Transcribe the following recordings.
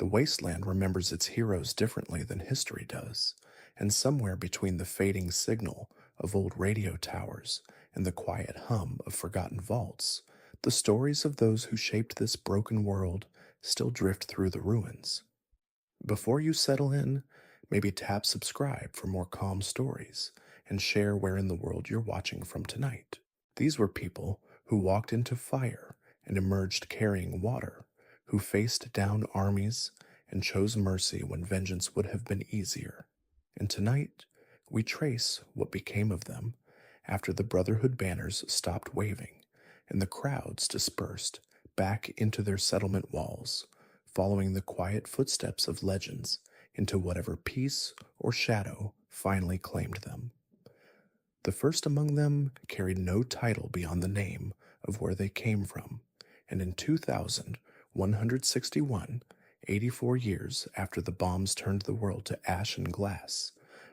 The wasteland remembers its heroes differently than history does, and somewhere between the fading signal of old radio towers and the quiet hum of forgotten vaults, the stories of those who shaped this broken world still drift through the ruins. Before you settle in, maybe tap subscribe for more calm stories and share where in the world you're watching from tonight. These were people who walked into fire and emerged carrying water, who faced down armies and chose mercy when vengeance would have been easier. And tonight, we trace what became of them after the Brotherhood banners stopped waving and the crowds dispersed back into their settlement walls, following the quiet footsteps of legends into whatever peace or shadow finally claimed them. The first among them carried no title beyond the name of where they came from, and in 2161, 84 years after the bombs turned the world to ash and glass,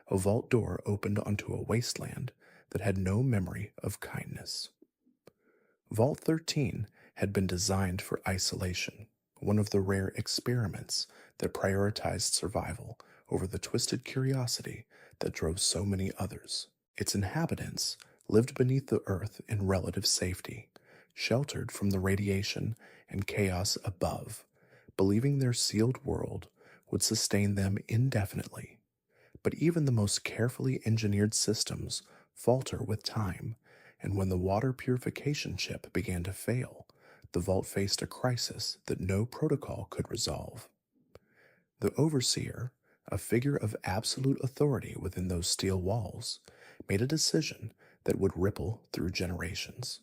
a vault door opened onto a wasteland that had no memory of kindness. Vault 13 had been designed for isolation, one of the rare experiments that prioritized survival over the twisted curiosity that drove so many others. Its inhabitants lived beneath the earth in relative safety, sheltered from the radiation and chaos above, believing their sealed world would sustain them indefinitely. But even the most carefully engineered systems falter with time, and when the water purification chip began to fail, the vault faced a crisis that no protocol could resolve. The overseer, a figure of absolute authority within those steel walls, made a decision that would ripple through generations.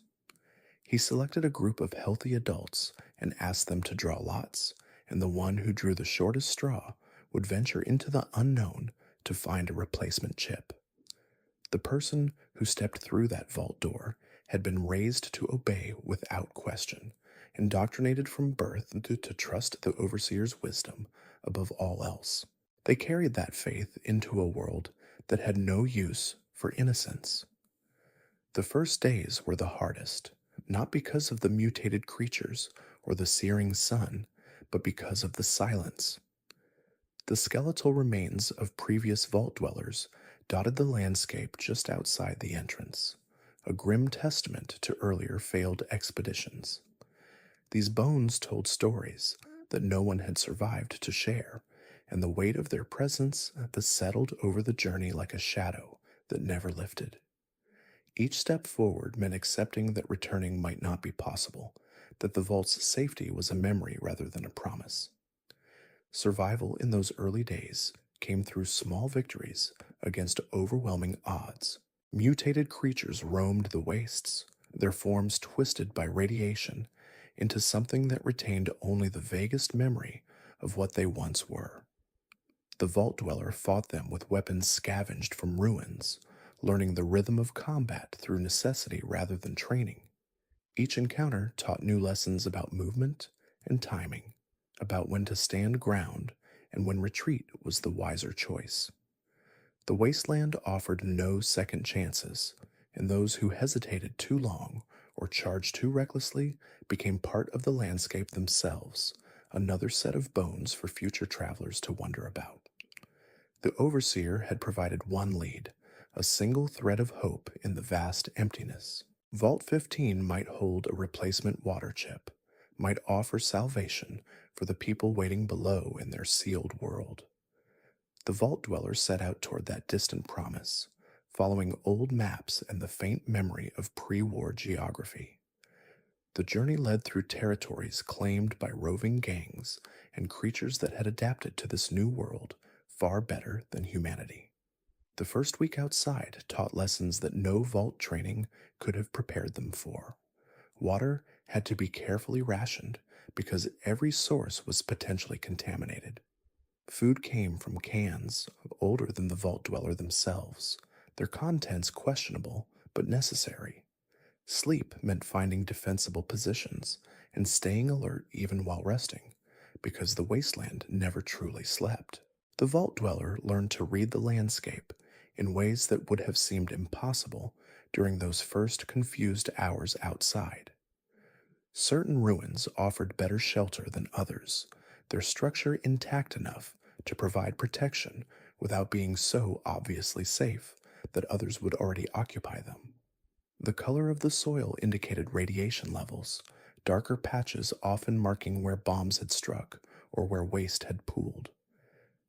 He selected a group of healthy adults and asked them to draw lots, and the one who drew the shortest straw would venture into the unknown to find a replacement chip. The person who stepped through that vault door had been raised to obey without question, indoctrinated from birth to trust the overseer's wisdom above all else. They carried that faith into a world that had no use for innocence. The first days were the hardest, not because of the mutated creatures or the searing sun, but because of the silence. The skeletal remains of previous vault dwellers dotted the landscape just outside the entrance, a grim testament to earlier failed expeditions. These bones told stories that no one had survived to share, and the weight of their presence settled over the journey like a shadow that never lifted. Each step forward meant accepting that returning might not be possible, that the vault's safety was a memory rather than a promise. Survival in those early days came through small victories against overwhelming odds. Mutated creatures roamed the wastes, their forms twisted by radiation into something that retained only the vaguest memory of what they once were. The vault dweller fought them with weapons scavenged from ruins, learning the rhythm of combat through necessity rather than training. Each encounter taught new lessons about movement and timing, about when to stand ground and when retreat was the wiser choice. The wasteland offered no second chances, and those who hesitated too long or charged too recklessly became part of the landscape themselves, another set of bones for future travelers to wonder about. The overseer had provided one lead, a single thread of hope in the vast emptiness. Vault 15 might hold a replacement water chip, might offer salvation for the people waiting below in their sealed world. The vault dwellers set out toward that distant promise, following old maps and the faint memory of pre-war geography. The journey led through territories claimed by roving gangs and creatures that had adapted to this new world far better than humanity. The first week outside taught lessons that no vault training could have prepared them for. Water had to be carefully rationed because every source was potentially contaminated. Food came from cans older than the vault dweller themselves, their contents questionable but necessary. Sleep meant finding defensible positions and staying alert even while resting, because the wasteland never truly slept. The vault dweller learned to read the landscape in ways that would have seemed impossible during those first confused hours outside. Certain ruins offered better shelter than others, their structure intact enough to provide protection without being so obviously safe that others would already occupy them. The color of the soil indicated radiation levels, darker patches often marking where bombs had struck or where waste had pooled.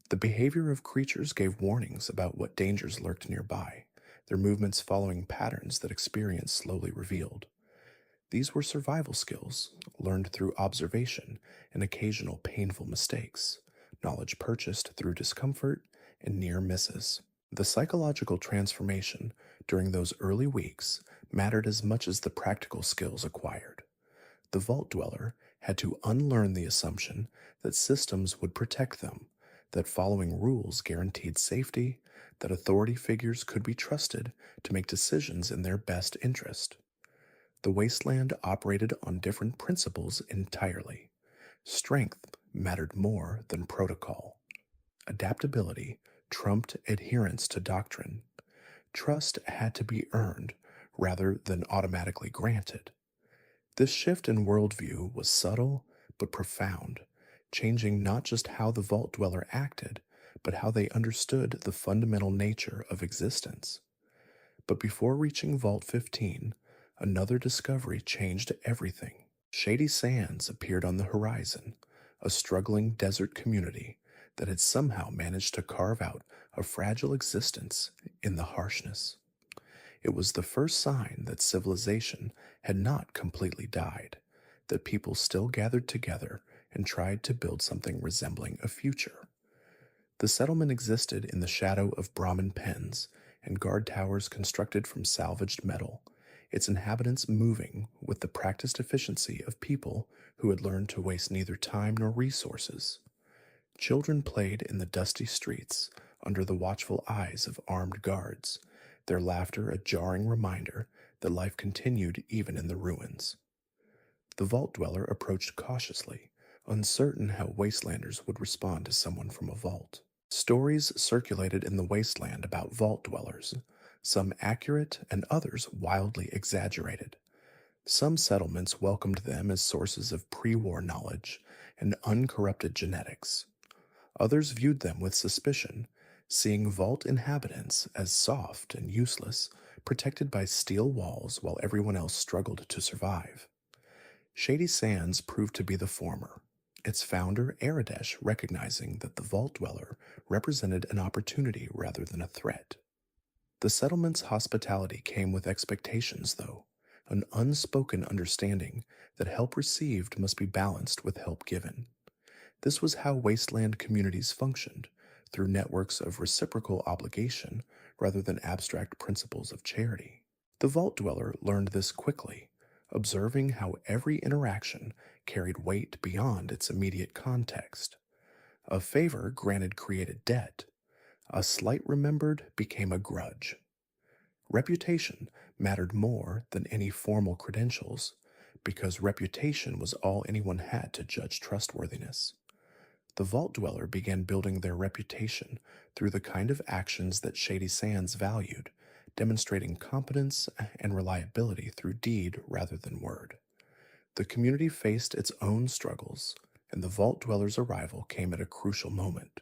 The behavior of creatures gave warnings about what dangers lurked nearby, their movements following patterns that experience slowly revealed. These were survival skills, learned through observation and occasional painful mistakes, knowledge purchased through discomfort and near misses. The psychological transformation during those early weeks mattered as much as the practical skills acquired. The vault dweller had to unlearn the assumption that systems would protect them, that following rules guaranteed safety, that authority figures could be trusted to make decisions in their best interest. The wasteland operated on different principles entirely. Strength mattered more than protocol. Adaptability trumped adherence to doctrine. Trust had to be earned rather than automatically granted. This shift in worldview was subtle but profound, changing not just how the vault dweller acted, but how they understood the fundamental nature of existence. But before reaching Vault 15, another discovery changed everything. Shady Sands appeared on the horizon, a struggling desert community that had somehow managed to carve out a fragile existence in the harshness. It was the first sign that civilization had not completely died, that people still gathered together and tried to build something resembling a future. The settlement existed in the shadow of Brahmin pens and guard towers constructed from salvaged metal, its inhabitants moving with the practiced efficiency of people who had learned to waste neither time nor resources. Children played in the dusty streets under the watchful eyes of armed guards, their laughter a jarring reminder that life continued even in the ruins. The vault dweller approached cautiously, uncertain how wastelanders would respond to someone from a vault. Stories circulated in the wasteland about vault dwellers, some accurate and others wildly exaggerated. Some settlements welcomed them as sources of pre-war knowledge and uncorrupted genetics. Others viewed them with suspicion, seeing vault inhabitants as soft and useless, protected by steel walls while everyone else struggled to survive. Shady Sands proved to be the former, its founder Aradesh recognizing that the vault dweller represented an opportunity rather than a threat. The settlement's hospitality came with expectations, though, an unspoken understanding that help received must be balanced with help given. This was how wasteland communities functioned, through networks of reciprocal obligation rather than abstract principles of charity. The vault dweller learned this quickly, observing how every interaction carried weight beyond its immediate context. A favor granted created debt. A slight remembered became a grudge. Reputation mattered more than any formal credentials, because reputation was all anyone had to judge trustworthiness. The vault dweller began building their reputation through the kind of actions that Shady Sands valued, demonstrating competence and reliability through deed rather than word. The community faced its own struggles, and the vault dweller's arrival came at a crucial moment.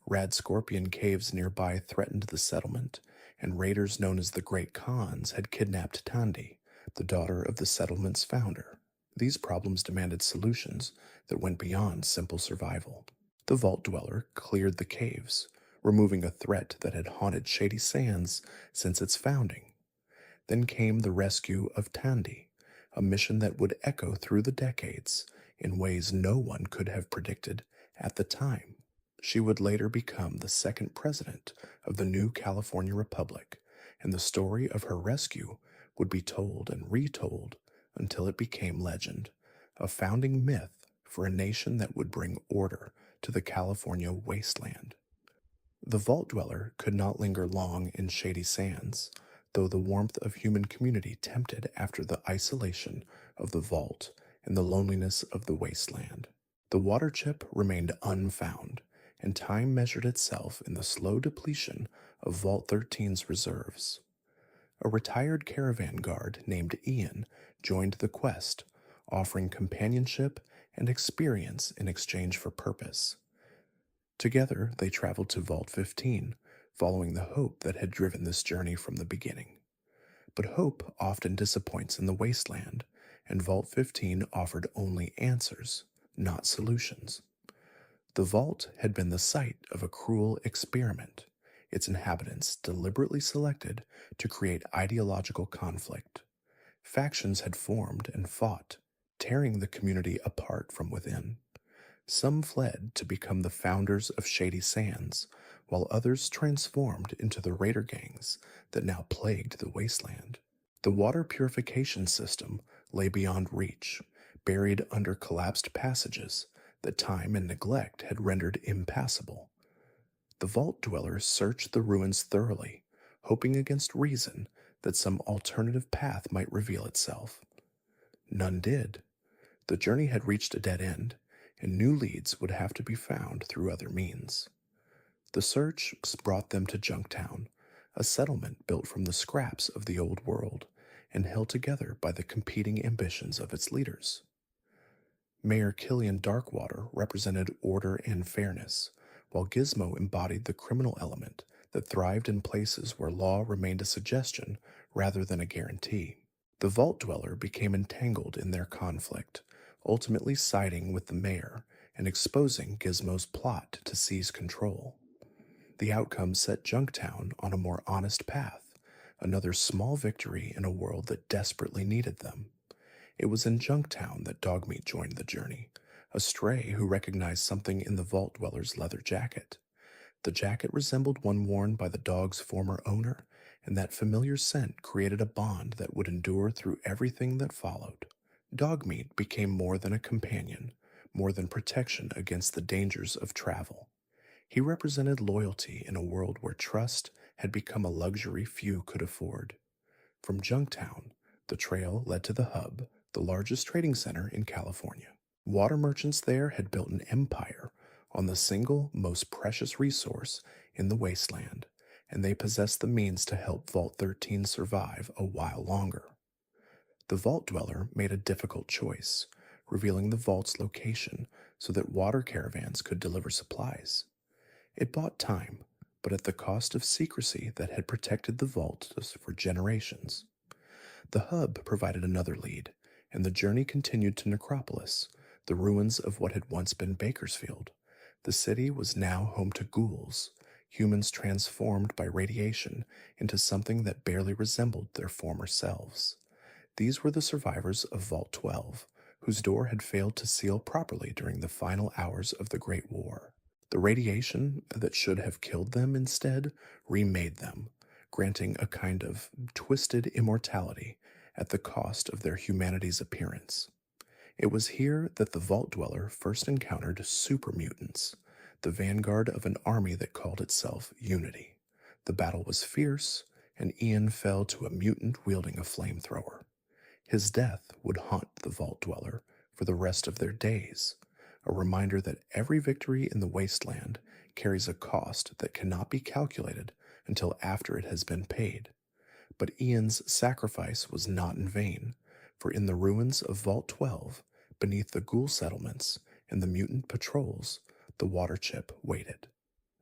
Rad Scorpion caves nearby threatened the settlement, and raiders known as the Great Khans had kidnapped Tandi, the daughter of the settlement's founder. These problems demanded solutions that went beyond simple survival. The vault dweller cleared the caves, removing a threat that had haunted Shady Sands since its founding. Then came the rescue of Tandi, a mission that would echo through the decades in ways no one could have predicted at the time. She would later become the second president of the new California Republic, and the story of her rescue would be told and retold until it became legend, a founding myth for a nation that would bring order to the California wasteland. The vault dweller could not linger long in Shady Sands, though the warmth of human community tempted after the isolation of the vault and the loneliness of the wasteland. The water chip remained unfound, and time measured itself in the slow depletion of Vault 13's reserves. A retired caravan guard named Ian joined the quest, offering companionship and experience in exchange for purpose. Together, they traveled to Vault 15, following the hope that had driven this journey from the beginning. But hope often disappoints in the wasteland, and Vault 15 offered only answers, not solutions. The vault had been the site of a cruel experiment, its inhabitants deliberately selected to create ideological conflict. Factions had formed and fought, tearing the community apart from within. Some fled to become the founders of Shady Sands, while others transformed into the raider gangs that now plagued the wasteland. The water purification system lay beyond reach, buried under collapsed passages that time and neglect had rendered impassable. The vault dwellers searched the ruins thoroughly, hoping against reason that some alternative path might reveal itself. None did. The journey had reached a dead end, and new leads would have to be found through other means. The search brought them to Junktown, a settlement built from the scraps of the old world and held together by the competing ambitions of its leaders. Mayor Killian Darkwater represented order and fairness, while Gizmo embodied the criminal element that thrived in places where law remained a suggestion rather than a guarantee. The Vault Dweller became entangled in their conflict, ultimately siding with the mayor and exposing Gizmo's plot to seize control. The outcome set Junktown on a more honest path, another small victory in a world that desperately needed them. It was in Junktown that Dogmeat joined the journey, a stray who recognized something in the Vault Dweller's leather jacket. The jacket resembled one worn by the dog's former owner, and that familiar scent created a bond that would endure through everything that followed. Dogmeat became more than a companion, more than protection against the dangers of travel. He represented loyalty in a world where trust had become a luxury few could afford. From Junktown, the trail led to the Hub, the largest trading center in California. Water merchants there had built an empire on the single most precious resource in the wasteland, and they possessed the means to help Vault 13 survive a while longer. The Vault Dweller made a difficult choice, revealing the vault's location so that water caravans could deliver supplies. It bought time, but at the cost of secrecy that had protected the vault for generations. The Hub provided another lead, and the journey continued to Necropolis, the ruins of what had once been Bakersfield. The city was now home to ghouls, humans transformed by radiation into something that barely resembled their former selves. These were the survivors of Vault 12, whose door had failed to seal properly during the final hours of the Great War. The radiation that should have killed them instead remade them, granting a kind of twisted immortality at the cost of their humanity's appearance. It was here that the Vault Dweller first encountered super mutants, the vanguard of an army that called itself Unity. The battle was fierce, and Ian fell to a mutant wielding a flamethrower. His death would haunt the Vault Dweller for the rest of their days, a reminder that every victory in the wasteland carries a cost that cannot be calculated until after it has been paid. But Ian's sacrifice was not in vain, for in the ruins of Vault 12, beneath the ghoul settlements and the mutant patrols, the water chip waited.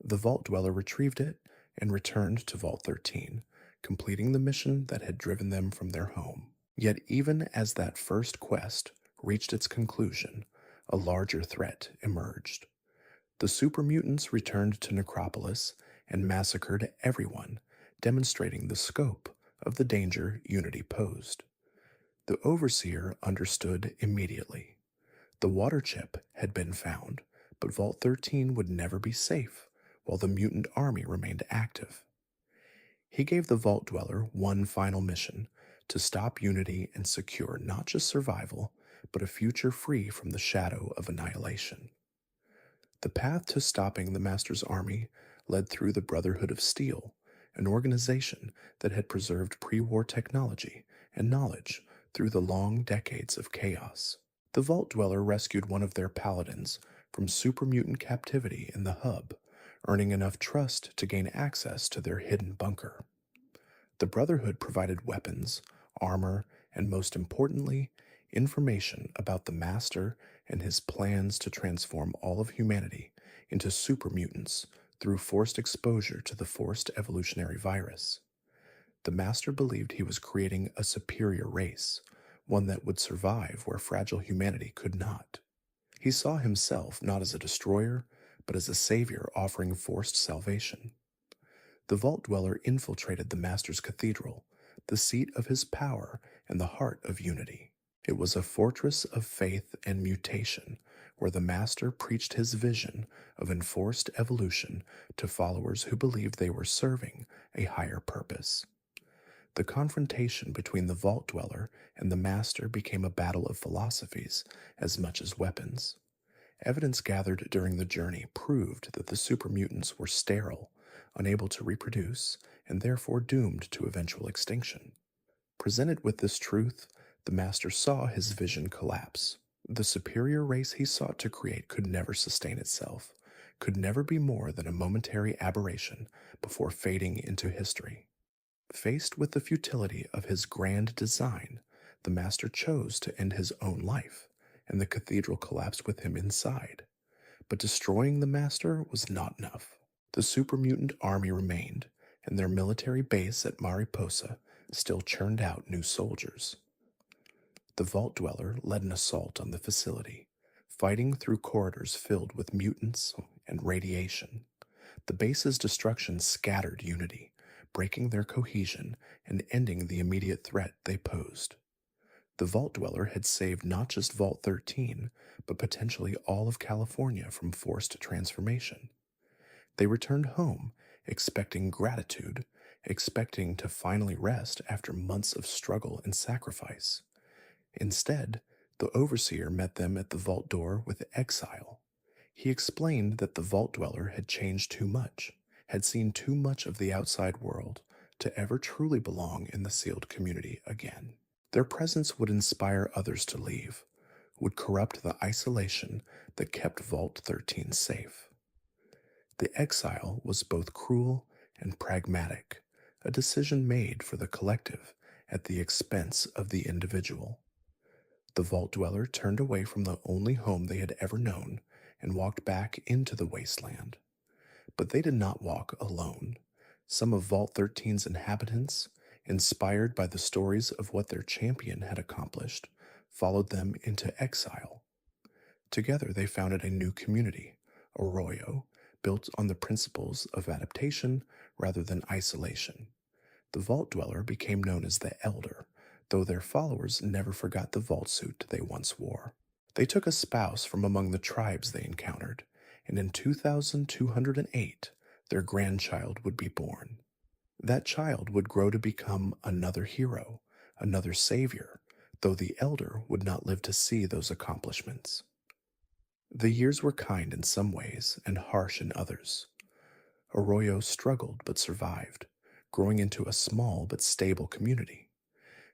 The Vault Dweller retrieved it and returned to Vault 13, completing the mission that had driven them from their home. Yet even as that first quest reached its conclusion, a larger threat emerged. The super mutants returned to Necropolis and massacred everyone, demonstrating the scope of the danger Unity posed. The Overseer understood immediately. The water chip had been found, but Vault 13 would never be safe while the mutant army remained active. He gave the Vault Dweller one final mission: to stop Unity and secure not just survival, but a future free from the shadow of annihilation. The path to stopping the Master's army led through the Brotherhood of Steel, an organization that had preserved pre-war technology and knowledge through the long decades of chaos. The Vault Dweller rescued one of their paladins from super mutant captivity in the Hub, earning enough trust to gain access to their hidden bunker. The Brotherhood provided weapons, armor, and most importantly, information about the Master and his plans to transform all of humanity into super mutants through forced exposure to the forced evolutionary virus. The Master believed he was creating a superior race, one that would survive where fragile humanity could not. He saw himself not as a destroyer, but as a savior offering forced salvation. The Vault Dweller infiltrated the Master's cathedral, the seat of his power and the heart of unity. It was a fortress of faith and mutation, where the Master preached his vision of enforced evolution to followers who believed they were serving a higher purpose. The confrontation between the Vault Dweller and the Master became a battle of philosophies as much as weapons. Evidence gathered during the journey proved that the super mutants were sterile, unable to reproduce, and therefore doomed to eventual extinction. Presented with this truth, the Master saw his vision collapse. The superior race he sought to create could never sustain itself, could never be more than a momentary aberration before fading into history. Faced with the futility of his grand design, the Master chose to end his own life, and the cathedral collapsed with him inside. But destroying the Master was not enough. The super mutant army remained, and their military base at Mariposa still churned out new soldiers. The Vault Dweller led an assault on the facility, fighting through corridors filled with mutants and radiation. The base's destruction scattered Unity, breaking their cohesion and ending the immediate threat they posed. The Vault Dweller had saved not just Vault 13, but potentially all of California from forced transformation. They returned home, expecting gratitude, expecting to finally rest after months of struggle and sacrifice. Instead, the Overseer met them at the vault door with exile. He explained that the Vault Dweller had changed too much, had seen too much of the outside world to ever truly belong in the sealed community again. Their presence would inspire others to leave, would corrupt the isolation that kept Vault 13 safe. The exile was both cruel and pragmatic, a decision made for the collective at the expense of the individual. The Vault Dweller turned away from the only home they had ever known and walked back into the wasteland. But they did not walk alone. Some of Vault 13's inhabitants, inspired by the stories of what their champion had accomplished, followed them into exile. Together they founded a new community, Arroyo, built on the principles of adaptation rather than isolation. The Vault Dweller became known as the Elder, though their followers never forgot the vault suit they once wore. They took a spouse from among the tribes they encountered, and in 2208, their grandchild would be born. That child would grow to become another hero, another savior, though the Elder would not live to see those accomplishments. The years were kind in some ways and harsh in others. Arroyo struggled but survived, growing into a small but stable community.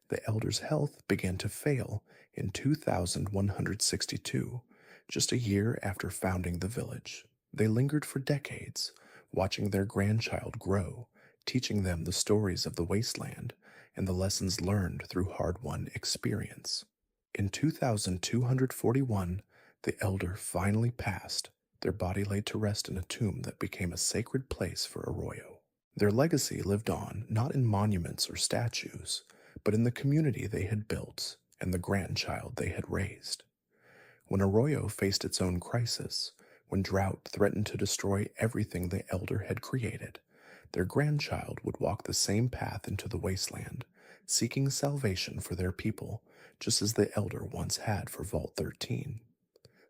The Elder's health began to fail in 2162, just a year after founding the village. They lingered for decades, watching their grandchild grow, teaching them the stories of the wasteland and the lessons learned through hard-won experience. In 2241, the Elder finally passed, their body laid to rest in a tomb that became a sacred place for Arroyo. Their legacy lived on not in monuments or statues, but in the community they had built and the grandchild they had raised. When Arroyo faced its own crisis, when drought threatened to destroy everything the Elder had created, their grandchild would walk the same path into the wasteland, seeking salvation for their people, just as the Elder once had for Vault 13.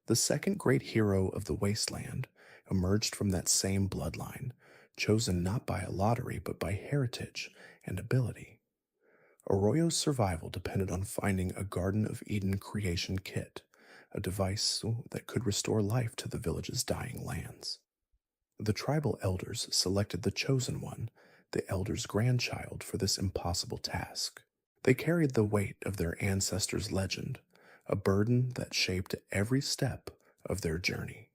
The second great hero of the wasteland emerged from that same bloodline, chosen not by a lottery but by heritage and ability. Arroyo's survival depended on finding a Garden of Eden creation kit, a device that could restore life to the village's dying lands. The tribal elders selected the chosen one, the Elder's grandchild, for this impossible task. They carried the weight of their ancestors' legend, a burden that shaped every step of their journey.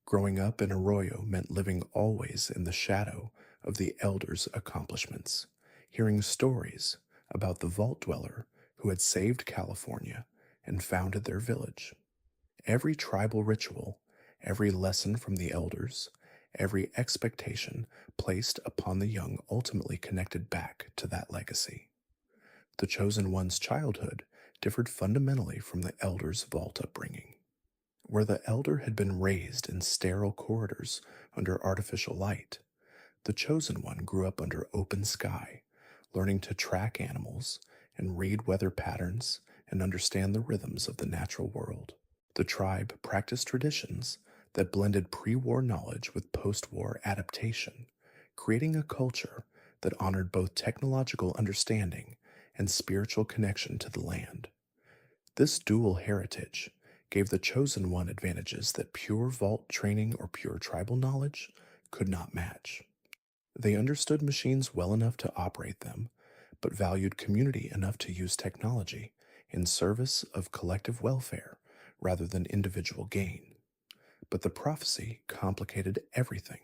Growing up in Arroyo meant living always in the shadow of the Elder's accomplishments, hearing stories about the Vault Dweller who had saved California and founded their village. every tribal ritual, every lesson from the elders, every expectation placed upon the young ultimately connected back to that legacy. The chosen one's childhood differed fundamentally from the elder's vault upbringing. Where the elder had been raised in sterile corridors under artificial light, the chosen one grew up under open sky, learning to track animals and read weather patterns and understand the rhythms of the natural world. The tribe practiced traditions that blended pre war knowledge with post war adaptation, creating a culture that honored both technological understanding and spiritual connection to the land. This dual heritage gave the chosen one advantages that pure vault training or pure tribal knowledge could not match. They understood machines well enough to operate them, but valued community enough to use technology in service of collective welfare rather than individual gain. But the prophecy complicated everything.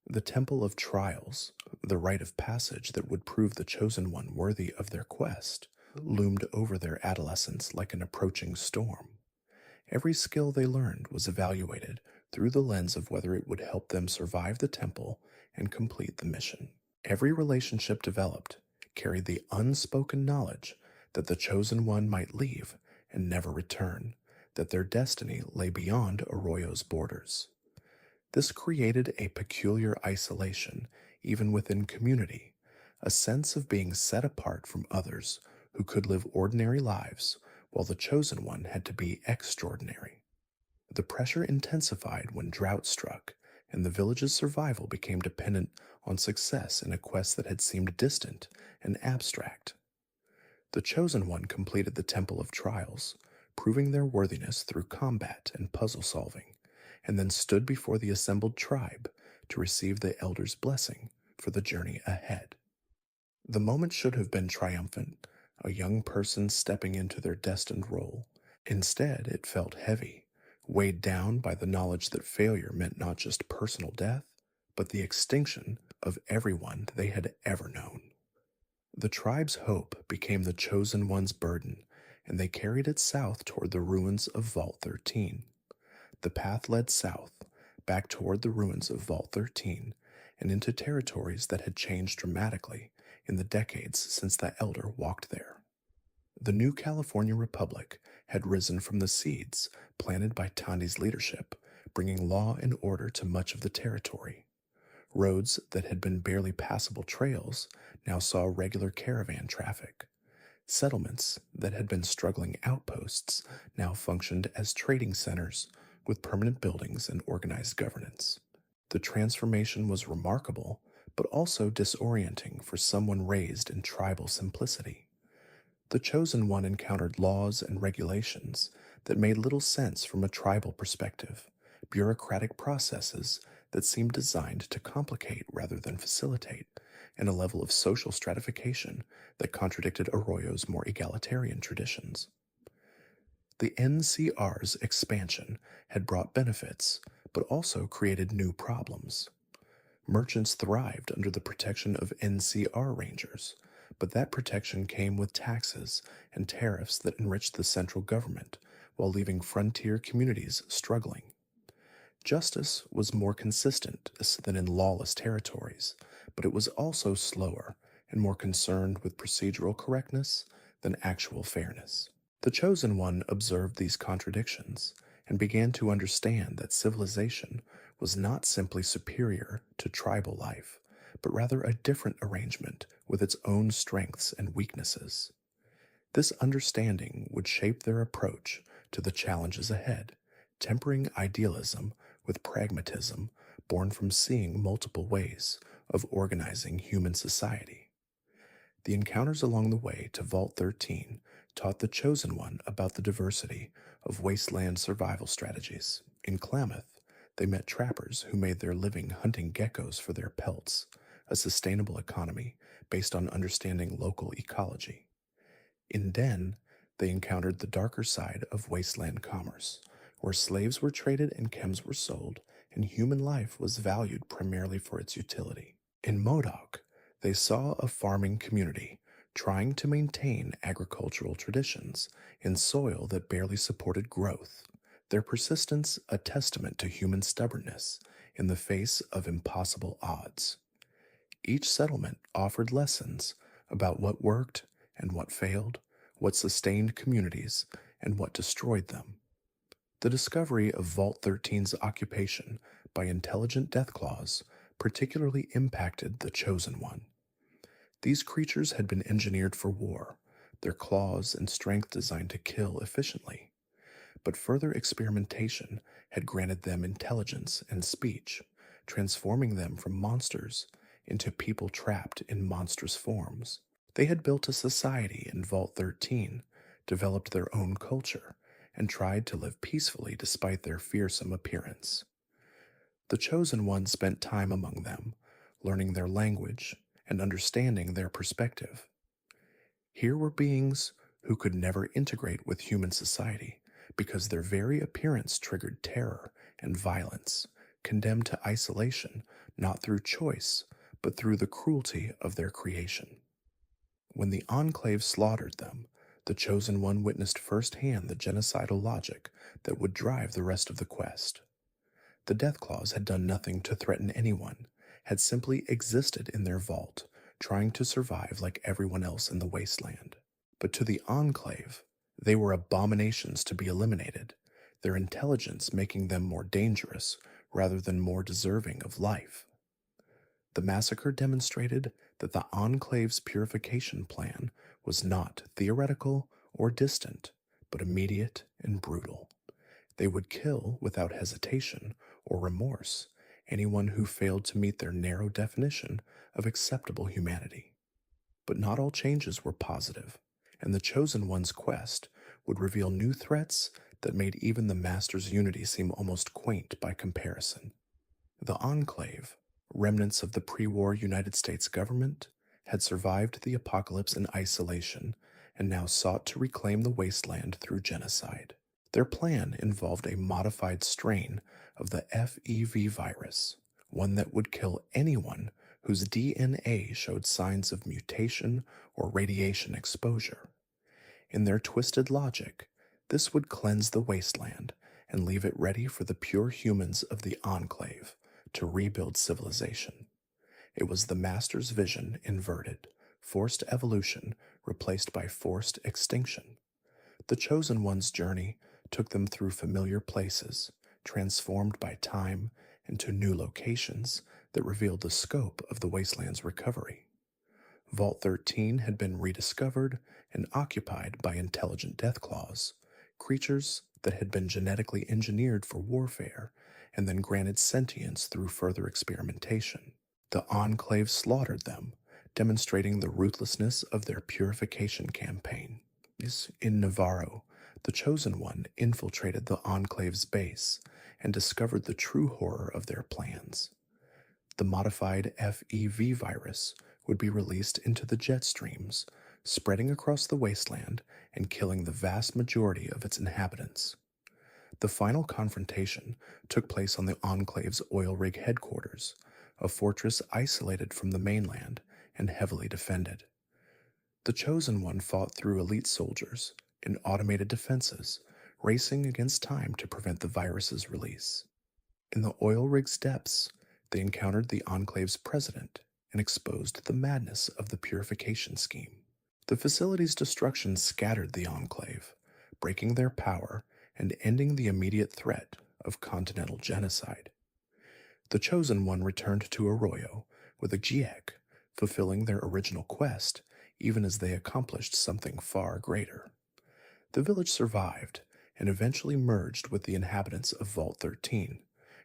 The temple of trials, the rite of passage that would prove the chosen one worthy of their quest, loomed over their adolescence like an approaching storm. Every skill they learned was evaluated through the lens of whether it would help them survive the temple and complete the mission. Every relationship developed carried the unspoken knowledge that the chosen one might leave and never return, that their destiny lay beyond Arroyo's borders. This created a peculiar isolation, even within community, a sense of being set apart from others who could live ordinary lives while the chosen one had to be extraordinary. The pressure intensified when drought struck, and the village's survival became dependent on success in a quest that had seemed distant and abstract. The chosen one completed the Temple of Trials, proving their worthiness through combat and puzzle solving, and then stood before the assembled tribe to receive the elder's blessing for the journey ahead. The moment should have been triumphant, a young person stepping into their destined role. Instead, it felt heavy, weighed down by the knowledge that failure meant not just personal death, but the extinction of everyone they had ever known. The tribe's hope became the chosen one's burden, and they carried it south toward the ruins of Vault 13. The path led south, back toward the ruins of Vault 13, and into territories that had changed dramatically in the decades since the elder walked there. The new California Republic had risen from the seeds planted by Tandi's leadership, bringing law and order to much of the territory. Roads that had been barely passable trails now saw regular caravan traffic. Settlements that had been struggling outposts now functioned as trading centers with permanent buildings and organized governance. The transformation was remarkable, but also disorienting for someone raised in tribal simplicity. The chosen one encountered laws and regulations that made little sense from a tribal perspective, bureaucratic processes that seemed designed to complicate rather than facilitate, and a level of social stratification that contradicted Arroyo's more egalitarian traditions. The NCR's expansion had brought benefits, but also created new problems. Merchants thrived under the protection of NCR rangers, but that protection came with taxes and tariffs that enriched the central government while leaving frontier communities struggling. Justice was more consistent than in lawless territories, but it was also slower and more concerned with procedural correctness than actual fairness. The chosen one observed these contradictions and began to understand that civilization was not simply superior to tribal life, but rather a different arrangement with its own strengths and weaknesses. This understanding would shape their approach to the challenges ahead, tempering idealism with pragmatism born from seeing multiple ways of organizing human society. The encounters along the way to Vault 13 taught the chosen one about the diversity of wasteland survival strategies. In Klamath, they met trappers who made their living hunting geckos for their pelts, a sustainable economy based on understanding local ecology. In Den, they encountered the darker side of wasteland commerce, where slaves were traded and chems were sold, and human life was valued primarily for its utility. In Modoc, they saw a farming community trying to maintain agricultural traditions in soil that barely supported growth, their persistence a testament to human stubbornness in the face of impossible odds. Each settlement offered lessons about what worked and what failed, what sustained communities and what destroyed them. The discovery of Vault 13's occupation by intelligent deathclaws particularly impacted the Chosen One. These creatures had been engineered for war, their claws and strength designed to kill efficiently. But further experimentation had granted them intelligence and speech, transforming them from monsters into people trapped in monstrous forms. They had built a society in Vault 13, developed their own culture, and tried to live peacefully despite their fearsome appearance. The Chosen One spent time among them, learning their language and understanding their perspective. Here were beings who could never integrate with human society because their very appearance triggered terror and violence, condemned to isolation not through choice, but through the cruelty of their creation. When the Enclave slaughtered them, the Chosen One witnessed firsthand the genocidal logic that would drive the rest of the quest. The Deathclaws had done nothing to threaten anyone, had simply existed in their vault, trying to survive like everyone else in the wasteland. But to the Enclave, they were abominations to be eliminated, their intelligence making them more dangerous rather than more deserving of life. The massacre demonstrated that the Enclave's purification plan was not theoretical or distant, but immediate and brutal. They would kill without hesitation or remorse anyone who failed to meet their narrow definition of acceptable humanity. But not all changes were positive, and the Chosen One's quest would reveal new threats that made even the Master's unity seem almost quaint by comparison. The Enclave, remnants of the pre-war United States government, had survived the apocalypse in isolation and now sought to reclaim the wasteland through genocide. Their plan involved a modified strain of the FEV virus, one that would kill anyone whose DNA showed signs of mutation or radiation exposure. In their twisted logic, this would cleanse the wasteland and leave it ready for the pure humans of the Enclave to rebuild civilization. It was the Master's vision inverted, forced evolution replaced by forced extinction. The Chosen One's journey took them through familiar places, transformed by time into new locations that revealed the scope of the wasteland's recovery. Vault 13 had been rediscovered and occupied by intelligent deathclaws, creatures that had been genetically engineered for warfare and then granted sentience through further experimentation. The Enclave slaughtered them, demonstrating the ruthlessness of their purification campaign. In Navarro, the Chosen One infiltrated the Enclave's base and discovered the true horror of their plans. The modified FEV virus would be released into the jet streams, spreading across the wasteland and killing the vast majority of its inhabitants. The final confrontation took place on the Enclave's oil rig headquarters, a fortress isolated from the mainland and heavily defended. The Chosen One fought through elite soldiers in automated defenses, racing against time to prevent the virus's release. In the oil rig's depths, they encountered the Enclave's president and exposed the madness of the purification scheme. The facility's destruction scattered the Enclave, breaking their power and ending the immediate threat of continental genocide. The Chosen One returned to Arroyo with a GIEC, fulfilling their original quest even as they accomplished something far greater. The village survived and eventually merged with the inhabitants of Vault 13,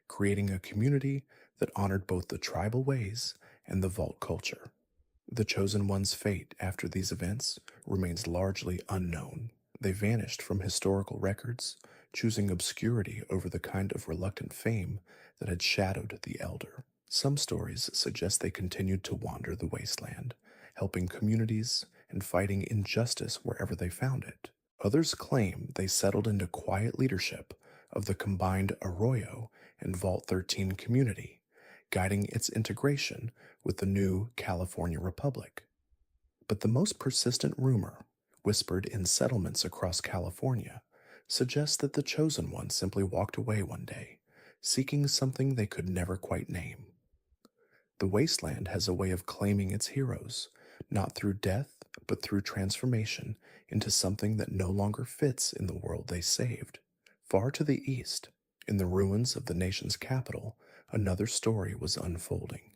creating a community that honored both the tribal ways and the Vault culture. The Chosen One's fate after these events remains largely unknown. They vanished from historical records, choosing obscurity over the kind of reluctant fame that had shadowed the Elder. Some stories suggest they continued to wander the wasteland, helping communities and fighting injustice wherever they found it. Others claim they settled into quiet leadership of the combined Arroyo and Vault 13 community, guiding its integration with the new California Republic. But the most persistent rumor, whispered in settlements across California, suggests that the chosen one simply walked away one day, seeking something they could never quite name. The wasteland has a way of claiming its heroes, not through death, but through transformation into something that no longer fits in the world they saved. Far to the east, in the ruins of the nation's capital, another story was unfolding.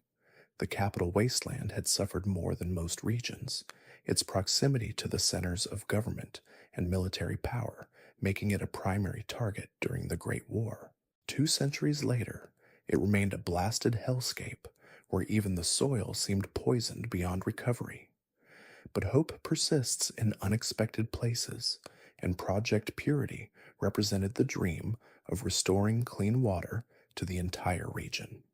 The capital wasteland had suffered more than most regions, its proximity to the centers of government and military power making it a primary target during the Great War. 2 centuries later, it remained a blasted hellscape where even the soil seemed poisoned beyond recovery. But hope persists in unexpected places, and Project Purity represented the dream of restoring clean water to the entire region.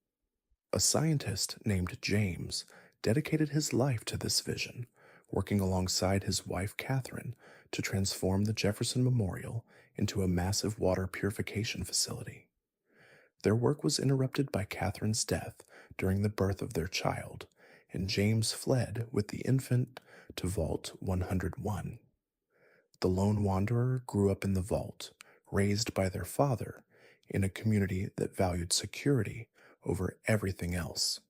A scientist named James dedicated his life to this vision, working alongside his wife Catherine to transform the Jefferson Memorial into a massive water purification facility. Their work was interrupted by Catherine's death during the birth of their child, and James fled with the infant to Vault 101. The lone wanderer grew up in the vault, raised by their father, in a community that valued security over everything else.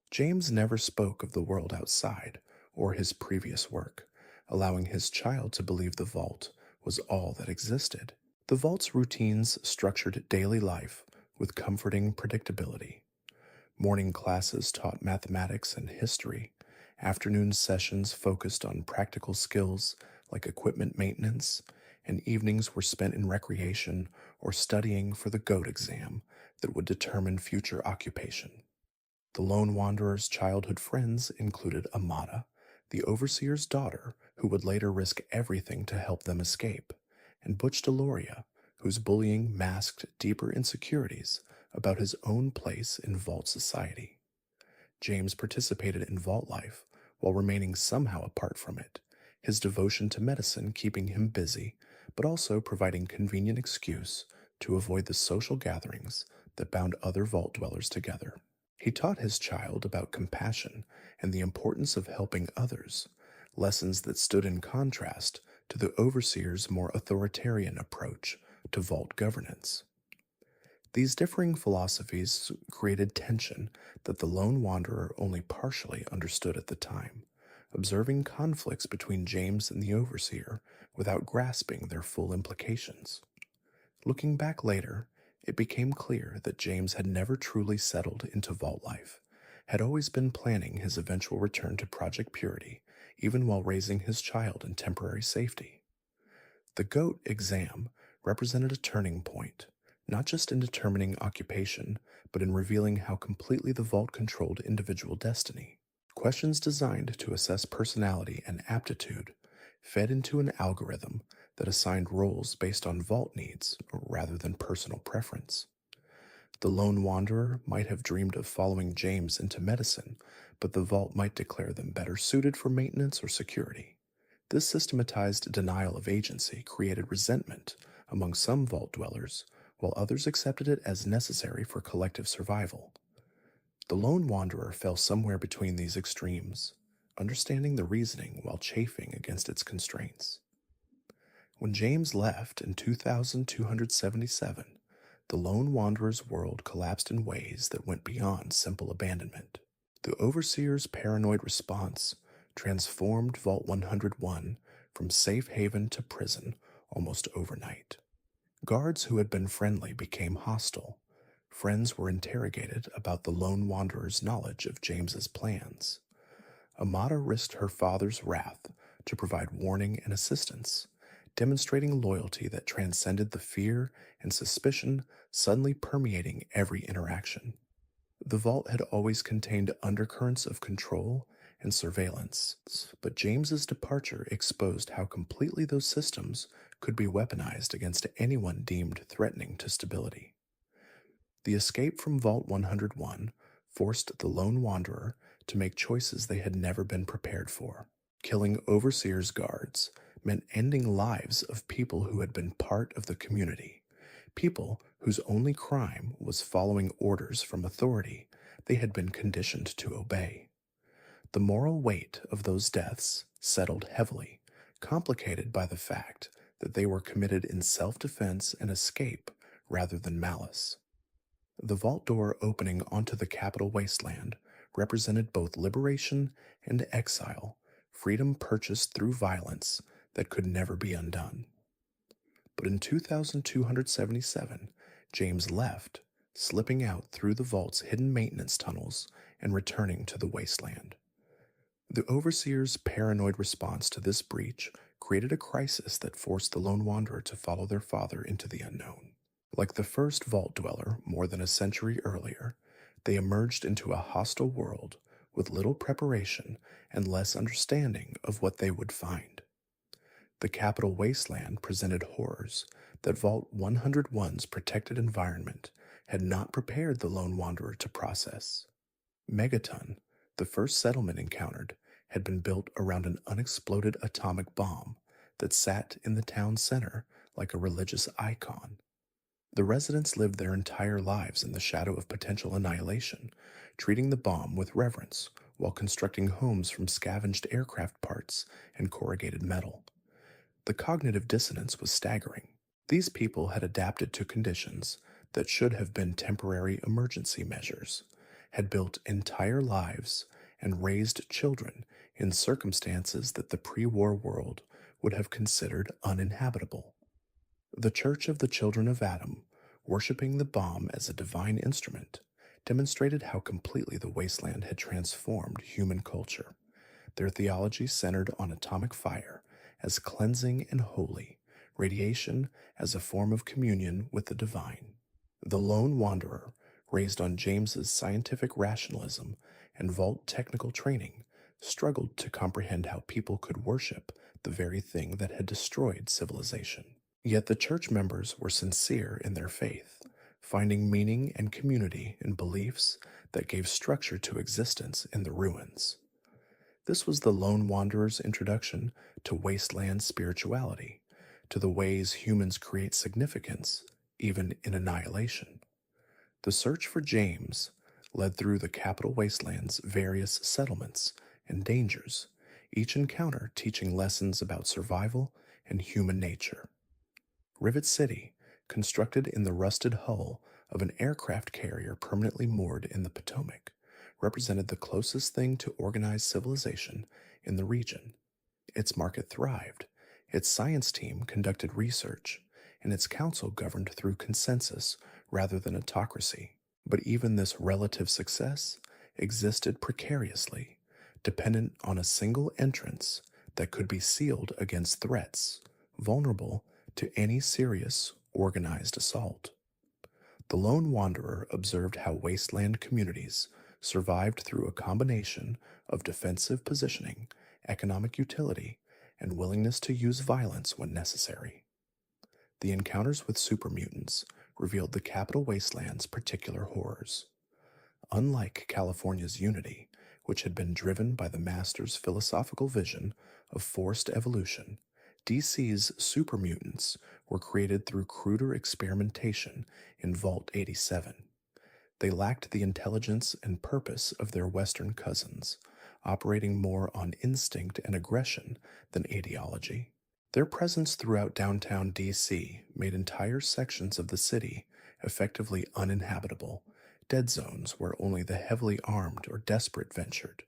James never spoke of the world outside or his previous work, allowing his child to believe the vault was all that existed. The vault's routines structured daily life with comforting predictability. Morning classes taught mathematics and history. Afternoon sessions focused on practical skills like equipment maintenance, and evenings were spent in recreation or studying for the GOAT exam that would determine future occupation. The lone wanderer's childhood friends included Amata, the overseer's daughter who would later risk everything to help them escape, and Butch Deloria, whose bullying masked deeper insecurities about his own place in vault society. James participated in vault life while remaining somehow apart from it, his devotion to medicine keeping him busy, but also providing convenient excuse to avoid the social gatherings that bound other vault dwellers together. He taught his child about compassion and the importance of helping others, lessons that stood in contrast to the overseer's more authoritarian approach to vault governance. These differing philosophies created tension that the lone wanderer only partially understood at the time, observing conflicts between James and the overseer without grasping their full implications. Looking back later, it became clear that James had never truly settled into vault life, had always been planning his eventual return to Project Purity, even while raising his child in temporary safety. The GOAT exam represented a turning point, not just in determining occupation, but in revealing how completely the vault controlled individual destiny. Questions designed to assess personality and aptitude fed into an algorithm that assigned roles based on vault needs rather than personal preference. The lone wanderer might have dreamed of following James into medicine, but the vault might declare them better suited for maintenance or security. This systematized denial of agency created resentment among some vault dwellers, while others accepted it as necessary for collective survival. The lone wanderer fell somewhere between these extremes, understanding the reasoning while chafing against its constraints. When James left in 2277, the lone wanderer's world collapsed in ways that went beyond simple abandonment. The overseer's paranoid response transformed Vault 101 from safe haven to prison almost overnight. Guards who had been friendly became hostile. Friends were interrogated about the lone wanderer's knowledge of James's plans. Amata risked her father's wrath to provide warning and assistance, demonstrating loyalty that transcended the fear and suspicion suddenly permeating every interaction. The vault had always contained undercurrents of control and surveillance, but James's departure exposed how completely those systems could be weaponized against anyone deemed threatening to stability. The escape from Vault 101 forced the lone wanderer to make choices they had never been prepared for. Killing overseer's guards meant ending lives of people who had been part of the community, people whose only crime was following orders from authority they had been conditioned to obey. The moral weight of those deaths settled heavily, complicated by the fact that they were committed in self-defense and escape rather than malice. The vault door opening onto the capital wasteland represented both liberation and exile, freedom purchased through violence that could never be undone. But in 2277, James left, slipping out through the vault's hidden maintenance tunnels and returning to the wasteland. The overseer's paranoid response to this breach created a crisis that forced the lone wanderer to follow their father into the unknown. Like the first vault dweller more than a century earlier, they emerged into a hostile world with little preparation and less understanding of what they would find. The capital wasteland presented horrors that Vault 101's protected environment had not prepared the lone wanderer to process. Megaton, the first settlement encountered, had been built around an unexploded atomic bomb that sat in the town center like a religious icon. The residents lived their entire lives in the shadow of potential annihilation, treating the bomb with reverence while constructing homes from scavenged aircraft parts and corrugated metal. The cognitive dissonance was staggering. These people had adapted to conditions that should have been temporary emergency measures, had built entire lives, and raised children in circumstances that the pre-war world would have considered uninhabitable. The Church of the Children of Adam, worshipping the bomb as a divine instrument, demonstrated how completely the wasteland had transformed human culture. Their theology centered on atomic fire as cleansing and holy, radiation as a form of communion with the divine. The lone wanderer, raised on James's scientific rationalism and vault technical training, struggled to comprehend how people could worship the very thing that had destroyed civilization. Yet the church members were sincere in their faith, finding meaning and community in beliefs that gave structure to existence in the ruins. This was the lone wanderer's introduction to wasteland spirituality, to the ways humans create significance, even in annihilation. The search for James led through the capital wasteland's various settlements and dangers, each encounter teaching lessons about survival and human nature. Rivet City, constructed in the rusted hull of an aircraft carrier permanently moored in the Potomac, represented the closest thing to organized civilization in the region. Its market thrived, its science team conducted research, and its council governed through consensus rather than autocracy. But even this relative success existed precariously, dependent on a single entrance that could be sealed against threats, vulnerable to any serious, organized assault. The lone wanderer observed how wasteland communities survived through a combination of defensive positioning, economic utility, and willingness to use violence when necessary. The encounters with super mutants revealed the capital wasteland's particular horrors. Unlike California's unity, which had been driven by the master's philosophical vision of forced evolution, DC's super mutants were created through cruder experimentation in Vault 87. They lacked the intelligence and purpose of their Western cousins, operating more on instinct and aggression than ideology. Their presence throughout downtown D.C. made entire sections of the city effectively uninhabitable, dead zones where only the heavily armed or desperate ventured.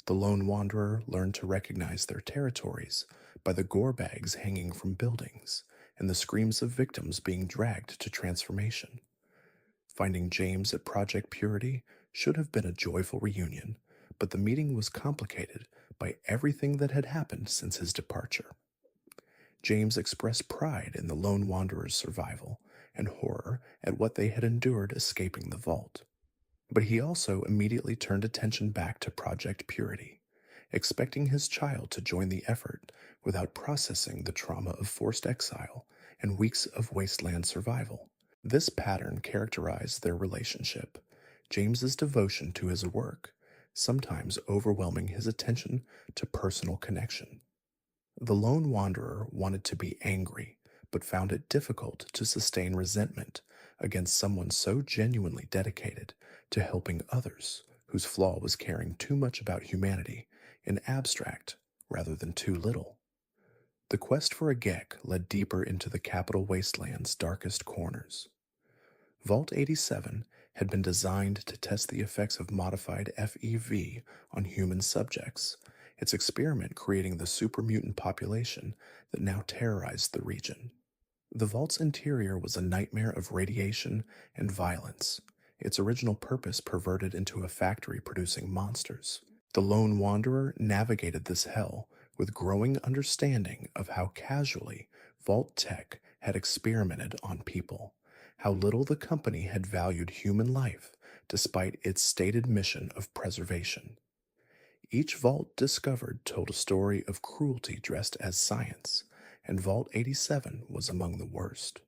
The lone wanderer learned to recognize their territories by the gore bags hanging from buildings and the screams of victims being dragged to transformation. Finding James at Project Purity should have been a joyful reunion, but the meeting was complicated by everything that had happened since his departure. James expressed pride in the lone wanderer's survival and horror at what they had endured escaping the vault. But he also immediately turned attention back to Project Purity, expecting his child to join the effort without processing the trauma of forced exile and weeks of wasteland survival. This pattern characterized their relationship, James's devotion to his work, sometimes overwhelming his attention to personal connection. The lone wanderer wanted to be angry, but found it difficult to sustain resentment against someone so genuinely dedicated to helping others, whose flaw was caring too much about humanity in abstract rather than too little. The quest for a Gek led deeper into the capital wasteland's darkest corners. Vault 87 had been designed to test the effects of modified FEV on human subjects, its experiment creating the super mutant population that now terrorized the region. The vault's interior was a nightmare of radiation and violence, its original purpose perverted into a factory producing monsters. The lone wanderer navigated this hell with growing understanding of how casually Vault Tech had experimented on people, how little the company had valued human life despite its stated mission of preservation. Each vault discovered told a story of cruelty dressed as science, and Vault 87 was among the worst.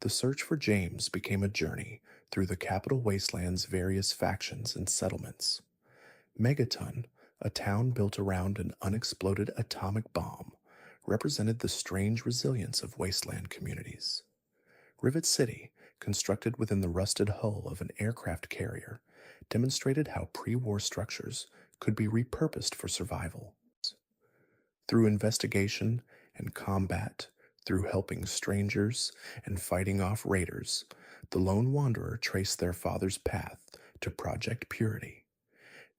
The search for James became a journey through the capital wasteland's various factions and settlements. Megaton, a town built around an unexploded atomic bomb, represented the strange resilience of wasteland communities. Rivet City, constructed within the rusted hull of an aircraft carrier, demonstrated how pre-war structures could be repurposed for survival. Through investigation and combat, through helping strangers and fighting off raiders, the lone wanderer traced their father's path to Project Purity.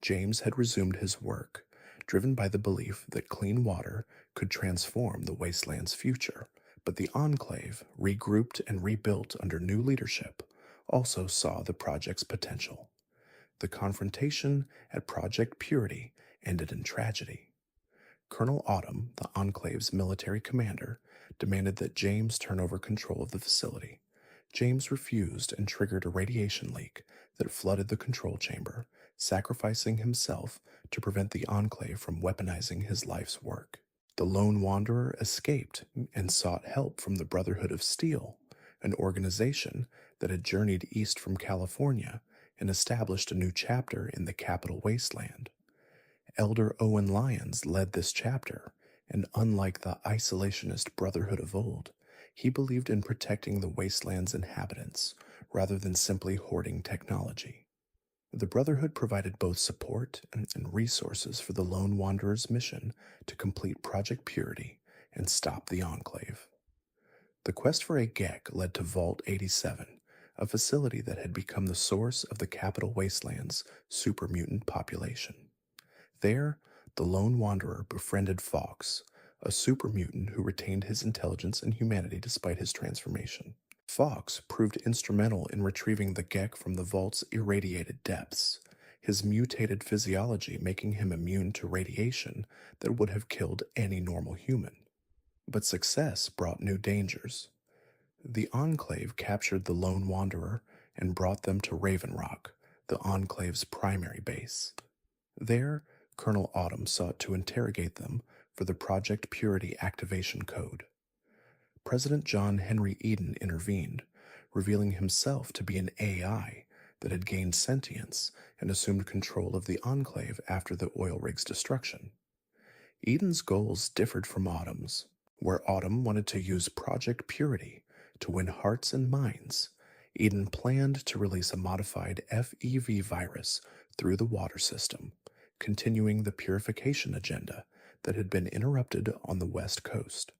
James had resumed his work, driven by the belief that clean water could transform the wasteland's future, but the Enclave, regrouped and rebuilt under new leadership, also saw the project's potential. The confrontation at Project Purity ended in tragedy. Colonel Autumn, the Enclave's military commander, demanded that James turn over control of the facility. James refused and triggered a radiation leak that flooded the control chamber, sacrificing himself to prevent the Enclave from weaponizing his life's work. The lone wanderer escaped and sought help from the Brotherhood of Steel, an organization that had journeyed east from California and established a new chapter in the capital wasteland. Elder Owen Lyons led this chapter, and unlike the isolationist Brotherhood of old, he believed in protecting the wasteland's inhabitants rather than simply hoarding technology. The Brotherhood provided both support and resources for the Lone Wanderer's mission to complete Project Purity and stop the Enclave. The quest for a Gek led to Vault 87, a facility that had become the source of the capital wasteland's super mutant population. There, the Lone Wanderer befriended Fox, a super mutant who retained his intelligence and humanity despite his transformation. Fox proved instrumental in retrieving the Gek from the vault's irradiated depths, his mutated physiology making him immune to radiation that would have killed any normal human. But success brought new dangers. The Enclave captured the Lone Wanderer and brought them to Raven Rock, the Enclave's primary base. There, Colonel Autumn sought to interrogate them for the Project Purity activation code. President John Henry Eden intervened, revealing himself to be an AI that had gained sentience and assumed control of the Enclave after the oil rig's destruction. Eden's goals differed from Autumn's. Where Autumn wanted to use Project Purity to win hearts and minds, Eden planned to release a modified FEV virus through the water system, continuing the purification agenda that had been interrupted on the West Coast.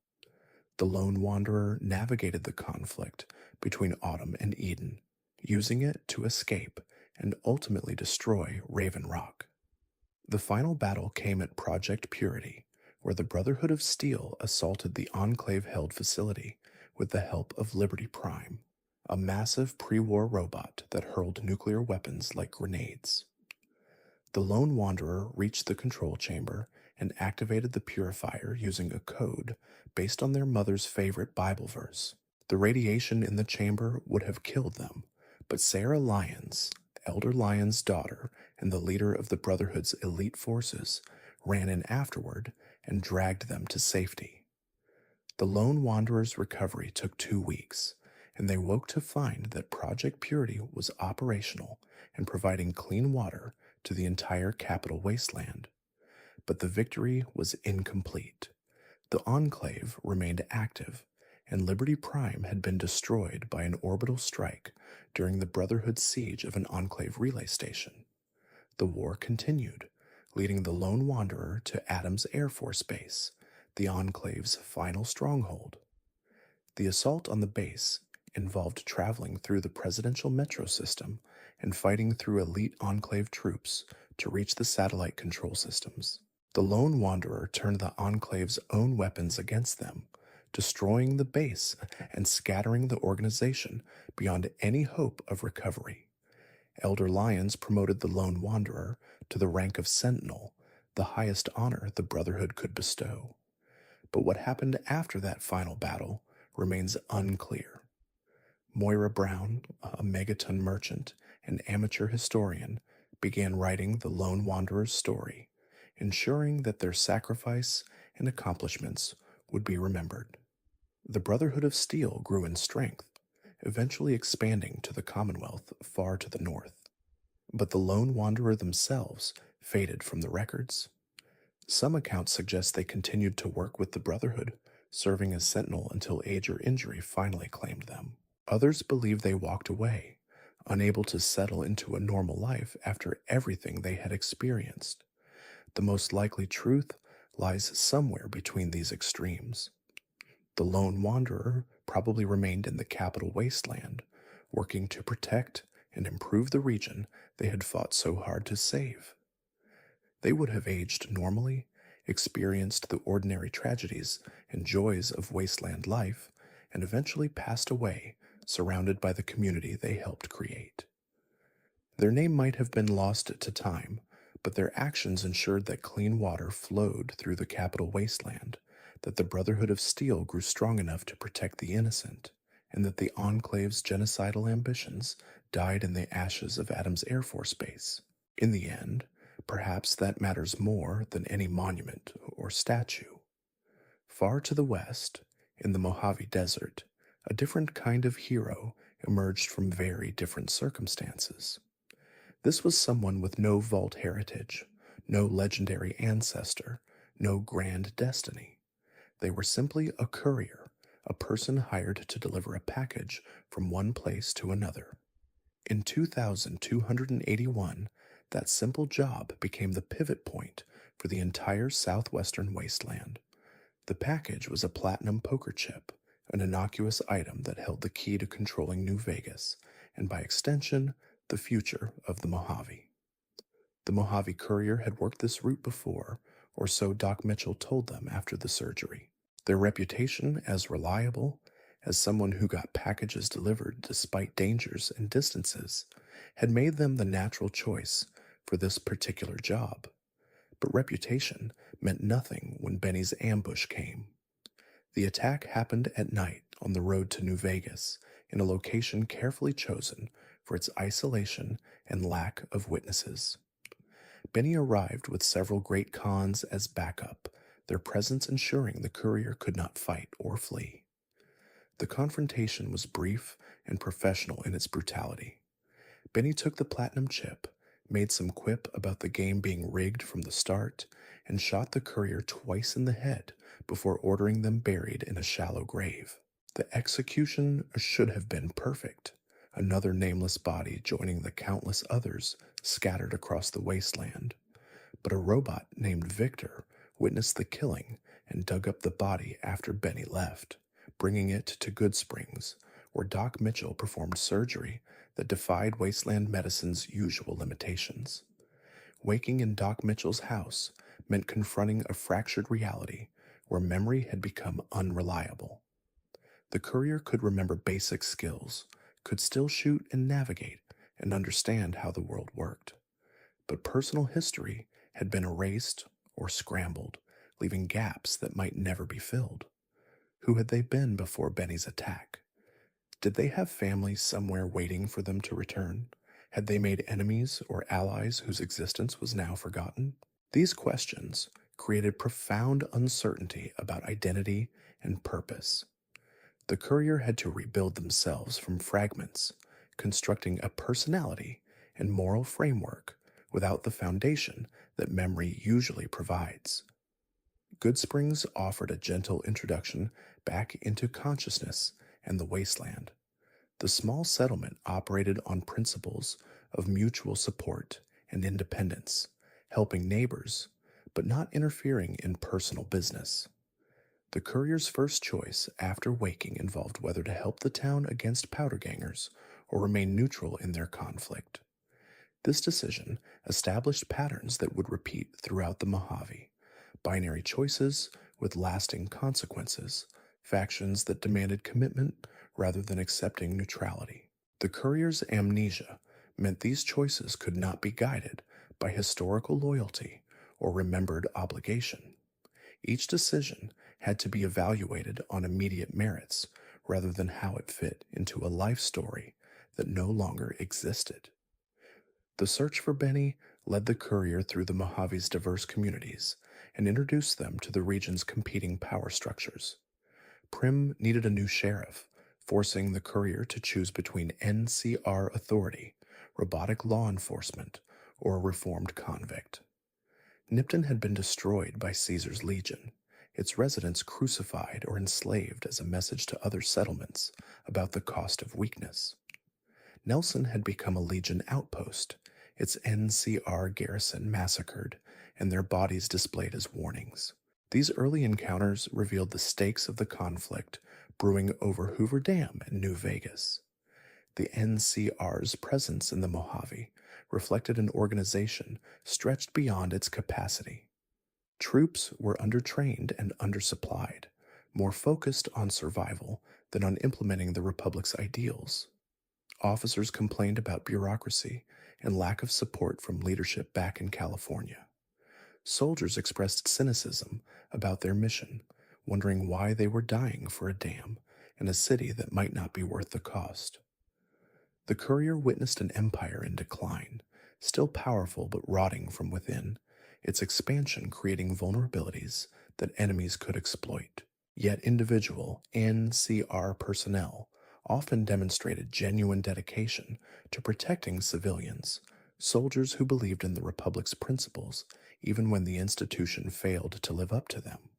The Lone Wanderer navigated the conflict between Autumn and Eden, using it to escape and ultimately destroy Raven Rock. The final battle came at Project Purity, where the Brotherhood of Steel assaulted the Enclave-held facility with the help of Liberty Prime, a massive pre-war robot that hurled nuclear weapons like grenades. The Lone Wanderer reached the control chamber and activated the purifier using a code based on their mother's favorite Bible verse. The radiation in the chamber would have killed them, but Sarah Lyons, Elder Lyons' daughter and the leader of the Brotherhood's elite forces, ran in afterward and dragged them to safety. The Lone Wanderer's recovery took 2 weeks, and they woke to find that Project Purity was operational and providing clean water to the entire capital wasteland. But the victory was incomplete. The Enclave remained active, and Liberty Prime had been destroyed by an orbital strike during the Brotherhood's siege of an Enclave relay station. The war continued, leading the Lone Wanderer to Adams Air Force Base, the Enclave's final stronghold. The assault on the base involved traveling through the presidential metro system and fighting through elite Enclave troops to reach the satellite control systems. The lone wanderer turned the Enclave's own weapons against them, destroying the base and scattering the organization beyond any hope of recovery. Elder Lyons promoted the lone wanderer to the rank of sentinel, the highest honor the Brotherhood could bestow. But what happened after that final battle remains unclear. Moira Brown, a megaton merchant and amateur historian, began writing the Lone Wanderer's story, ensuring that their sacrifice and accomplishments would be remembered. The Brotherhood of Steel grew in strength, eventually expanding to the Commonwealth far to the north. But the Lone Wanderer themselves faded from the records. Some accounts suggest they continued to work with the Brotherhood, serving as sentinel until age or injury finally claimed them. Others believe they walked away, unable to settle into a normal life after everything they had experienced. The most likely truth lies somewhere between these extremes. The lone wanderer probably remained in the capital wasteland, working to protect and improve the region they had fought so hard to save. They would have aged normally, experienced the ordinary tragedies and joys of wasteland life, and eventually passed away, surrounded by the community they helped create. Their name might have been lost to time, but their actions ensured that clean water flowed through the capital wasteland, that the Brotherhood of Steel grew strong enough to protect the innocent, and that the Enclave's genocidal ambitions died in the ashes of Adams Air Force Base. In the end, perhaps that matters more than any monument or statue. Far to the west, in the Mojave Desert, a different kind of hero emerged from very different circumstances. This was someone with no vault heritage, no legendary ancestor, no grand destiny. They were simply a courier, a person hired to deliver a package from one place to another. In 2281, that simple job became the pivot point for the entire southwestern wasteland. The package was a platinum poker chip, an innocuous item that held the key to controlling New Vegas, and by extension, the future of the Mojave. The Mojave Courier had worked this route before, or so Doc Mitchell told them after the surgery. Their reputation as reliable, as someone who got packages delivered despite dangers and distances, had made them the natural choice for this particular job. But reputation meant nothing when Benny's ambush came. The attack happened at night on the road to New Vegas, in a location carefully chosen for its isolation and lack of witnesses. Benny arrived with several great cons as backup, their presence ensuring the courier could not fight or flee. The confrontation was brief and professional in its brutality. Benny took the platinum chip, made some quip about the game being rigged from the start, and shot the courier twice in the head before ordering them buried in a shallow grave. The execution should have been perfect, another nameless body joining the countless others scattered across the wasteland. But a robot named Victor witnessed the killing and dug up the body after Benny left, bringing it to Good Springs, where Doc Mitchell performed surgery that defied wasteland medicine's usual limitations. Waking in Doc Mitchell's house meant confronting a fractured reality where memory had become unreliable. The courier could remember basic skills, could still shoot and navigate, and understand how the world worked. But personal history had been erased or scrambled, leaving gaps that might never be filled. Who had they been before Benny's attack? Did they have families somewhere waiting for them to return? Had they made enemies or allies whose existence was now forgotten? These questions created profound uncertainty about identity and purpose. The courier had to rebuild themselves from fragments, constructing a personality and moral framework without the foundation that memory usually provides. Good Springs offered a gentle introduction back into consciousness and the wasteland. The small settlement operated on principles of mutual support and independence, helping neighbors, but not interfering in personal business. The courier's first choice after waking involved whether to help the town against powder gangers or remain neutral in their conflict. This decision established patterns that would repeat throughout the Mojave: binary choices with lasting consequences, factions that demanded commitment rather than accepting neutrality. The courier's amnesia meant these choices could not be guided by historical loyalty or remembered obligation. Each decision had to be evaluated on immediate merits rather than how it fit into a life story that no longer existed. The search for Benny led the courier through the Mojave's diverse communities and introduced them to the region's competing power structures. Prim needed a new sheriff, forcing the courier to choose between NCR authority, robotic law enforcement, or a reformed convict. Nipton had been destroyed by Caesar's legion, its residents crucified or enslaved as a message to other settlements about the cost of weakness. Nelson had become a legion outpost, its NCR garrison massacred, and their bodies displayed as warnings. These early encounters revealed the stakes of the conflict brewing over Hoover Dam and New Vegas. The NCR's presence in the Mojave reflected an organization stretched beyond its capacity. Troops were undertrained and undersupplied, more focused on survival than on implementing the Republic's ideals. Officers complained about bureaucracy and lack of support from leadership back in California. Soldiers expressed cynicism about their mission, wondering why they were dying for a dam in a city that might not be worth the cost. The courier witnessed an empire in decline, still powerful but rotting from within, its expansion creating vulnerabilities that enemies could exploit. Yet individual NCR personnel often demonstrated genuine dedication to protecting civilians, soldiers who believed in the Republic's principles even when the institution failed to live up to them.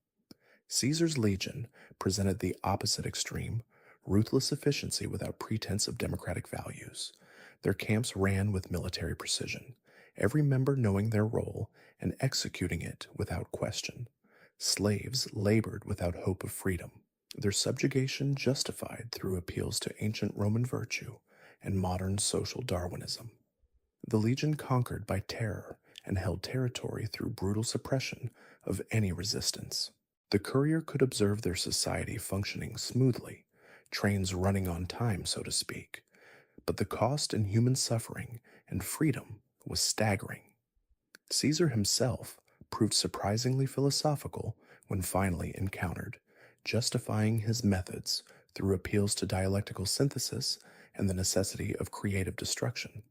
Caesar's legion presented the opposite extreme: ruthless efficiency without pretense of democratic values. Their camps ran with military precision, every member knowing their role and executing it without question. Slaves labored without hope of freedom, their subjugation justified through appeals to ancient Roman virtue and modern social Darwinism. The legion conquered by terror and held territory through brutal suppression of any resistance. The courier could observe their society functioning smoothly, trains running on time, so to speak, but the cost in human suffering and freedom was staggering. Caesar himself proved surprisingly philosophical when finally encountered, justifying his methods through appeals to dialectical synthesis and the necessity of creative destruction.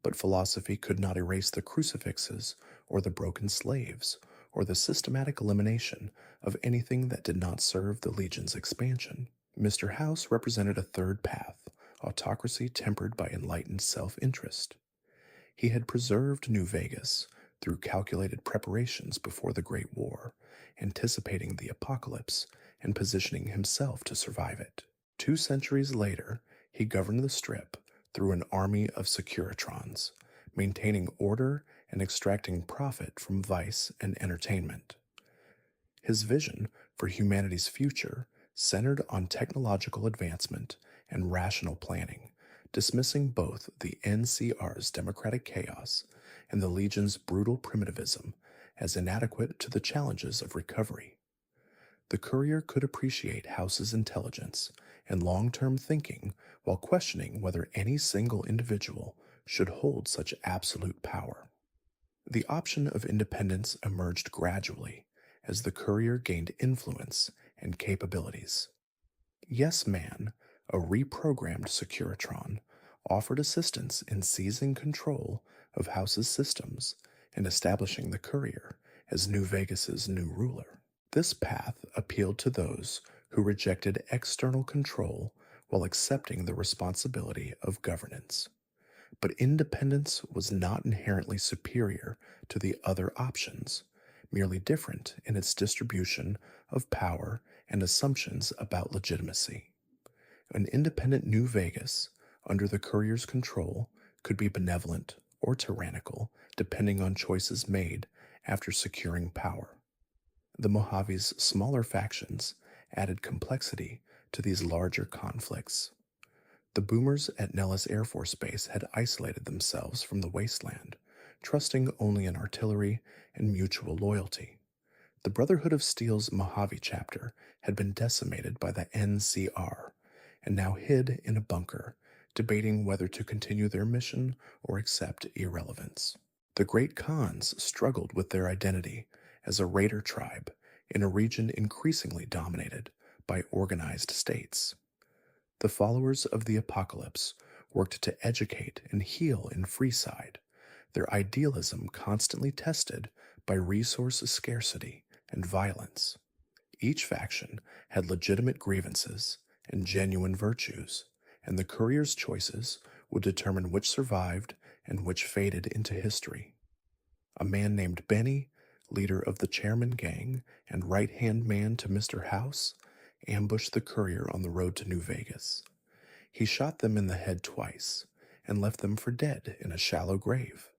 But philosophy could not erase the crucifixes or the broken slaves or the systematic elimination of anything that did not serve the legion's expansion. Mr. House represented a third path, autocracy tempered by enlightened self-interest. He had preserved New Vegas through calculated preparations before the Great War, anticipating the apocalypse and positioning himself to survive it. 2 centuries later, he governed the Strip through an army of Securitrons, maintaining order and extracting profit from vice and entertainment. His vision for humanity's future centered on technological advancement and rational planning, dismissing both the NCR's democratic chaos and the Legion's brutal primitivism as inadequate to the challenges of recovery. The courier could appreciate House's intelligence and long-term thinking while questioning whether any single individual should hold such absolute power. The option of independence emerged gradually as the courier gained influence and capabilities. Yes Man, a reprogrammed Securitron, offered assistance in seizing control of House's systems and establishing the courier as New Vegas's new ruler. This path appealed to those who rejected external control while accepting the responsibility of governance. But independence was not inherently superior to the other options, merely different in its distribution of power and assumptions about legitimacy. An independent New Vegas, under the courier's control, could be benevolent or tyrannical, depending on choices made after securing power. The Mojave's smaller factions added complexity to these larger conflicts. The boomers at Nellis Air Force Base had isolated themselves from the wasteland, trusting only in artillery and mutual loyalty. The Brotherhood of Steel's Mojave chapter had been decimated by the NCR and now hid in a bunker, debating whether to continue their mission or accept irrelevance. The Great Khans struggled with their identity as a raider tribe in a region increasingly dominated by organized states. The followers of the apocalypse worked to educate and heal in Freeside, their idealism constantly tested by resource scarcity and violence. Each faction had legitimate grievances and genuine virtues, and the Courier's choices would determine which survived and which faded into history. A man named Benny, leader of the Chairman Gang and right-hand man to Mr. House, ambushed the Courier on the road to New Vegas. He shot them in the head twice and left them for dead in a shallow grave.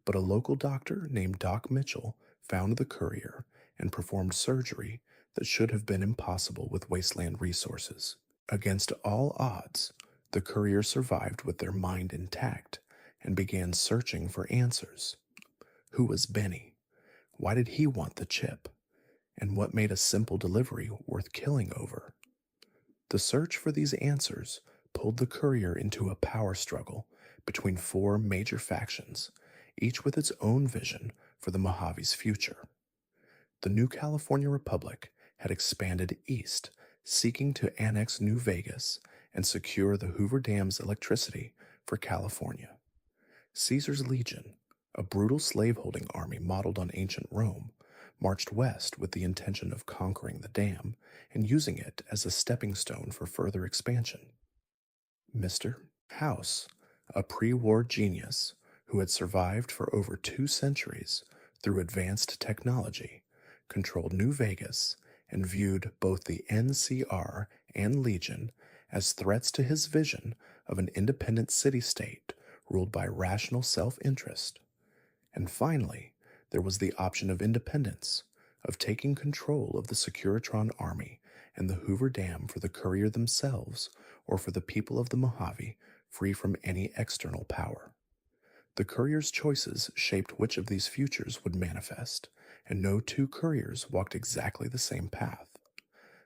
But a local doctor named Doc Mitchell found the Courier and performed surgery that should have been impossible with wasteland resources. Against all odds, the Courier survived with their mind intact and began searching for answers. Who was Benny? Why did he want the chip? And what made a simple delivery worth killing over? The search for these answers pulled the Courier into a power struggle between four major factions, each with its own vision for the Mojave's future. The new California Republic had expanded east, seeking to annex New Vegas and secure the Hoover Dam's electricity for California. Caesar's Legion, a brutal slaveholding army modeled on ancient Rome, marched west with the intention of conquering the dam and using it as a stepping stone for further expansion. Mr. House, a pre-war genius who had survived for over 2 centuries through advanced technology, controlled New Vegas and viewed both the NCR and Legion as threats to his vision of an independent city-state ruled by rational self-interest. And finally, there was the option of independence, of taking control of the Securitron army and the Hoover Dam for the Courier themselves or for the people of the Mojave, free from any external power. The Courier's choices shaped which of these futures would manifest, and no two Couriers walked exactly the same path.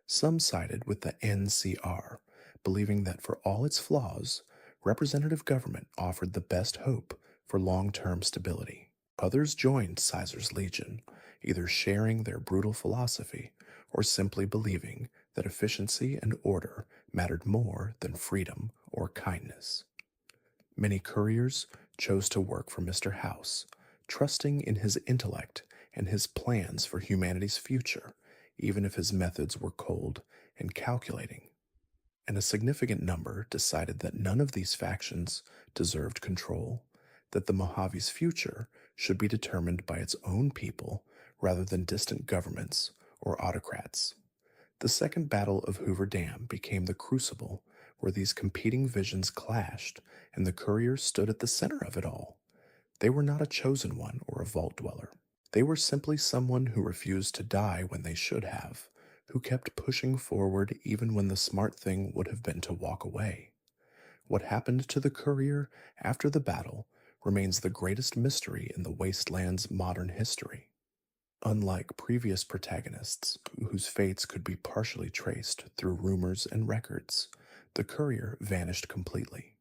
Some sided with the NCR, believing that for all its flaws, representative government offered the best hope for long-term stability. Others joined Caesar's Legion, either sharing their brutal philosophy or simply believing that efficiency and order mattered more than freedom or kindness. Many Couriers chose to work for Mr. House, trusting in his intellect and his plans for humanity's future, even if his methods were cold and calculating. And a significant number decided that none of these factions deserved control, that the Mojave's future should be determined by its own people rather than distant governments or autocrats. The Second Battle of Hoover Dam became the crucible where these competing visions clashed, and the Courier stood at the center of it all. They were not a chosen one or a vault dweller. They were simply someone who refused to die when they should have, who kept pushing forward even when the smart thing would have been to walk away. What happened to the Courier after the battle remains the greatest mystery in the wasteland's modern history. Unlike previous protagonists, whose fates could be partially traced through rumors and records, the Courier vanished completely.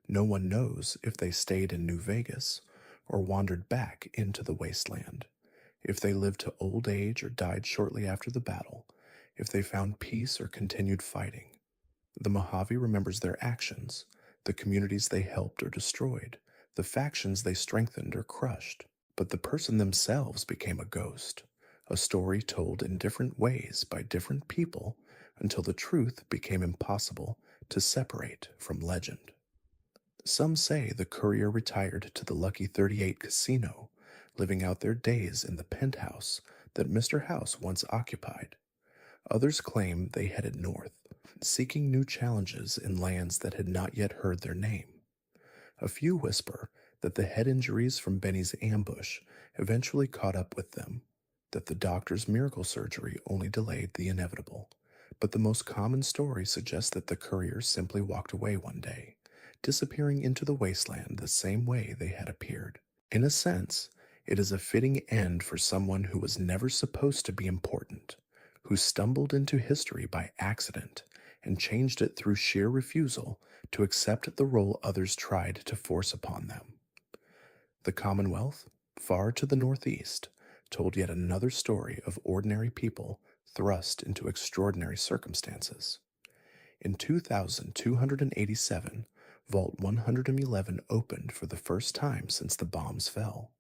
No one knows if they stayed in New Vegas or wandered back into the wasteland, if they lived to old age or died shortly after the battle, if they found peace or continued fighting. The Mojave remembers their actions, the communities they helped or destroyed, the factions they strengthened or crushed. But the person themselves became a ghost, a story told in different ways by different people until the truth became impossible to separate from legend. Some say the Courier retired to the Lucky 38 casino, living out their days in the penthouse that Mr. House once occupied. Others claim they headed north, seeking new challenges in lands that had not yet heard their name. A few whisper that the head injuries from Benny's ambush eventually caught up with them, that the doctor's miracle surgery only delayed the inevitable, but the most common story suggests that the courier simply walked away one day, disappearing into the wasteland the same way they had appeared. In a sense, it is a fitting end for someone who was never supposed to be important, who stumbled into history by accident and changed it through sheer refusal to accept the role others tried to force upon them. The Commonwealth, far to the northeast, told yet another story of ordinary people thrust into extraordinary circumstances. In 2287, Vault 111 opened for the first time since the bombs fell.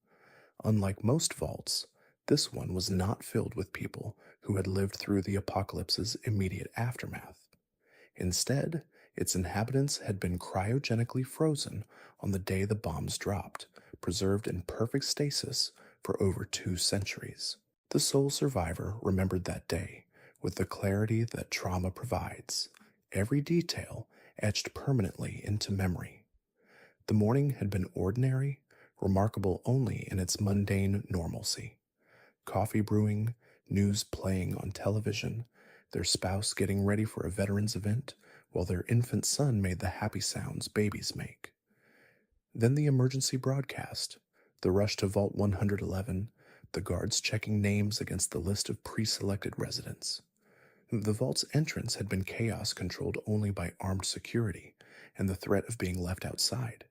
Unlike most vaults, this one was not filled with people who had lived through the apocalypse's immediate aftermath. Instead, its inhabitants had been cryogenically frozen on the day the bombs dropped, preserved in perfect stasis for over 2 centuries. The sole survivor remembered that day with the clarity that trauma provides, every detail etched permanently into memory. The morning had been ordinary, remarkable only in its mundane normalcy. Coffee brewing, news playing on television, their spouse getting ready for a veterans event, while their infant son made the happy sounds babies make. Then the emergency broadcast, the rush to Vault 111, the guards checking names against the list of pre-selected residents. The vault's entrance had been chaos controlled only by armed security and the threat of being left outside.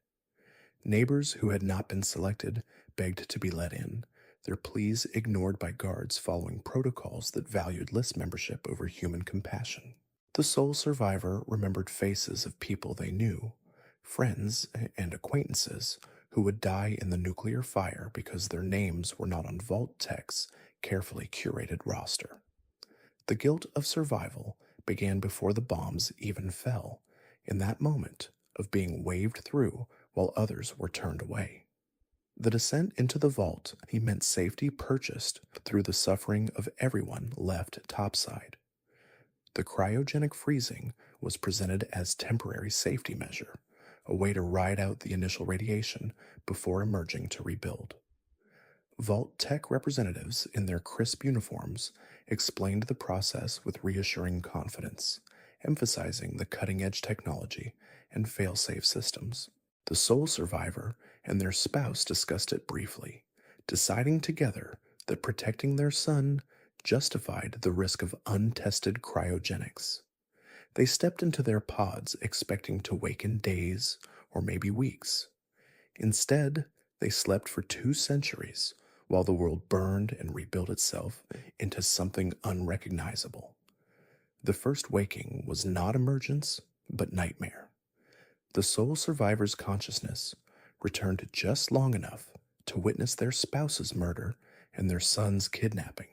Neighbors who had not been selected begged to be let in, their pleas ignored by guards following protocols that valued list membership over human compassion. The sole survivor remembered faces of people they knew, friends and acquaintances who would die in the nuclear fire because their names were not on Vault Tech's carefully curated roster. The guilt of survival began before the bombs even fell, in that moment of being waved through while others were turned away. The descent into the vault meant safety purchased through the suffering of everyone left topside. The cryogenic freezing was presented as temporary safety measure, a way to ride out the initial radiation before emerging to rebuild. Vault Tech representatives in their crisp uniforms explained the process with reassuring confidence, emphasizing the cutting-edge technology and fail-safe systems. The sole survivor and their spouse discussed it briefly, deciding together that protecting their son justified the risk of untested cryogenics. They stepped into their pods expecting to wake in days or maybe weeks. Instead, they slept for 2 centuries while the world burned and rebuilt itself into something unrecognizable. The first waking was not emergence, but nightmare. The sole survivor's consciousness returned just long enough to witness their spouse's murder and their son's kidnapping.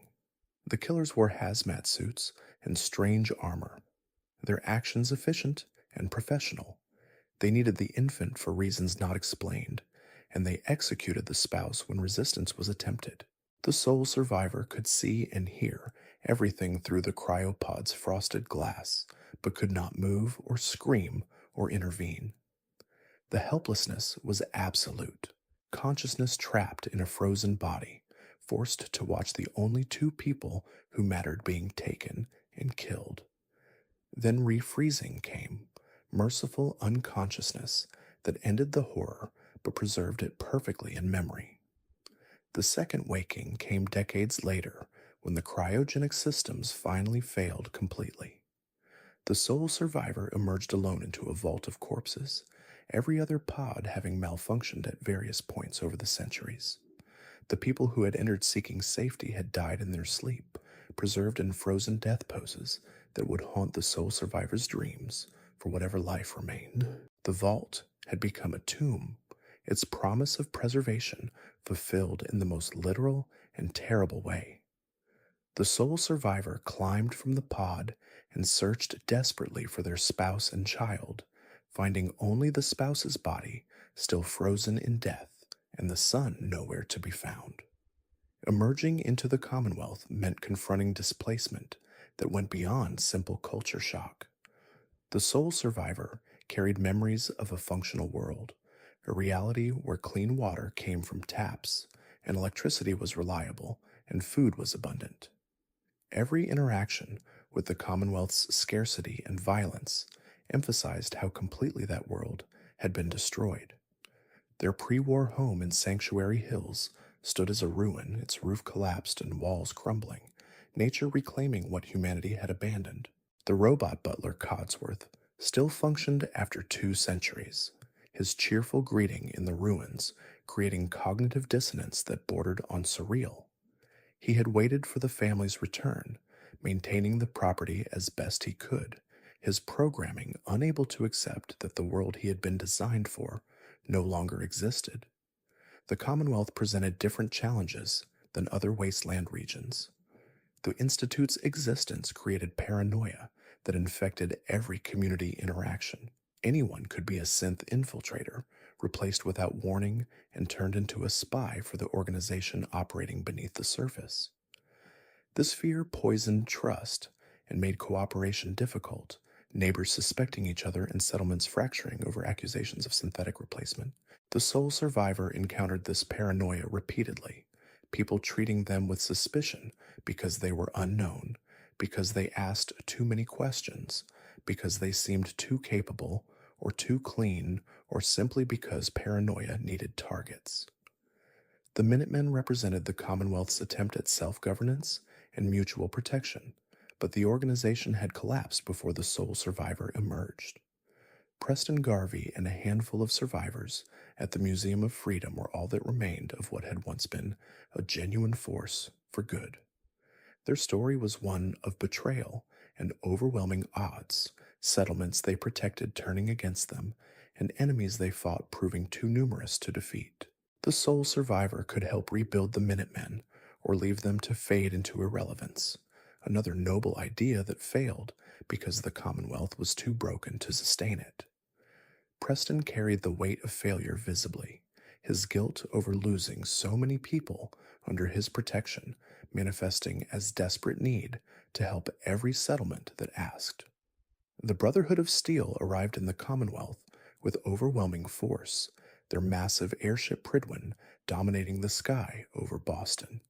The killers wore hazmat suits and strange armor, their actions efficient and professional. They needed the infant for reasons not explained, and they executed the spouse when resistance was attempted. The sole survivor could see and hear everything through the cryopod's frosted glass, but could not move or scream or intervene. The helplessness was absolute, consciousness trapped in a frozen body, forced to watch the only 2 people who mattered being taken and killed. Then refreezing came, merciful unconsciousness that ended the horror but preserved it perfectly in memory. The second waking came decades later when the cryogenic systems finally failed completely. The sole survivor emerged alone into a vault of corpses, every other pod having malfunctioned at various points over the centuries. The people who had entered seeking safety had died in their sleep, preserved in frozen death poses that would haunt the sole survivor's dreams for whatever life remained. The vault had become a tomb, its promise of preservation fulfilled in the most literal and terrible way. The sole survivor climbed from the pod and searched desperately for their spouse and child, finding only the spouse's body still frozen in death and the son nowhere to be found. Emerging into the Commonwealth meant confronting displacement that went beyond simple culture shock. The sole survivor carried memories of a functional world, a reality where clean water came from taps and electricity was reliable and food was abundant. Every interaction with the Commonwealth's scarcity and violence emphasized how completely that world had been destroyed. Their pre war home in Sanctuary Hills stood as a ruin, its roof collapsed and walls crumbling, nature reclaiming what humanity had abandoned. The robot butler Codsworth still functioned after 2 centuries, his cheerful greeting in the ruins creating cognitive dissonance that bordered on surreal. He had waited for the family's return, maintaining the property as best he could, his programming unable to accept that the world he had been designed for no longer existed. The Commonwealth presented different challenges than other wasteland regions. The Institute's existence created paranoia that infected every community interaction. Anyone could be a synth infiltrator, replaced without warning and turned into a spy for the organization operating beneath the surface. This fear poisoned trust and made cooperation difficult, neighbors suspecting each other and settlements fracturing over accusations of synthetic replacement. The sole survivor encountered this paranoia repeatedly, people treating them with suspicion because they were unknown, because they asked too many questions, because they seemed too capable or too clean, or simply because paranoia needed targets. The Minutemen represented the Commonwealth's attempt at self-governance and mutual protection, but the organization had collapsed before the sole survivor emerged. Preston Garvey and a handful of survivors at the Museum of Freedom were all that remained of what had once been a genuine force for good. Their story was one of betrayal and overwhelming odds, settlements they protected turning against them, and enemies they fought proving too numerous to defeat. The sole survivor could help rebuild the Minutemen, or leave them to fade into irrelevance, another noble idea that failed because the Commonwealth was too broken to sustain it. Preston carried the weight of failure visibly, his guilt over losing so many people under his protection manifesting as desperate need to help every settlement that asked. The Brotherhood of Steel arrived in the Commonwealth with overwhelming force, their massive airship Pridwin dominating the sky over Boston.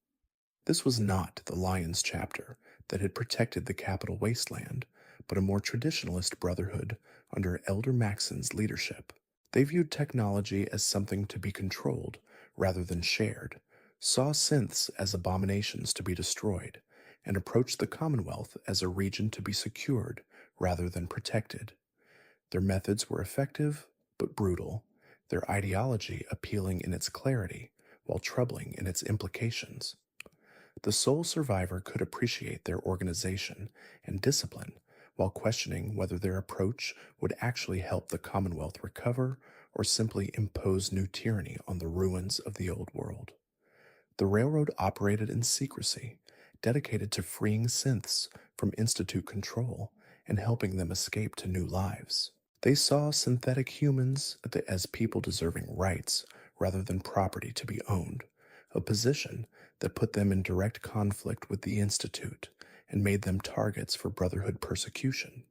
This was not the Lions chapter that had protected the capital wasteland, but a more traditionalist brotherhood under Elder Maxon's leadership. They viewed technology as something to be controlled rather than shared, saw synths as abominations to be destroyed, and approached the Commonwealth as a region to be secured rather than protected. Their methods were effective but brutal, their ideology appealing in its clarity while troubling in its implications. The sole survivor could appreciate their organization and discipline while questioning whether their approach would actually help the Commonwealth recover or simply impose new tyranny on the ruins of the old world. The railroad operated in secrecy, dedicated to freeing synths from Institute control and helping them escape to new lives. They saw synthetic humans as people deserving rights rather than property to be owned, a position that put them in direct conflict with the Institute and made them targets for Brotherhood persecution.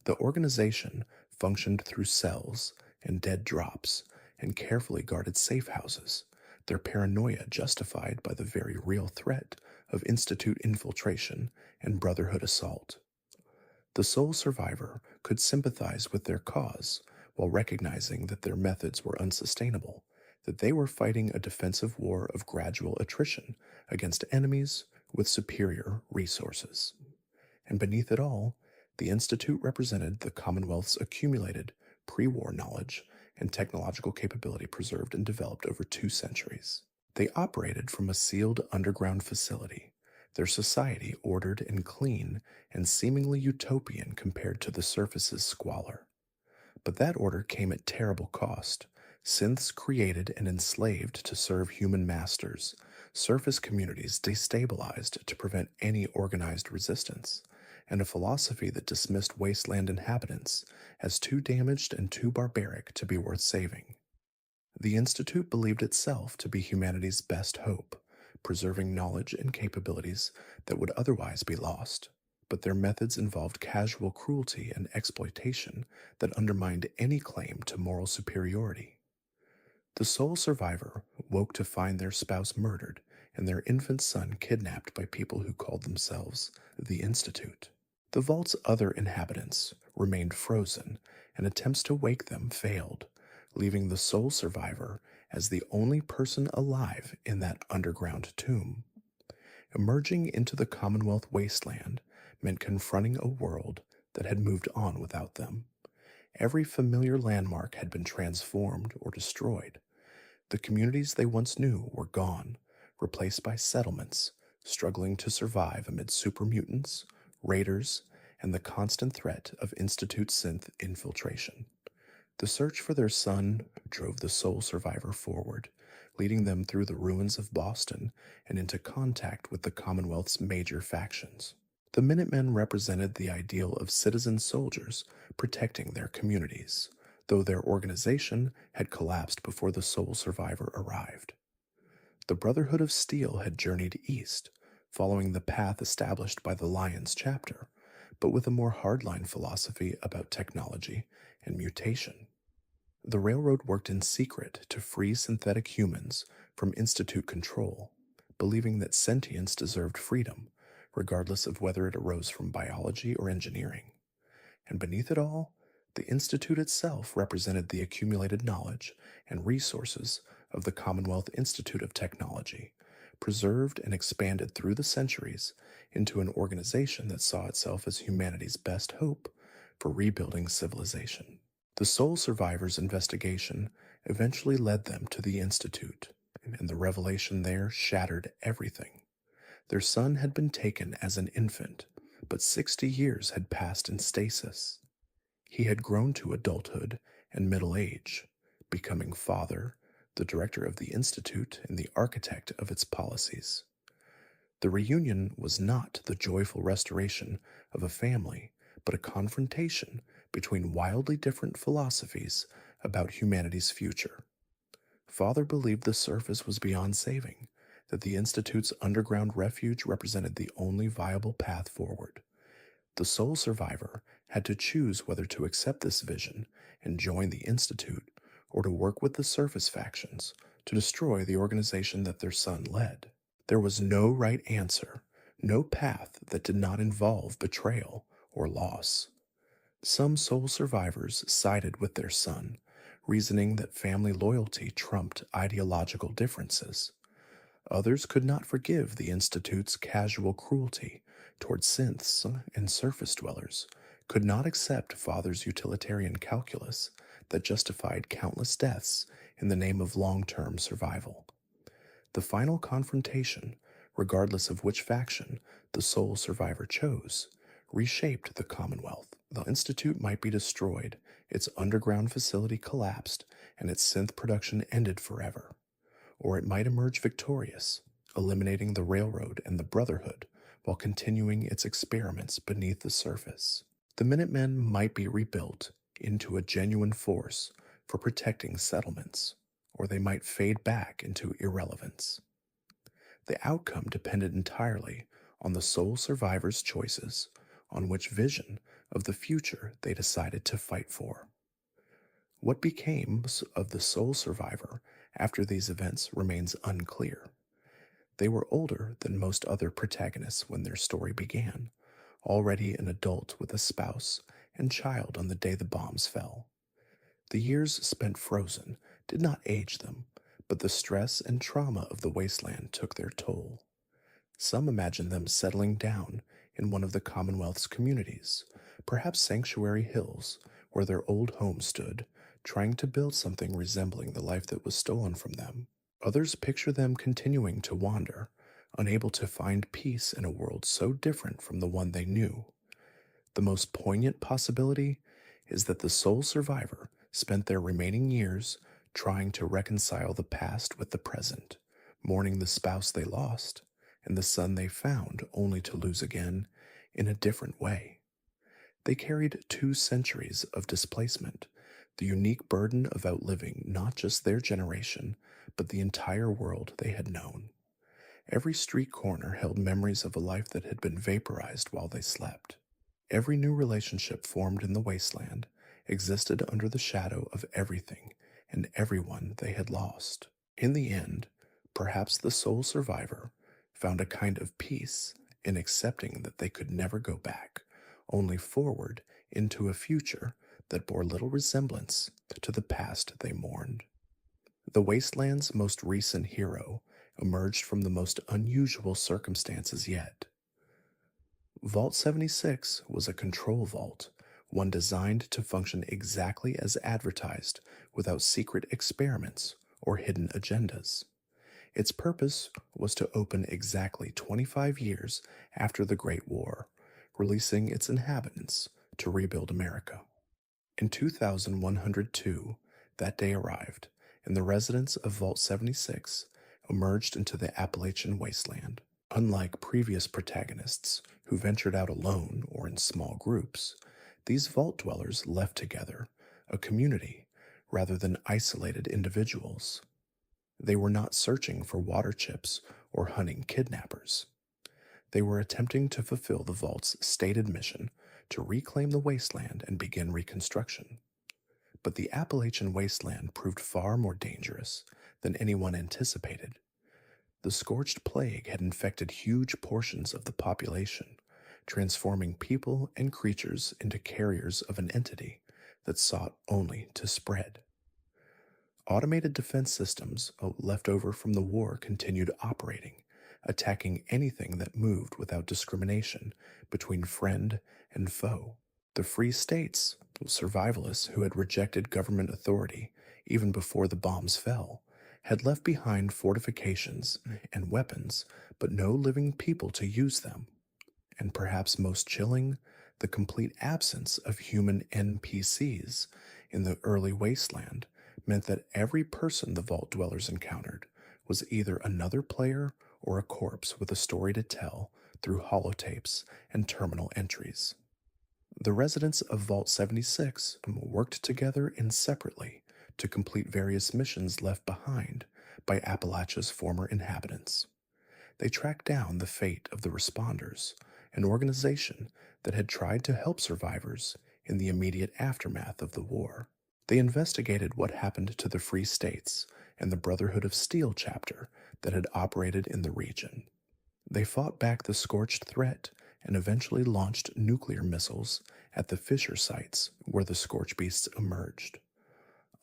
The organization functioned through cells and dead drops and carefully guarded safe houses, their paranoia justified by the very real threat of Institute infiltration and Brotherhood assault. The sole survivor could sympathize with their cause while recognizing that their methods were unsustainable, that they were fighting a defensive war of gradual attrition against enemies with superior resources. And beneath it all, the Institute represented the Commonwealth's accumulated pre-war knowledge and technological capability preserved and developed over 2 centuries. They operated from a sealed underground facility, their society ordered and clean and seemingly utopian compared to the surface's squalor. But that order came at terrible cost. Synths created and enslaved to serve human masters, surface communities destabilized to prevent any organized resistance, and a philosophy that dismissed wasteland inhabitants as too damaged and too barbaric to be worth saving. The Institute believed itself to be humanity's best hope, preserving knowledge and capabilities that would otherwise be lost, but their methods involved casual cruelty and exploitation that undermined any claim to moral superiority. The sole survivor woke to find their spouse murdered and their infant son kidnapped by people who called themselves the Institute. The vault's other inhabitants remained frozen, and attempts to wake them failed, leaving the sole survivor as the only person alive in that underground tomb. Emerging into the Commonwealth wasteland meant confronting a world that had moved on without them. Every familiar landmark had been transformed or destroyed. The communities they once knew were gone, replaced by settlements struggling to survive amid supermutants, raiders, and the constant threat of Institute synth infiltration. The search for their son drove the sole survivor forward, leading them through the ruins of Boston and into contact with the Commonwealth's major factions. The Minutemen represented the ideal of citizen soldiers protecting their communities, though their organization had collapsed before the sole survivor arrived. The Brotherhood of Steel had journeyed east, following the path established by the Lions chapter, but with a more hardline philosophy about technology and mutation. The railroad worked in secret to free synthetic humans from Institute control, believing that sentience deserved freedom, regardless of whether it arose from biology or engineering. And beneath it all, the Institute itself represented the accumulated knowledge and resources of the Commonwealth Institute of Technology, preserved and expanded through the centuries into an organization that saw itself as humanity's best hope for rebuilding civilization. The sole survivor's investigation eventually led them to the Institute, and the revelation there shattered everything. Their son had been taken as an infant, but 60 years had passed in stasis. He had grown to adulthood and middle age, becoming father, the director of the Institute, and the architect of its policies. The reunion was not the joyful restoration of a family, but a confrontation between wildly different philosophies about humanity's future. Father believed the surface was beyond saving, that the Institute's underground refuge represented the only viable path forward. The sole survivor had to choose whether to accept this vision and join the Institute, or to work with the surface factions to destroy the organization that their son led. There was no right answer, no path that did not involve betrayal or loss. Some sole survivors sided with their son, reasoning that family loyalty trumped ideological differences. Others could not forgive the Institute's casual cruelty toward synths and surface dwellers, could not accept Father's utilitarian calculus that justified countless deaths in the name of long-term survival. The final confrontation, regardless of which faction the sole survivor chose, reshaped the Commonwealth. The Institute might be destroyed, its underground facility collapsed, and its synth production ended forever. Or it might emerge victorious, eliminating the railroad and the Brotherhood while continuing its experiments beneath the surface. The Minutemen might be rebuilt into a genuine force for protecting settlements, or they might fade back into irrelevance. The outcome depended entirely on the sole survivor's choices, on which vision of the future they decided to fight for. What became of the sole survivor after these events remains unclear. They were older than most other protagonists when their story began, already an adult with a spouse and child on the day the bombs fell. The years spent frozen did not age them, but the stress and trauma of the wasteland took their toll. Some imagined them settling down in one of the Commonwealth's communities, perhaps Sanctuary Hills, where their old home stood, trying to build something resembling the life that was stolen from them. Others picture them continuing to wander, unable to find peace in a world so different from the one they knew. The most poignant possibility is that the sole survivor spent their remaining years trying to reconcile the past with the present, mourning the spouse they lost and the son they found only to lose again in a different way. They carried 2 centuries of displacement, the unique burden of outliving not just their generation, but the entire world they had known. Every street corner held memories of a life that had been vaporized while they slept. Every new relationship formed in the wasteland existed under the shadow of everything and everyone they had lost. In the end, Perhaps the sole survivor found a kind of peace in accepting that they could never go back, only forward into a future that bore little resemblance to the past they mourned. The Wasteland's most recent hero emerged from the most unusual circumstances yet. Vault 76 was a control vault, one designed to function exactly as advertised without secret experiments or hidden agendas. Its purpose was to open exactly 25 years after the Great War, releasing its inhabitants to rebuild America. In 2102, that day arrived, and the residents of Vault 76 emerged into the Appalachian wasteland. Unlike previous protagonists who ventured out alone or in small groups, these vault dwellers left together, a community, rather than isolated individuals. They were not searching for water chips or hunting kidnappers. They were attempting to fulfill the vault's stated mission to reclaim the wasteland and begin reconstruction. But the Appalachian wasteland proved far more dangerous than anyone anticipated. The scorched plague had infected huge portions of the population, transforming people and creatures into carriers of an entity that sought only to spread. Automated defense systems left over from the war continued operating, attacking anything that moved without discrimination between friend and foe. The Free States, survivalists who had rejected government authority even before the bombs fell, had left behind fortifications and weapons, but no living people to use them. And perhaps most chilling, the complete absence of human NPCs in the early wasteland meant that every person the vault dwellers encountered was either another player or a corpse with a story to tell through holotapes and terminal entries. The residents of Vault 76 worked together and separately to complete various missions left behind by Appalachia's former inhabitants. They tracked down the fate of the Responders, an organization that had tried to help survivors in the immediate aftermath of the war. They investigated what happened to the Free States and the Brotherhood of Steel chapter that had operated in the region. They fought back the scorched threat and eventually launched nuclear missiles at the fissure sites where the scorch beasts emerged.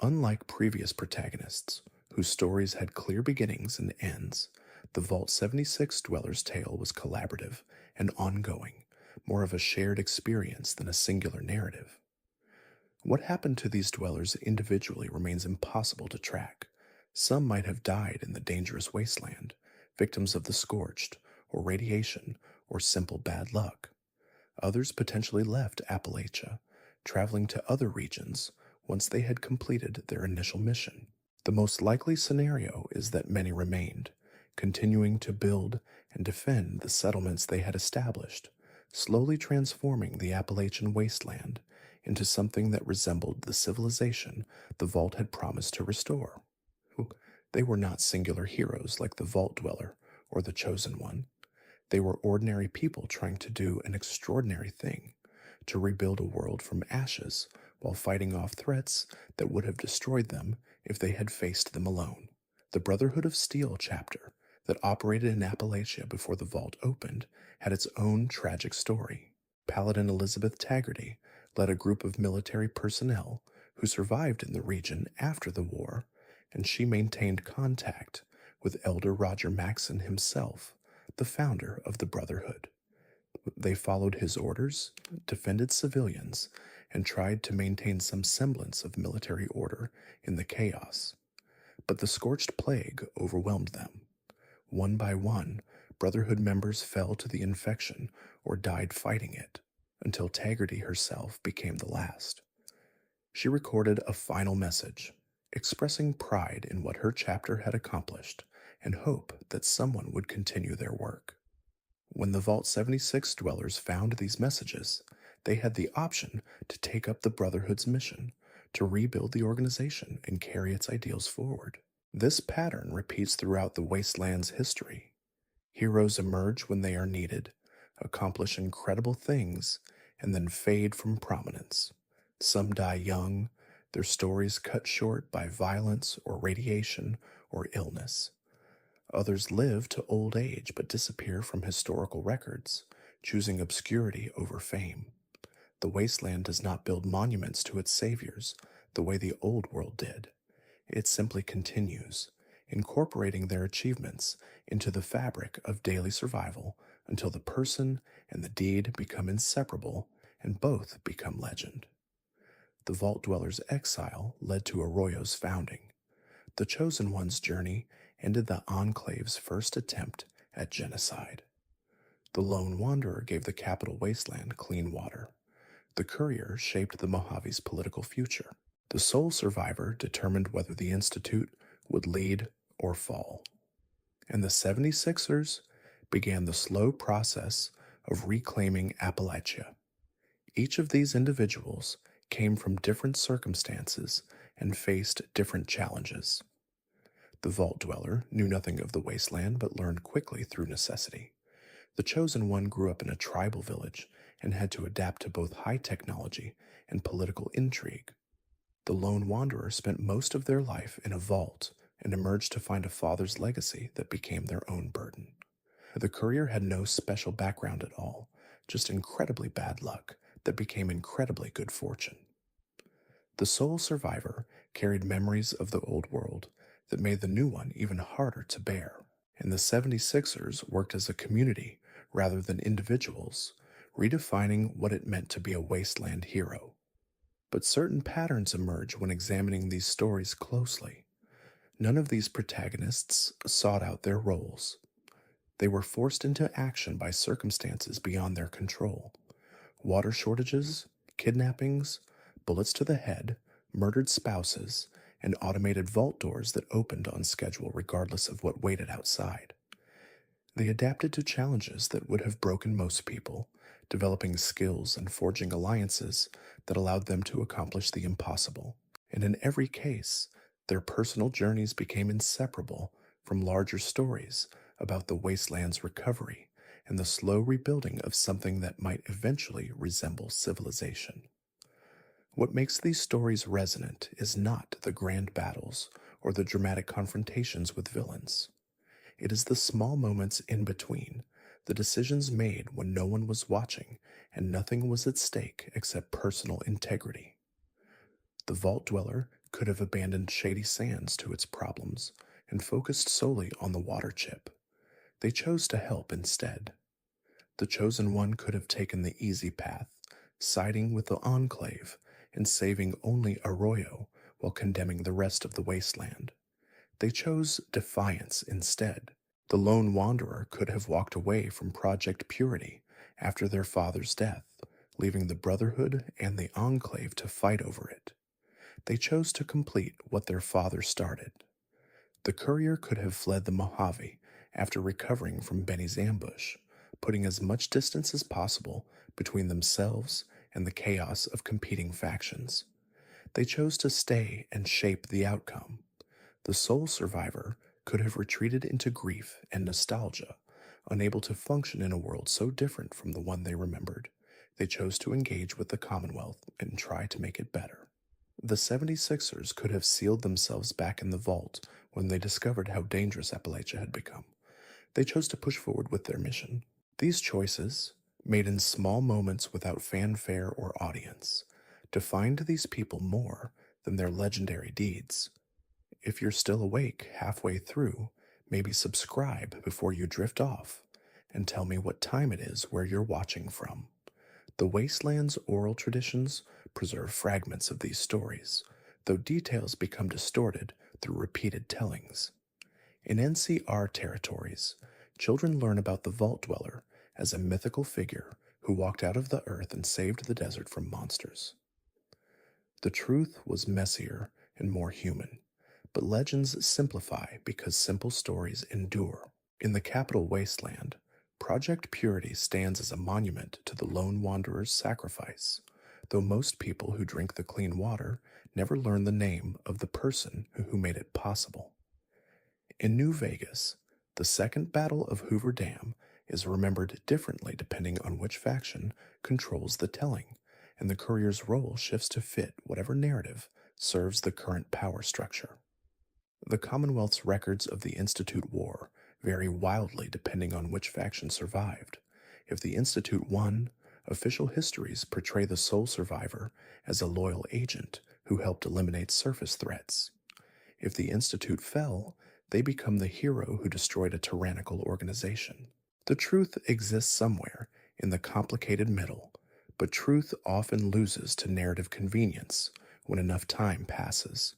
Unlike previous protagonists, whose stories had clear beginnings and ends, the Vault 76 dweller's tale was collaborative and ongoing, more of a shared experience than a singular narrative. What happened to these dwellers individually remains impossible to track. Some might have died in the dangerous wasteland, victims of the scorched, or radiation, or simple bad luck. Others potentially left Appalachia, traveling to other regions once they had completed their initial mission. The most likely scenario is that many remained, continuing to build and defend the settlements they had established, slowly transforming the Appalachian wasteland into something that resembled the civilization the vault had promised to restore. They were not singular heroes like the Vault Dweller or the Chosen One. They were ordinary people trying to do an extraordinary thing, to rebuild a world from ashes while fighting off threats that would have destroyed them if they had faced them alone. The Brotherhood of Steel chapter that operated in Appalachia before the vault opened had its own tragic story. Paladin Elizabeth Taggarty led a group of military personnel who survived in the region after the war, and she maintained contact with Elder Roger Maxon himself, the founder of the Brotherhood. They followed his orders, defended civilians, and tried to maintain some semblance of military order in the chaos. But the scorched plague overwhelmed them. One by one, Brotherhood members fell to the infection or died fighting it, until Taggarty herself became the last. She recorded a final message, expressing pride in what her chapter had accomplished and hope that someone would continue their work. When the Vault 76 dwellers found these messages, they had the option to take up the Brotherhood's mission, to rebuild the organization and carry its ideals forward. This pattern repeats throughout the Wasteland's history. Heroes emerge when they are needed, accomplish incredible things, and then fade from prominence. Some die young, their stories cut short by violence or radiation or illness. Others live to old age but disappear from historical records, choosing obscurity over fame. The wasteland does not build monuments to its saviors the way the old world did. It simply continues, incorporating their achievements into the fabric of daily survival until the person and the deed become inseparable and both become legend. The Vault Dweller's exile led to Arroyo's founding. The Chosen One's journey ended the Enclave's first attempt at genocide. The Lone Wanderer gave the capital wasteland clean water. The Courier shaped the Mojave's political future. The sole survivor determined whether the Institute would lead or fall. And the 76ers began the slow process of reclaiming Appalachia. Each of these individuals came from different circumstances and faced different challenges. The Vault Dweller knew nothing of the wasteland but learned quickly through necessity. The Chosen One grew up in a tribal village and had to adapt to both high technology and political intrigue. The Lone Wanderer spent most of their life in a vault and emerged to find a father's legacy that became their own burden. The Courier had no special background at all, just incredibly bad luck that became incredibly good fortune. The sole survivor carried memories of the old world that made the new one even harder to bear, and the 76ers worked as a community rather than individuals, redefining what it meant to be a wasteland hero. But certain patterns emerge when examining these stories closely. None of these protagonists sought out their roles. They were forced into action by circumstances beyond their control. Water shortages, kidnappings, bullets to the head, murdered spouses, and automated vault doors that opened on schedule regardless of what waited outside. They adapted to challenges that would have broken most people, developing skills and forging alliances that allowed them to accomplish the impossible. And in every case, their personal journeys became inseparable from larger stories about the wasteland's recovery and the slow rebuilding of something that might eventually resemble civilization. What makes these stories resonant is not the grand battles or the dramatic confrontations with villains. It is the small moments in between, the decisions made when no one was watching and nothing was at stake except personal integrity. The Vault Dweller could have abandoned Shady Sands to its problems and focused solely on the water chip. They chose to help instead. The Chosen One could have taken the easy path, siding with the Enclave and saving only Arroyo while condemning the rest of the wasteland. They chose defiance instead. The Lone Wanderer could have walked away from Project Purity after their father's death, leaving the Brotherhood and the Enclave to fight over it. They chose to complete what their father started. The Courier could have fled the Mojave after recovering from Benny's ambush, putting as much distance as possible between themselves and the chaos of competing factions. They chose to stay and shape the outcome. The sole survivor could have retreated into grief and nostalgia, unable to function in a world so different from the one they remembered. They chose to engage with the Commonwealth and try to make it better. The 76ers could have sealed themselves back in the vault when they discovered how dangerous Appalachia had become. They chose to push forward with their mission. These choices, made in small moments without fanfare or audience, defined these people more than their legendary deeds. If you're still awake halfway through, maybe subscribe before you drift off, and tell me what time it is where you're watching from. The Wasteland's oral traditions preserve fragments of these stories, though details become distorted through repeated tellings. In NCR territories, children learn about the Vault Dweller as a mythical figure who walked out of the earth and saved the desert from monsters. The truth was messier and more human, but legends simplify because simple stories endure. In the capital wasteland, Project Purity stands as a monument to the Lone Wanderer's sacrifice, though most people who drink the clean water never learn the name of the person who made it possible. In New Vegas, the Second Battle of Hoover Dam is remembered differently depending on which faction controls the telling, and the Courier's role shifts to fit whatever narrative serves the current power structure. The Commonwealth's records of the Institute War vary wildly depending on which faction survived. If the Institute won, official histories portray the sole survivor as a loyal agent who helped eliminate surface threats. If the Institute fell, they become the hero who destroyed a tyrannical organization. The truth exists somewhere in the complicated middle, but truth often loses to narrative convenience when enough time passes.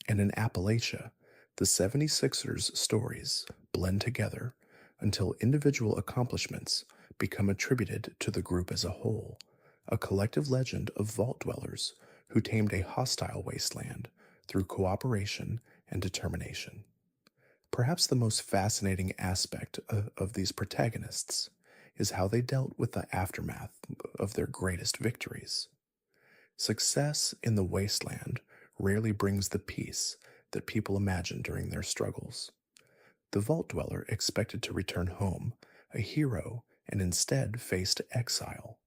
And in Appalachia, the 76ers' stories blend together until individual accomplishments become attributed to the group as a whole, a collective legend of vault dwellers who tamed a hostile wasteland through cooperation and determination. Perhaps the most fascinating aspect of these protagonists is how they dealt with the aftermath of their greatest victories. Success in the wasteland rarely brings the peace that people imagine during their struggles. The vault dweller expected to return home, a hero, and instead faced exile.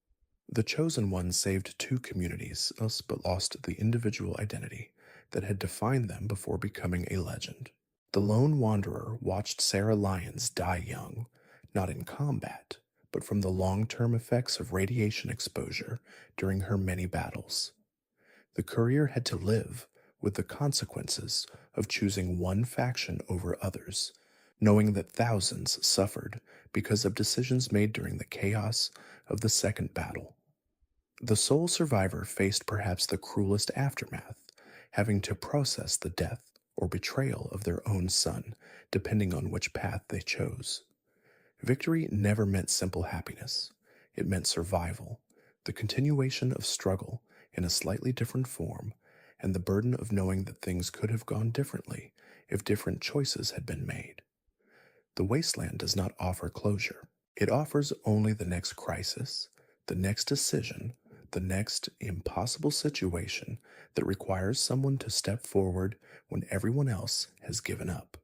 The chosen one saved two communities, but lost the individual identity that had defined them before becoming a legend. The lone wanderer watched Sarah Lyons die young, not in combat, but from the long-term effects of radiation exposure during her many battles. The Courier had to live with the consequences of choosing one faction over others, knowing that thousands suffered because of decisions made during the chaos of the second battle. The sole survivor faced perhaps the cruelest aftermath, having to process the death or betrayal of their own son, depending on which path they chose. Victory never meant simple happiness. It meant survival, the continuation of struggle in a slightly different form, and the burden of knowing that things could have gone differently if different choices had been made. The wasteland does not offer closure. It offers only the next crisis, the next decision, the next impossible situation that requires someone to step forward when everyone else has given up.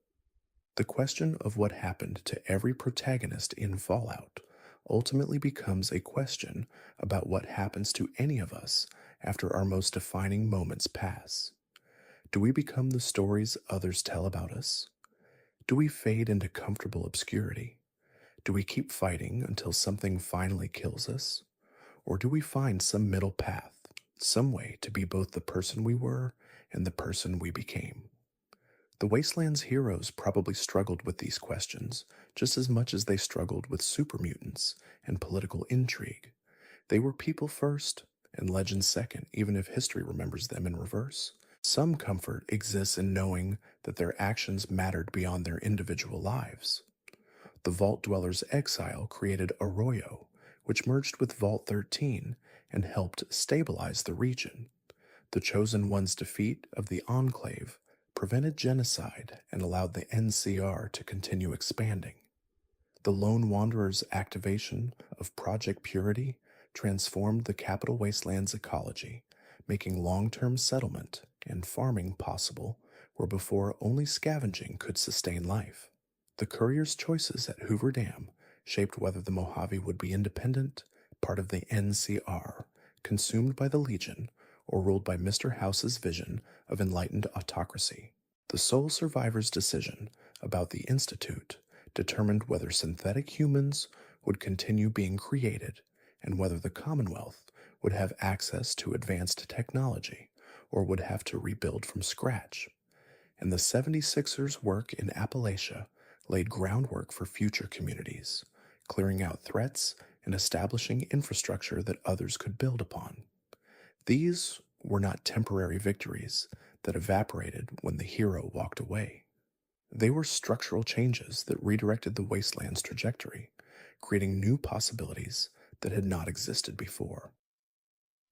The question of what happened to every protagonist in Fallout ultimately becomes a question about what happens to any of us after our most defining moments pass. Do we become the stories others tell about us? Do we fade into comfortable obscurity? Do we keep fighting until something finally kills us? Or do we find some middle path, some way to be both the person we were and the person we became? The Wasteland's heroes probably struggled with these questions just as much as they struggled with super mutants and political intrigue. They were people first and legend second, even if history remembers them in reverse. Some comfort exists in knowing that their actions mattered beyond their individual lives. The Vault Dweller's exile created Arroyo, which merged with Vault 13 and helped stabilize the region. The Chosen One's defeat of the Enclave prevented genocide and allowed the NCR to continue expanding. The Lone Wanderer's activation of Project Purity transformed the Capital Wasteland's ecology, making long-term settlement and farming possible where before only scavenging could sustain life. The Courier's choices at Hoover Dam shaped whether the Mojave would be independent, part of the NCR, consumed by the Legion, or ruled by Mr. House's vision of enlightened autocracy. The sole survivor's decision about the Institute determined whether synthetic humans would continue being created and whether the Commonwealth would have access to advanced technology or would have to rebuild from scratch. And the 76ers' work in Appalachia laid groundwork for future communities, clearing out threats and establishing infrastructure that others could build upon. These were not temporary victories that evaporated when the hero walked away. They were structural changes that redirected the wasteland's trajectory, creating new possibilities that had not existed before.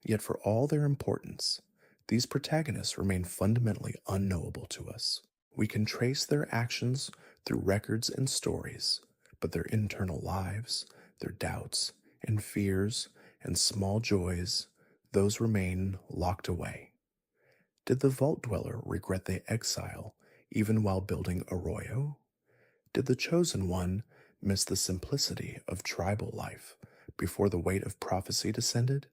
Yet for all their importance, these protagonists remain fundamentally unknowable to us. We can trace their actions through records and stories, but their internal lives, their doubts and fears and small joys, those remain locked away. Did the Vault Dweller regret the exile even while building Arroyo? Did the Chosen One miss the simplicity of tribal life before the weight of prophecy descended?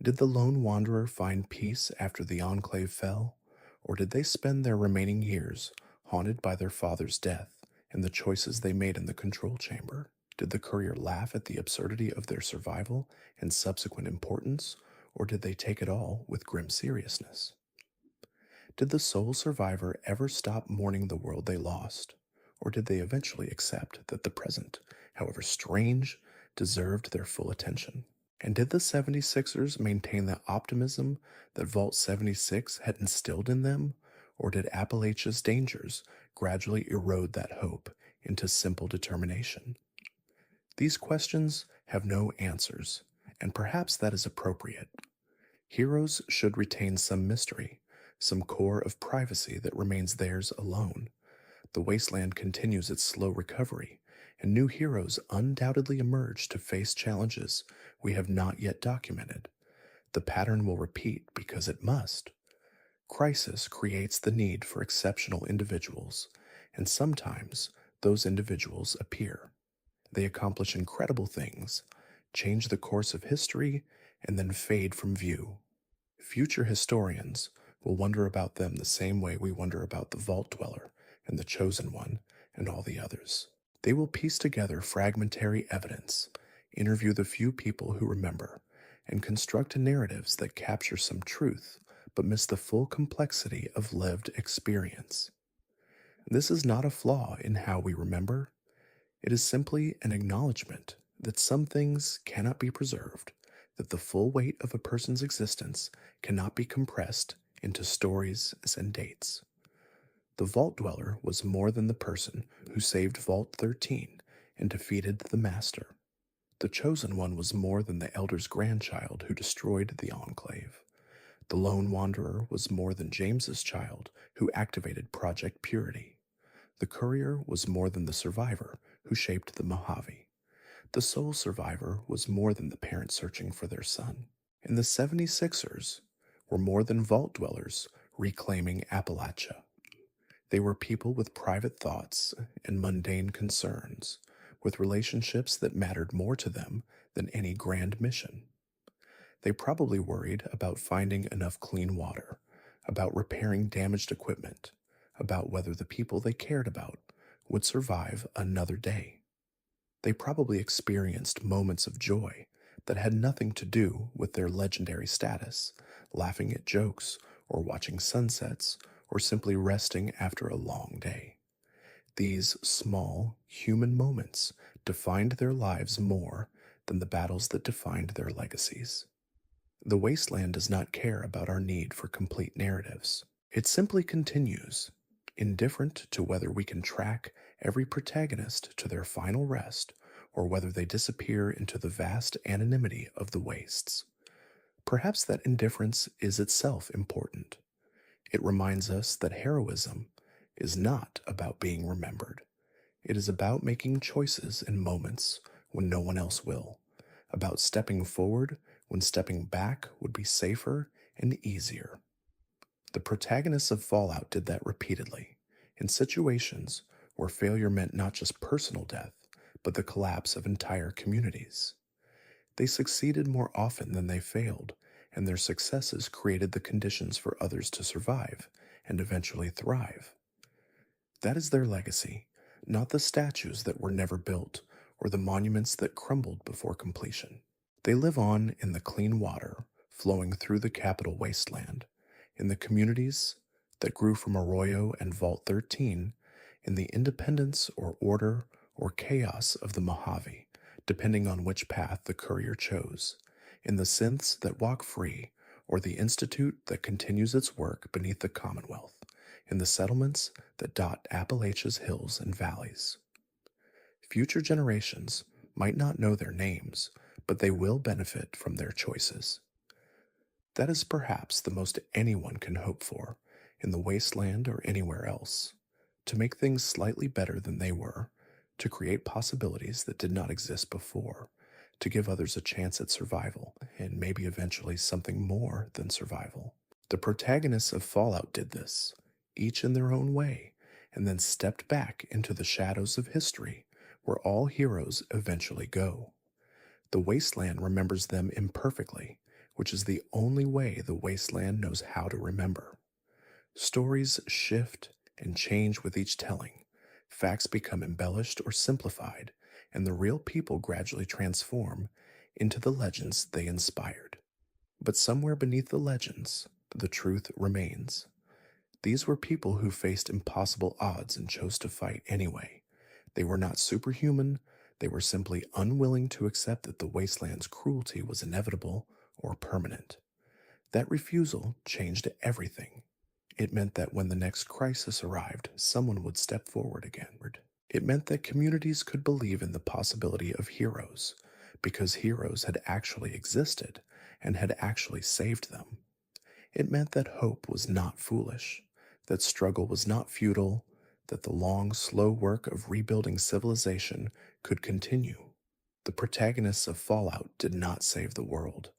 Did the Lone Wanderer find peace after the Enclave fell, or did they spend their remaining years haunted by their father's death and the choices they made in the control chamber? Did the courier laugh at the absurdity of their survival and subsequent importance, or did they take it all with grim seriousness? Did the sole survivor ever stop mourning the world they lost, or did they eventually accept that the present, however strange, deserved their full attention? And did the 76ers maintain the optimism that Vault 76 had instilled in them, or did Appalachia's dangers gradually erode that hope into simple determination? These questions have no answers, and perhaps that is appropriate. Heroes should retain some mystery, some core of privacy that remains theirs alone. The wasteland continues its slow recovery, and new heroes undoubtedly emerge to face challenges we have not yet documented. The pattern will repeat because it must. Crisis creates the need for exceptional individuals, and sometimes those individuals appear. They accomplish incredible things, change the course of history, and then fade from view. Future historians will wonder about them the same way we wonder about the Vault Dweller and the Chosen One and all the others. They will piece together fragmentary evidence, interview the few people who remember, and construct narratives that capture some truth but miss the full complexity of lived experience. This is not a flaw in how we remember. It is simply an acknowledgement that some things cannot be preserved, that the full weight of a person's existence cannot be compressed into stories and dates. The Vault Dweller was more than the person who saved Vault 13 and defeated the Master. The Chosen One was more than the Elder's grandchild who destroyed the Enclave. The Lone Wanderer was more than James's child who activated Project Purity. The Courier was more than the survivor who shaped the Mojave. The sole survivor was more than the parent searching for their son. And the 76ers were more than vault dwellers reclaiming Appalachia. They were people with private thoughts and mundane concerns, with relationships that mattered more to them than any grand mission. They probably worried about finding enough clean water, about repairing damaged equipment, about whether the people they cared about would survive another day. They probably experienced moments of joy that had nothing to do with their legendary status, laughing at jokes or watching sunsets or simply resting after a long day. These small, human moments defined their lives more than the battles that defined their legacies. The wasteland does not care about our need for complete narratives. It simply continues, indifferent to whether we can track every protagonist to their final rest or whether they disappear into the vast anonymity of the wastes. Perhaps that indifference is itself important. It reminds us that heroism is not about being remembered. It is about making choices in moments when no one else will, about stepping forward when stepping back would be safer and easier. The protagonists of Fallout did that repeatedly, in situations where failure meant not just personal death, but the collapse of entire communities. They succeeded more often than they failed, and their successes created the conditions for others to survive and eventually thrive. That is their legacy, not the statues that were never built or the monuments that crumbled before completion. They live on in the clean water flowing through the capital wasteland, in the communities that grew from Arroyo and Vault 13, in the independence or order or chaos of the Mojave, depending on which path the Courier chose, in the synths that walk free, or the institute that continues its work beneath the Commonwealth, in the settlements that dot Appalachia's hills and valleys. Future generations might not know their names, but they will benefit from their choices. That is perhaps the most anyone can hope for, in the wasteland or anywhere else, to make things slightly better than they were, to create possibilities that did not exist before, to give others a chance at survival, and maybe eventually something more than survival. The protagonists of Fallout did this, each in their own way, and then stepped back into the shadows of history, where all heroes eventually go. The wasteland remembers them imperfectly, which is the only way the wasteland knows how to remember. Stories shift and change with each telling. Facts become embellished or simplified, and the real people gradually transform into the legends they inspired. But somewhere beneath the legends, the truth remains. These were people who faced impossible odds and chose to fight anyway. They were not superhuman, they were simply unwilling to accept that the wasteland's cruelty was inevitable or permanent. That refusal changed everything. It meant that when the next crisis arrived, someone would step forward again. It meant that communities could believe in the possibility of heroes, because heroes had actually existed and had actually saved them. It meant that hope was not foolish, that struggle was not futile, that the long, slow work of rebuilding civilization could continue. The protagonists of Fallout did not save the world.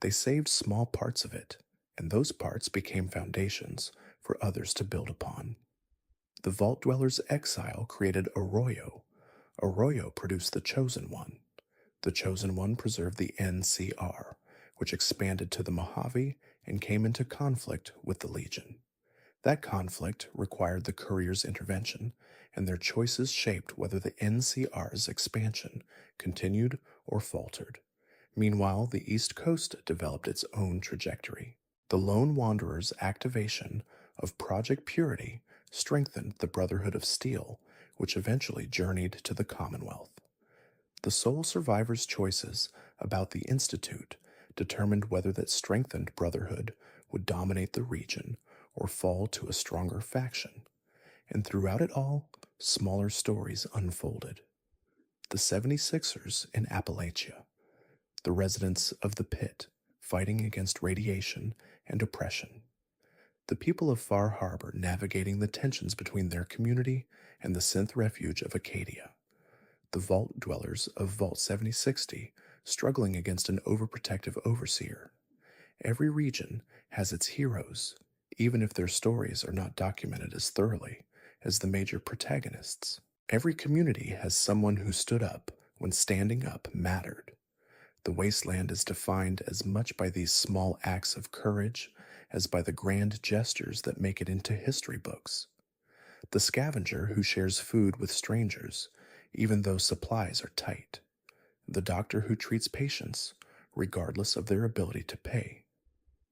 They saved small parts of it, and those parts became foundations for others to build upon. The Vault Dweller's exile created Arroyo. Arroyo produced the Chosen One. The Chosen One preserved the NCR, which expanded to the Mojave and came into conflict with the Legion. That conflict required the Courier's intervention, and their choices shaped whether the NCR's expansion continued or faltered. Meanwhile, the East Coast developed its own trajectory. The Lone Wanderer's activation of Project Purity strengthened the Brotherhood of Steel, which eventually journeyed to the Commonwealth. The sole survivor's choices about the Institute determined whether that strengthened Brotherhood would dominate the region or fall to a stronger faction. And throughout it all, smaller stories unfolded. The 76ers in Appalachia, the residents of the pit fighting against radiation and oppression, the people of Far Harbor navigating the tensions between their community and the synth refuge of Acadia, the vault dwellers of Vault 7060 struggling against an overprotective overseer. Every region has its heroes, even if their stories are not documented as thoroughly as the major protagonists. Every community has someone who stood up when standing up mattered. The wasteland is defined as much by these small acts of courage as by the grand gestures that make it into history books. The scavenger who shares food with strangers, even though supplies are tight. The doctor who treats patients, regardless of their ability to pay.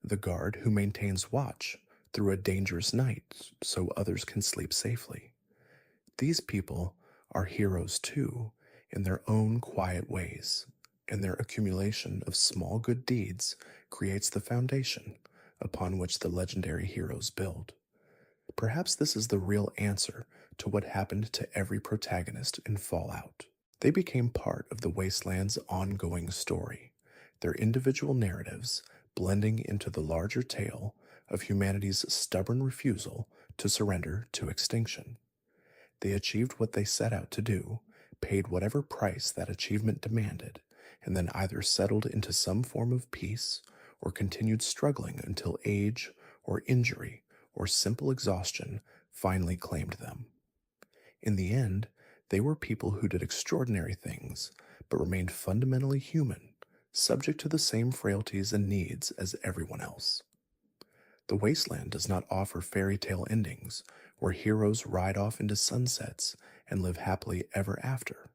The guard who maintains watch through a dangerous night so others can sleep safely. These people are heroes too, in their own quiet ways, and their accumulation of small good deeds creates the foundation upon which the legendary heroes build. Perhaps this is the real answer to what happened to every protagonist in Fallout. They became part of the Wasteland's ongoing story, their individual narratives blending into the larger tale of humanity's stubborn refusal to surrender to extinction. They achieved what they set out to do, paid whatever price that achievement demanded, and then either settled into some form of peace or continued struggling until age or injury or simple exhaustion finally claimed them. In the end, they were people who did extraordinary things, but remained fundamentally human, subject to the same frailties and needs as everyone else. The wasteland does not offer fairy tale endings where heroes ride off into sunsets and live happily ever after.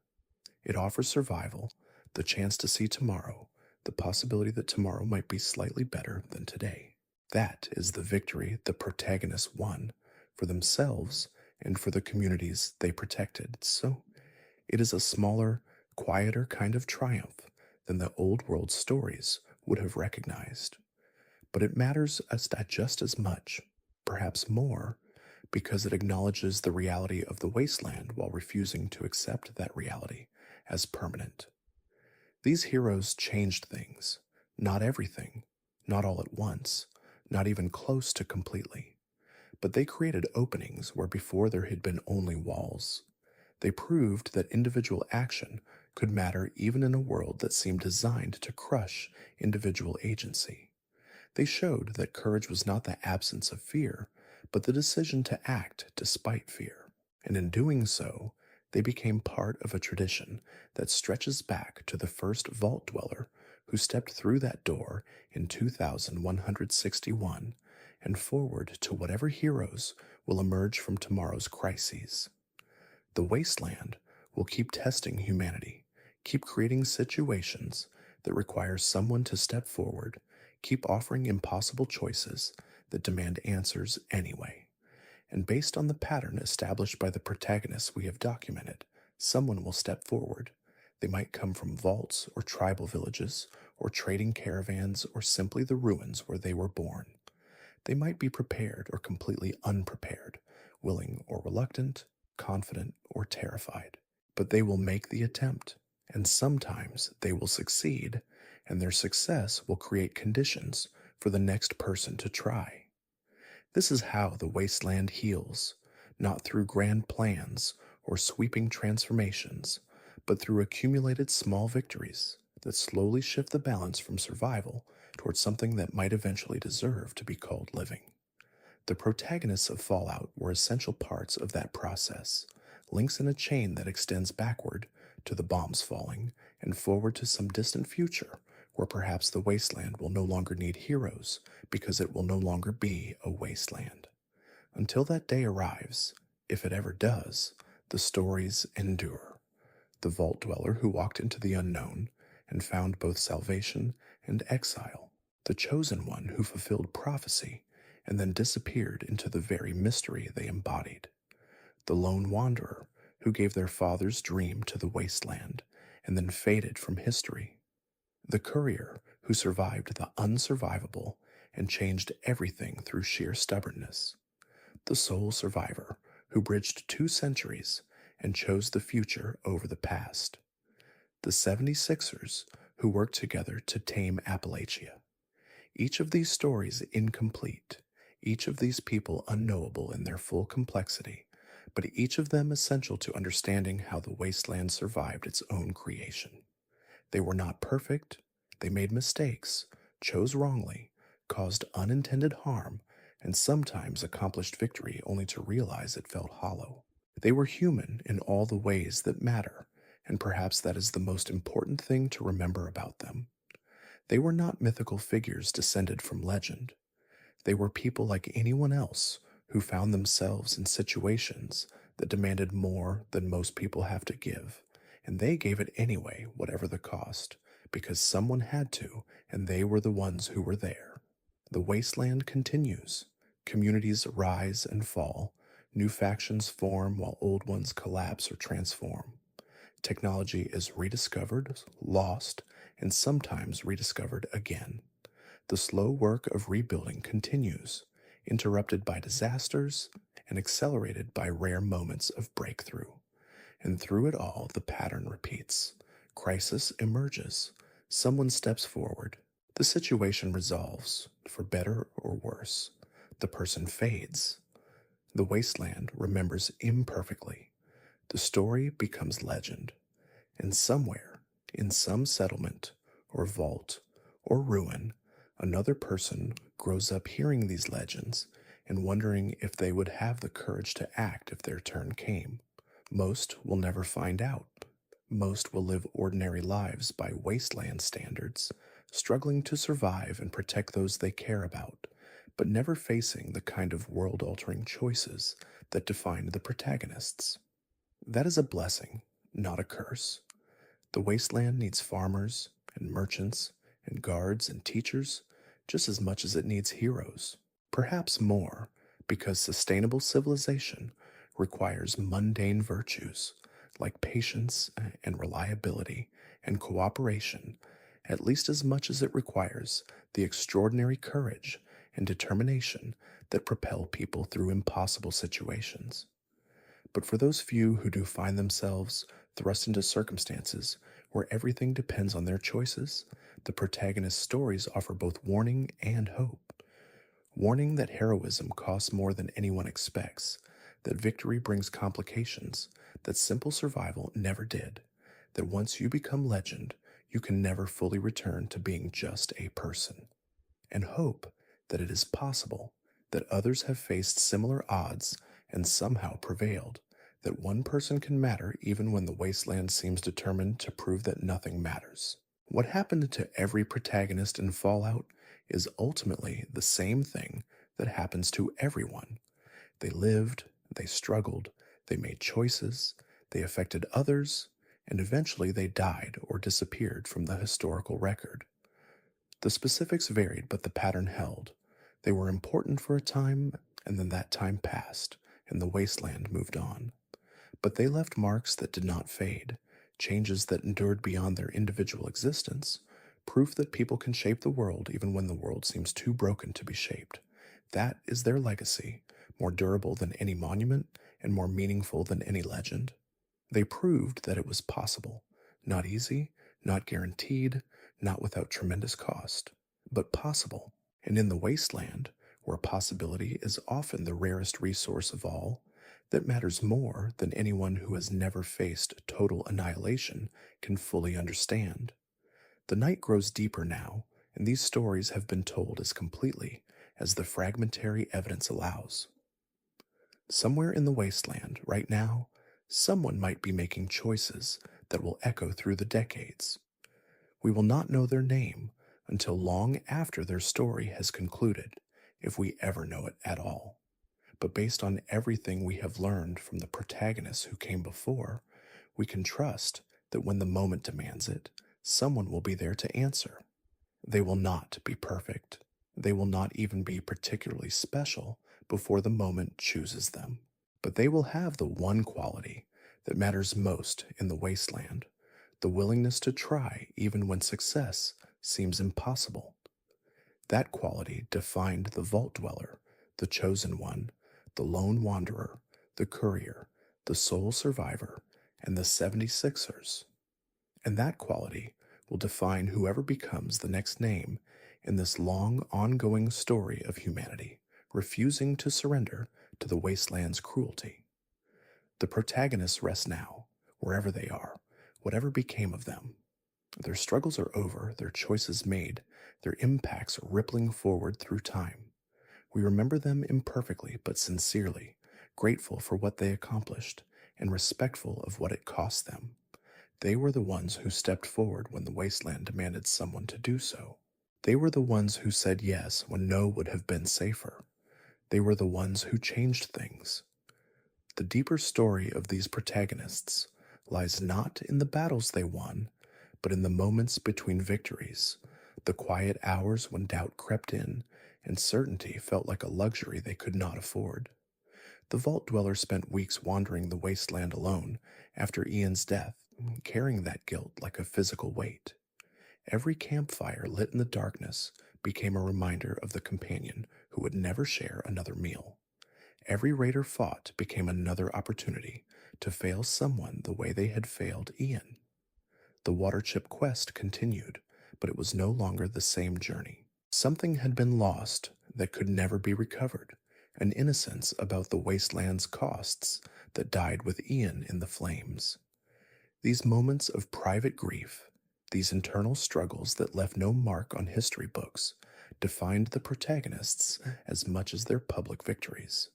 It offers survival, the chance to see tomorrow, the possibility that tomorrow might be slightly better than today. That is the victory the protagonists won for themselves and for the communities they protected. So it is a smaller, quieter kind of triumph than the old world stories would have recognized. But it matters just as much, perhaps more, because it acknowledges the reality of the wasteland while refusing to accept that reality as permanent. These heroes changed things, not everything, not all at once, not even close to completely. But they created openings where before there had been only walls. They proved that individual action could matter even in a world that seemed designed to crush individual agency. They showed that courage was not the absence of fear, but the decision to act despite fear. And in doing so, they became part of a tradition that stretches back to the first vault dweller who stepped through that door in 2161 and forward to whatever heroes will emerge from tomorrow's crises. The wasteland will keep testing humanity, keep creating situations that require someone to step forward, keep offering impossible choices that demand answers anyway. And based on the pattern established by the protagonists we have documented, someone will step forward. They might come from vaults or tribal villages, or trading caravans, or simply the ruins where they were born. They might be prepared or completely unprepared, willing or reluctant, confident or terrified. But they will make the attempt, and sometimes they will succeed, and their success will create conditions for the next person to try. This is how the wasteland heals, not through grand plans or sweeping transformations, but through accumulated small victories that slowly shift the balance from survival towards something that might eventually deserve to be called living. The protagonists of Fallout were essential parts of that process, links in a chain that extends backward to the bombs falling and forward to some distant future where perhaps the wasteland will no longer need heroes because it will no longer be a wasteland. Until that day arrives, if it ever does, the stories endure. The vault dweller who walked into the unknown and found both salvation and exile. The chosen one who fulfilled prophecy and then disappeared into the very mystery they embodied. The lone wanderer who gave their father's dream to the wasteland and then faded from history. The courier who survived the unsurvivable and changed everything through sheer stubbornness. The sole survivor who bridged 2 centuries and chose the future over the past. The 76ers who worked together to tame Appalachia. Each of these stories incomplete, each of these people unknowable in their full complexity, but each of them essential to understanding how the wasteland survived its own creation. They were not perfect, they made mistakes, chose wrongly, caused unintended harm, and sometimes accomplished victory only to realize it felt hollow. They were human in all the ways that matter, and perhaps that is the most important thing to remember about them. They were not mythical figures descended from legend. They were people like anyone else who found themselves in situations that demanded more than most people have to give, and they gave it anyway, whatever the cost, because someone had to, and they were the ones who were there. The wasteland continues. Communities rise and fall. New factions form while old ones collapse or transform. Technology is rediscovered, lost, and sometimes rediscovered again. The slow work of rebuilding continues, interrupted by disasters and accelerated by rare moments of breakthrough. And through it all, the pattern repeats. Crisis emerges. Someone steps forward. The situation resolves, for better or worse. The person fades. The wasteland remembers imperfectly. The story becomes legend. And somewhere, in some settlement, or vault, or ruin, another person grows up hearing these legends and wondering if they would have the courage to act if their turn came. Most will never find out. Most will live ordinary lives by wasteland standards, struggling to survive and protect those they care about, but never facing the kind of world-altering choices that defined the protagonists. That is a blessing, not a curse. The wasteland needs farmers and merchants and guards and teachers just as much as it needs heroes, perhaps more, because sustainable civilization requires mundane virtues like patience and reliability and cooperation at least as much as it requires the extraordinary courage and determination that propel people through impossible situations. But for those few who do find themselves thrust into circumstances where everything depends on their choices, the protagonist's stories offer both warning and hope. Warning that heroism costs more than anyone expects, that victory brings complications, that simple survival never did, that once you become legend, you can never fully return to being just a person. And hope that it is possible, that others have faced similar odds and somehow prevailed, that one person can matter even when the wasteland seems determined to prove that nothing matters. What happened to every protagonist in Fallout is ultimately the same thing that happens to everyone. They lived, they struggled, they made choices, they affected others, and eventually they died or disappeared from the historical record. The specifics varied, but the pattern held. They were important for a time, and then that time passed, and the wasteland moved on. But they left marks that did not fade, changes that endured beyond their individual existence, proof that people can shape the world even when the world seems too broken to be shaped. That is their legacy, more durable than any monument and more meaningful than any legend. They proved that it was possible. Not easy, not guaranteed, not without tremendous cost, but possible. And in the wasteland, where possibility is often the rarest resource of all, that matters more than anyone who has never faced total annihilation can fully understand. The night grows deeper now, and these stories have been told as completely as the fragmentary evidence allows. Somewhere in the wasteland, right now, someone might be making choices that will echo through the decades. We will not know their name until long after their story has concluded, if we ever know it at all. But based on everything we have learned from the protagonists who came before, we can trust that when the moment demands it, someone will be there to answer. They will not be perfect. They will not even be particularly special before the moment chooses them. But they will have the one quality that matters most in the wasteland, the willingness to try even when success seems impossible. That quality defined the Vault Dweller, the Chosen One, the Lone Wanderer, the Courier, the Sole Survivor, and the 76ers. And that quality will define whoever becomes the next name in this long, ongoing story of humanity, refusing to surrender to the wasteland's cruelty. The protagonists rest now, wherever they are, whatever became of them. Their struggles are over, their choices made, their impacts rippling forward through time. We remember them imperfectly but sincerely, grateful for what they accomplished, and respectful of what it cost them. They were the ones who stepped forward when the wasteland demanded someone to do so. They were the ones who said yes when no would have been safer. They were the ones who changed things. The deeper story of these protagonists lies not in the battles they won, but in the moments between victories, the quiet hours when doubt crept in and certainty felt like a luxury they could not afford. The Vault Dweller spent weeks wandering the wasteland alone after Ian's death, carrying that guilt like a physical weight. Every campfire lit in the darkness became a reminder of the companion who would never share another meal. Every raider fought became another opportunity to fail someone the way they had failed Ian. The waterchip quest continued, but it was no longer the same journey. Something had been lost that could never be recovered, an innocence about the wasteland's costs that died with Ian in the flames. These moments of private grief, these internal struggles that left no mark on history books, defined the protagonists as much as their public victories.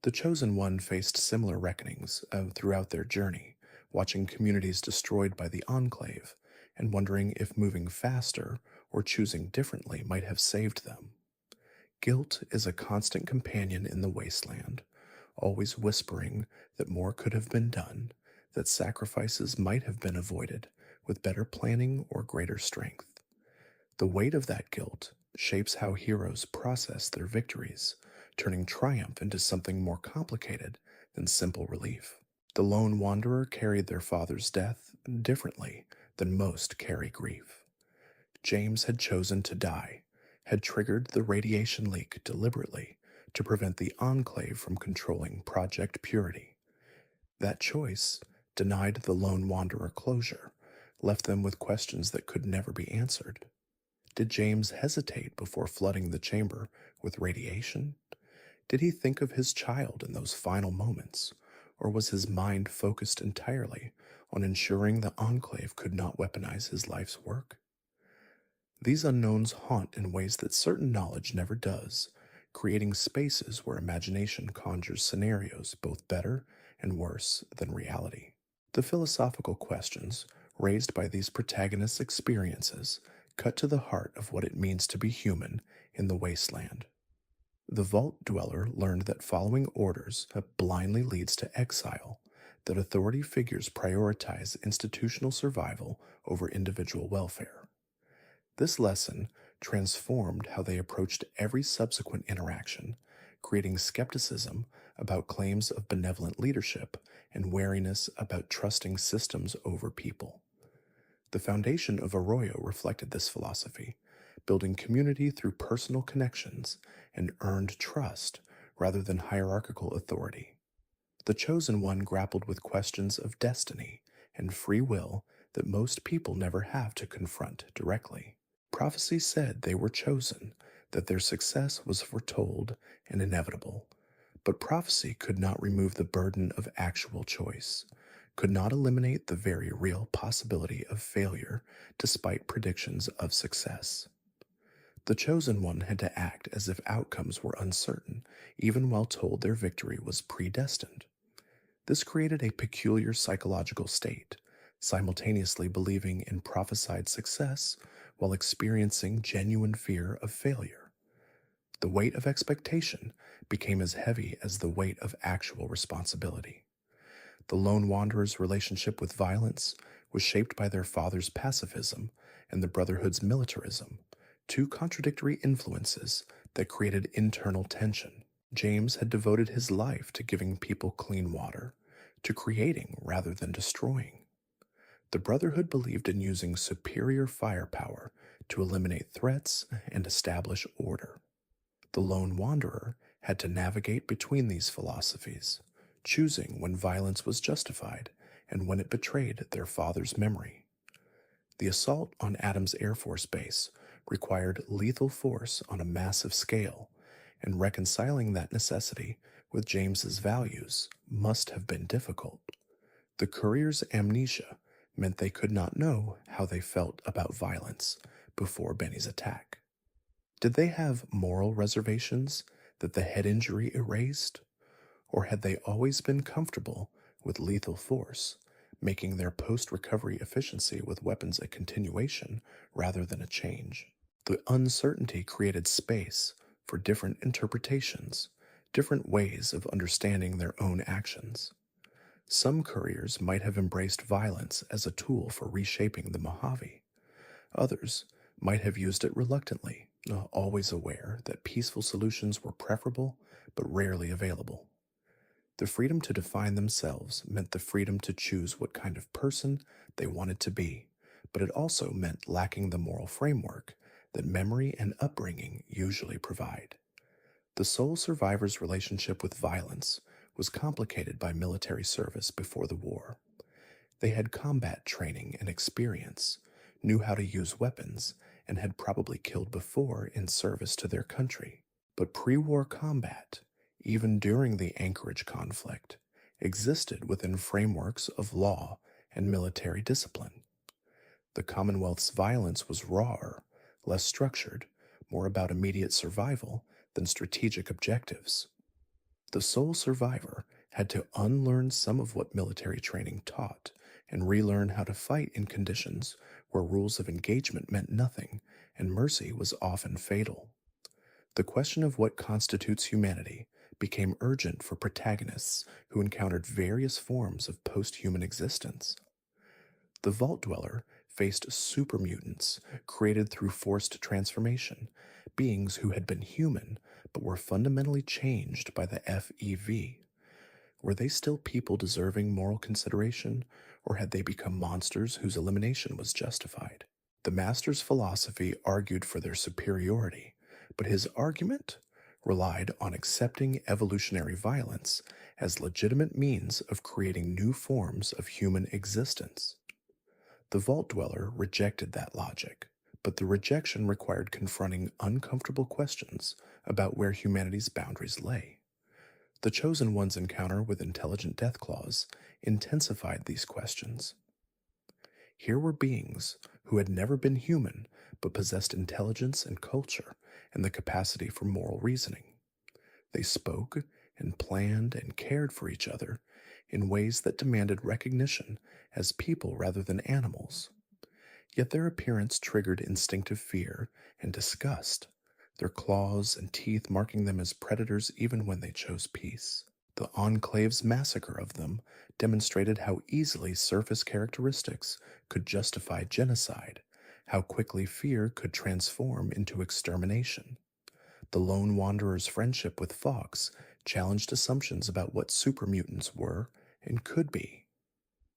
The Chosen One faced similar reckonings throughout their journey, watching communities destroyed by the Enclave and wondering if moving faster or choosing differently might have saved them. Guilt is a constant companion in the wasteland, always whispering that more could have been done, that sacrifices might have been avoided with better planning or greater strength. The weight of that guilt shapes how heroes process their victories, turning triumph into something more complicated than simple relief. The lone wanderer carried their father's death differently than most carry grief. James had chosen to die, had triggered the radiation leak deliberately to prevent the Enclave from controlling Project Purity. That choice denied the lone wanderer closure, left them with questions that could never be answered. Did James hesitate before flooding the chamber with radiation? Did he think of his child in those final moments, or was his mind focused entirely on ensuring the Enclave could not weaponize his life's work? These unknowns haunt in ways that certain knowledge never does, creating spaces where imagination conjures scenarios both better and worse than reality. The philosophical questions raised by these protagonists' experiences cut to the heart of what it means to be human in the wasteland. The Vault Dweller learned that following orders blindly leads to exile, that authority figures prioritize institutional survival over individual welfare. This lesson transformed how they approached every subsequent interaction, creating skepticism about claims of benevolent leadership and wariness about trusting systems over people. The foundation of Arroyo reflected this philosophy, building community through personal connections and earned trust rather than hierarchical authority. The chosen one grappled with questions of destiny and free will that most people never have to confront directly. Prophecy said they were chosen, that their success was foretold and inevitable. But prophecy could not remove the burden of actual choice, could not eliminate the very real possibility of failure despite predictions of success. The chosen one had to act as if outcomes were uncertain, even while told their victory was predestined. This created a peculiar psychological state, simultaneously believing in prophesied success while experiencing genuine fear of failure. The weight of expectation became as heavy as the weight of actual responsibility. The lone wanderer's relationship with violence was shaped by their father's pacifism and the Brotherhood's militarism, two contradictory influences that created internal tension. James had devoted his life to giving people clean water, to creating rather than destroying. The Brotherhood believed in using superior firepower to eliminate threats and establish order. The lone wanderer had to navigate between these philosophies, choosing when violence was justified and when it betrayed their father's memory. The assault on Adams Air Force Base required lethal force on a massive scale, and reconciling that necessity with James's values must have been difficult. The Courier's amnesia meant they could not know how they felt about violence before Benny's attack. Did they have moral reservations that the head injury erased? Or had they always been comfortable with lethal force, making their post-recovery efficiency with weapons a continuation rather than a change? The uncertainty created space for different interpretations, different ways of understanding their own actions. Some couriers might have embraced violence as a tool for reshaping the Mojave. Others might have used it reluctantly, always aware that peaceful solutions were preferable but rarely available. The freedom to define themselves meant the freedom to choose what kind of person they wanted to be, but it also meant lacking the moral framework that memory and upbringing usually provide. The sole survivor's relationship with violence was complicated by military service before the war. They had combat training and experience, knew how to use weapons, and had probably killed before in service to their country. But pre-war combat, even during the Anchorage conflict, existed within frameworks of law and military discipline. The Commonwealth's violence was rawer, less structured, more about immediate survival than strategic objectives. The sole survivor had to unlearn some of what military training taught and relearn how to fight in conditions where rules of engagement meant nothing and mercy was often fatal. The question of what constitutes humanity became urgent for protagonists who encountered various forms of post-human existence. The Vault Dweller faced super mutants created through forced transformation, beings who had been human but were fundamentally changed by the FEV. Were they still people deserving moral consideration, or had they become monsters whose elimination was justified? The Master's philosophy argued for their superiority, but his argument relied on accepting evolutionary violence as legitimate means of creating new forms of human existence. The Vault Dweller rejected that logic, but the rejection required confronting uncomfortable questions about where humanity's boundaries lay. The Chosen One's encounter with intelligent Deathclaws intensified these questions. Here were beings who had never been human but possessed intelligence and culture and the capacity for moral reasoning. They spoke and planned and cared for each other in ways that demanded recognition as people rather than animals. Yet their appearance triggered instinctive fear and disgust, their claws and teeth marking them as predators even when they chose peace. The Enclave's massacre of them demonstrated how easily surface characteristics could justify genocide, how quickly fear could transform into extermination. The lone wanderer's friendship with Fox challenged assumptions about what supermutants were and could be.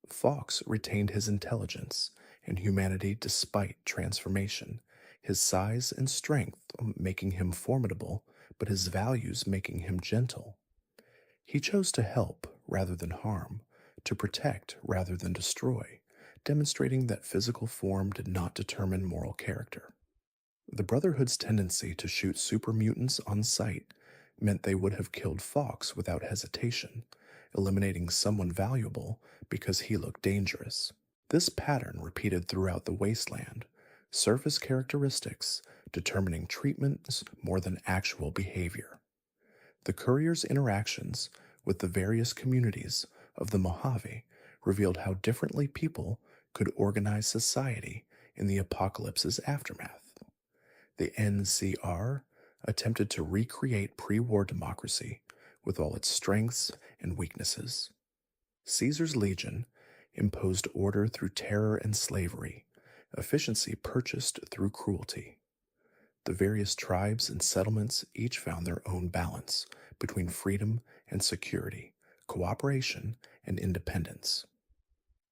Fox retained his intelligence and humanity despite transformation, his size and strength making him formidable, but his values making him gentle. He chose to help rather than harm, to protect rather than destroy, demonstrating that physical form did not determine moral character. The Brotherhood's tendency to shoot super mutants on sight meant they would have killed Fox without hesitation, eliminating someone valuable because he looked dangerous. This pattern repeated throughout the wasteland, surface characteristics determining treatments more than actual behavior. The Courier's interactions with the various communities of the Mojave revealed how differently people could organize society in the apocalypse's aftermath. The NCR attempted to recreate pre-war democracy with all its strengths and weaknesses. Caesar's legion imposed order through terror and slavery, efficiency purchased through cruelty. The various tribes and settlements each found their own balance between freedom and security, cooperation and independence.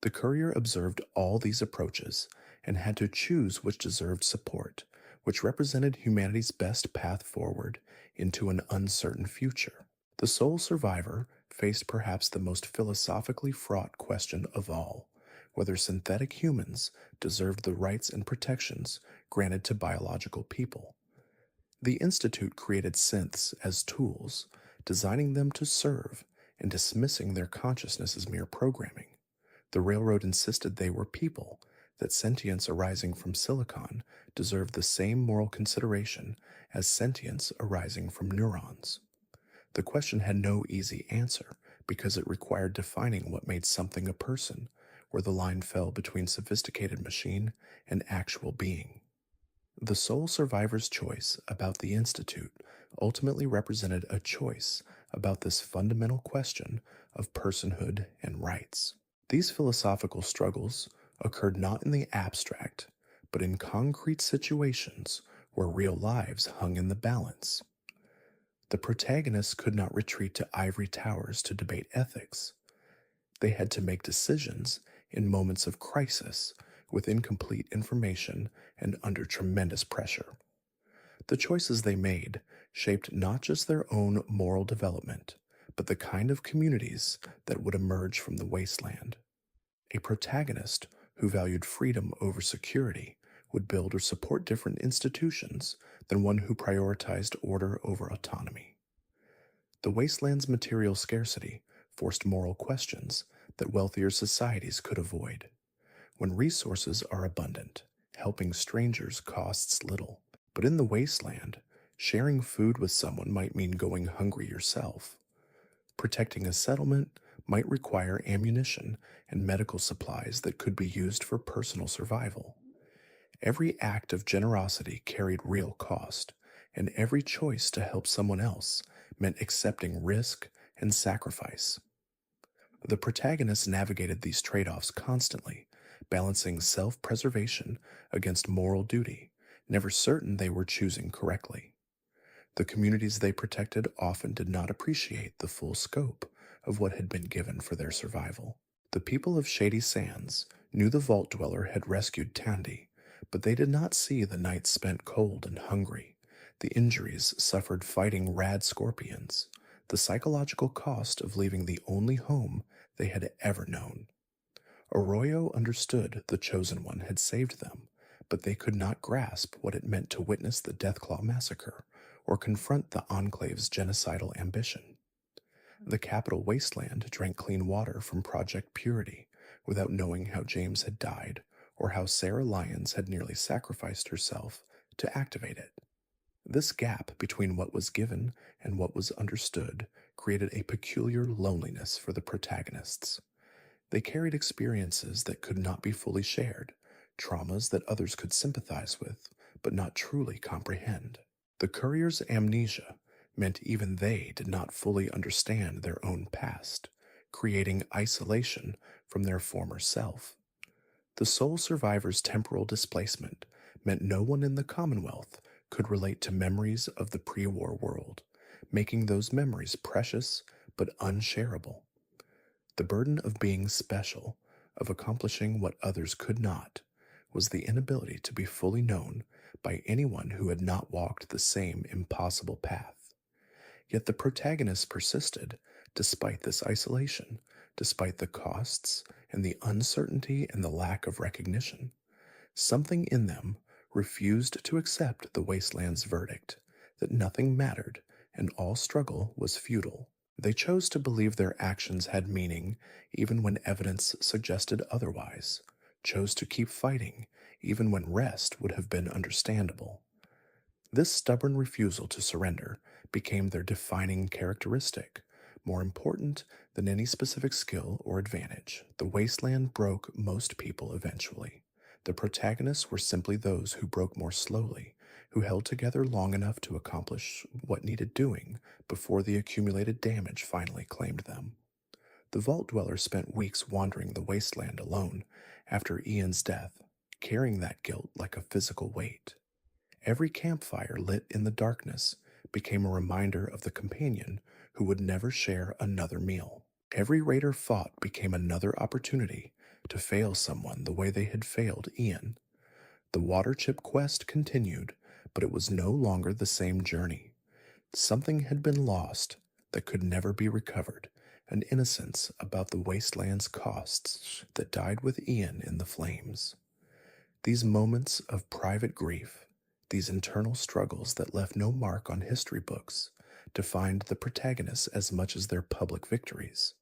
The Courier observed all these approaches and had to choose which deserved support, which represented humanity's best path forward into an uncertain future. The sole survivor faced perhaps the most philosophically fraught question of all, whether synthetic humans deserved the rights and protections granted to biological people. The Institute created synths as tools, designing them to serve and dismissing their consciousness as mere programming. The railroad insisted they were people, that sentience arising from silicon deserved the same moral consideration as sentience arising from neurons. The question had no easy answer because it required defining what made something a person, where the line fell between sophisticated machine and actual being. The sole survivor's choice about the Institute ultimately represented a choice about this fundamental question of personhood and rights. These philosophical struggles occurred not in the abstract, but in concrete situations where real lives hung in the balance. The protagonists could not retreat to ivory towers to debate ethics. They had to make decisions in moments of crisis with incomplete information and under tremendous pressure. The choices they made shaped not just their own moral development, but the kind of communities that would emerge from the wasteland. A protagonist who valued freedom over security would build or support different institutions than one who prioritized order over autonomy. The wasteland's material scarcity forced moral questions that wealthier societies could avoid. When resources are abundant, helping strangers costs little. But in the wasteland, sharing food with someone might mean going hungry yourself. Protecting a settlement might require ammunition and medical supplies that could be used for personal survival. Every act of generosity carried real cost, and every choice to help someone else meant accepting risk and sacrifice. The protagonists navigated these trade-offs constantly, balancing self-preservation against moral duty, never certain they were choosing correctly. The communities they protected often did not appreciate the full scope of what had been given for their survival. The people of Shady Sands knew the Vault Dweller had rescued Tandy, but they did not see the nights spent cold and hungry, the injuries suffered fighting rad scorpions, the psychological cost of leaving the only home they had ever known. Arroyo understood the Chosen One had saved them, but they could not grasp what it meant to witness the Deathclaw massacre or confront the Enclave's genocidal ambition. The capital wasteland drank clean water from Project Purity without knowing how James had died or how Sarah Lyons had nearly sacrificed herself to activate it. This gap between what was given and what was understood created a peculiar loneliness for the protagonists. They carried experiences that could not be fully shared, traumas that others could sympathize with, but not truly comprehend. The Courier's amnesia meant even they did not fully understand their own past, creating isolation from their former self. The sole survivor's temporal displacement meant no one in the Commonwealth could relate to memories of the pre war world, making those memories precious but unshareable. The burden of being special, of accomplishing what others could not, was the inability to be fully known by anyone who had not walked the same impossible path. Yet the protagonists persisted, despite this isolation, despite the costs and the uncertainty and the lack of recognition. Something in them refused to accept the wasteland's verdict that nothing mattered and all struggle was futile. They chose to believe their actions had meaning even when evidence suggested otherwise, chose to keep fighting even when rest would have been understandable. This stubborn refusal to surrender became their defining characteristic, more important than any specific skill or advantage. The wasteland broke most people eventually. The protagonists were simply those who broke more slowly, who held together long enough to accomplish what needed doing before the accumulated damage finally claimed them. The Vault Dweller spent weeks wandering the wasteland alone after Ian's death, carrying that guilt like a physical weight. Every campfire lit in the darkness became a reminder of the companion who would never share another meal. Every raider fought became another opportunity to fail someone the way they had failed Ian. The water chip quest continued, but it was no longer the same journey. Something had been lost that could never be recovered, an innocence about the wasteland's costs that died with Ian in the flames. These moments of private grief, these internal struggles that left no mark on history books, defined the protagonists as much as their public victories.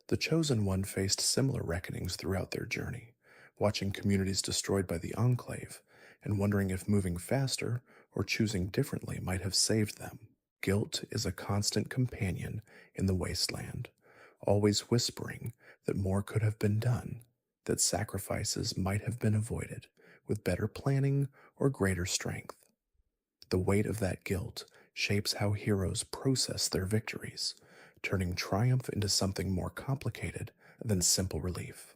The Chosen One faced similar reckonings throughout their journey, watching communities destroyed by the Enclave and wondering if moving faster or choosing differently might have saved them. Guilt is a constant companion in the wasteland, always whispering that more could have been done, that sacrifices might have been avoided with better planning or greater strength. The weight of that guilt shapes how heroes process their victories, turning triumph into something more complicated than simple relief.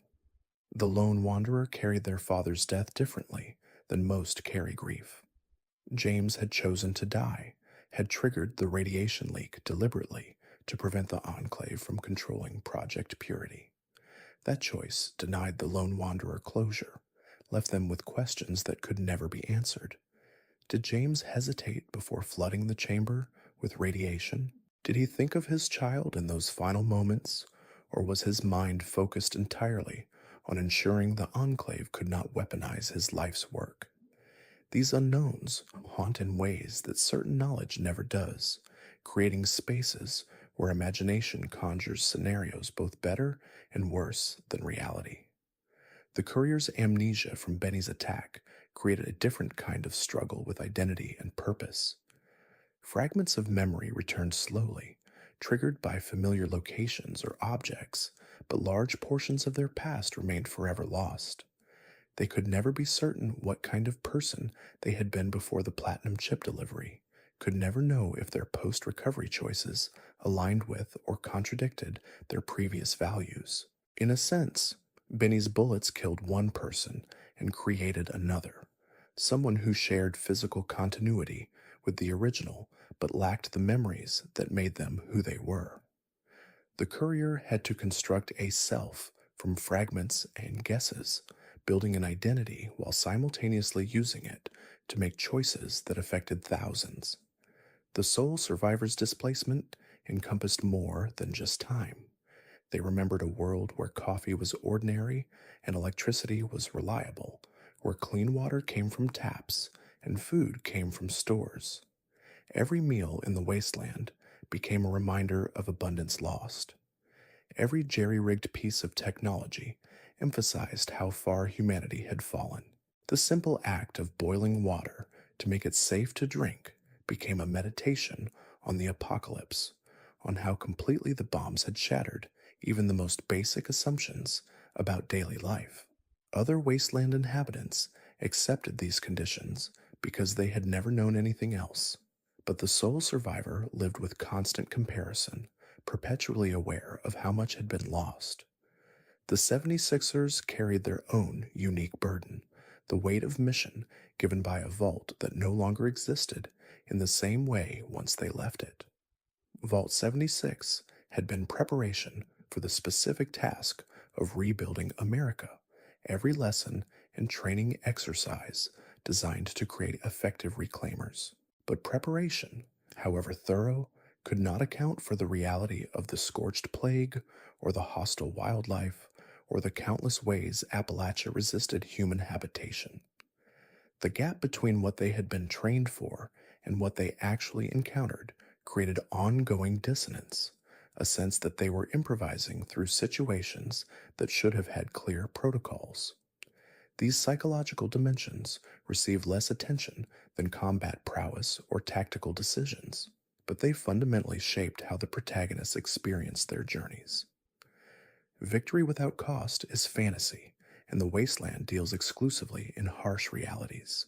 The lone wanderer carried their father's death differently than most carry grief. James had chosen to die, had triggered the radiation leak deliberately to prevent the Enclave from controlling Project Purity. That choice denied the lone wanderer closure, left them with questions that could never be answered. Did James hesitate before flooding the chamber with radiation? Did he think of his child in those final moments, or was his mind focused entirely on ensuring the Enclave could not weaponize his life's work? These unknowns haunt in ways that certain knowledge never does, creating spaces where imagination conjures scenarios both better and worse than reality. The Courier's amnesia from Benny's attack created a different kind of struggle with identity and purpose. Fragments of memory returned slowly, triggered by familiar locations or objects, but large portions of their past remained forever lost. They could never be certain what kind of person they had been before the platinum chip delivery, could never know if their post-recovery choices aligned with or contradicted their previous values. In a sense, Benny's bullets killed one person and created another, someone who shared physical continuity with the original but lacked the memories that made them who they were. The Courier had to construct a self from fragments and guesses, building an identity while simultaneously using it to make choices that affected thousands. The sole survivor's displacement encompassed more than just time. They remembered a world where coffee was ordinary and electricity was reliable, where clean water came from taps and food came from stores. Every meal in the wasteland became a reminder of abundance lost. Every jerry-rigged piece of technology emphasized how far humanity had fallen. The simple act of boiling water to make it safe to drink became a meditation on the apocalypse, on how completely the bombs had shattered even the most basic assumptions about daily life. Other wasteland inhabitants accepted these conditions because they had never known anything else. But the sole survivor lived with constant comparison, perpetually aware of how much had been lost. The 76ers carried their own unique burden, the weight of mission given by a vault that no longer existed in the same way once they left it. Vault 76 had been preparation for the specific task of rebuilding America, every lesson and training exercise designed to create effective reclaimers. But preparation, however thorough, could not account for the reality of the scorched plague or the hostile wildlife or the countless ways Appalachia resisted human habitation. The gap between what they had been trained for and what they actually encountered created ongoing dissonance, a sense that they were improvising through situations that should have had clear protocols. These psychological dimensions receive less attention than combat prowess or tactical decisions, but they fundamentally shaped how the protagonists experienced their journeys. Victory without cost is fantasy, and the wasteland deals exclusively in harsh realities.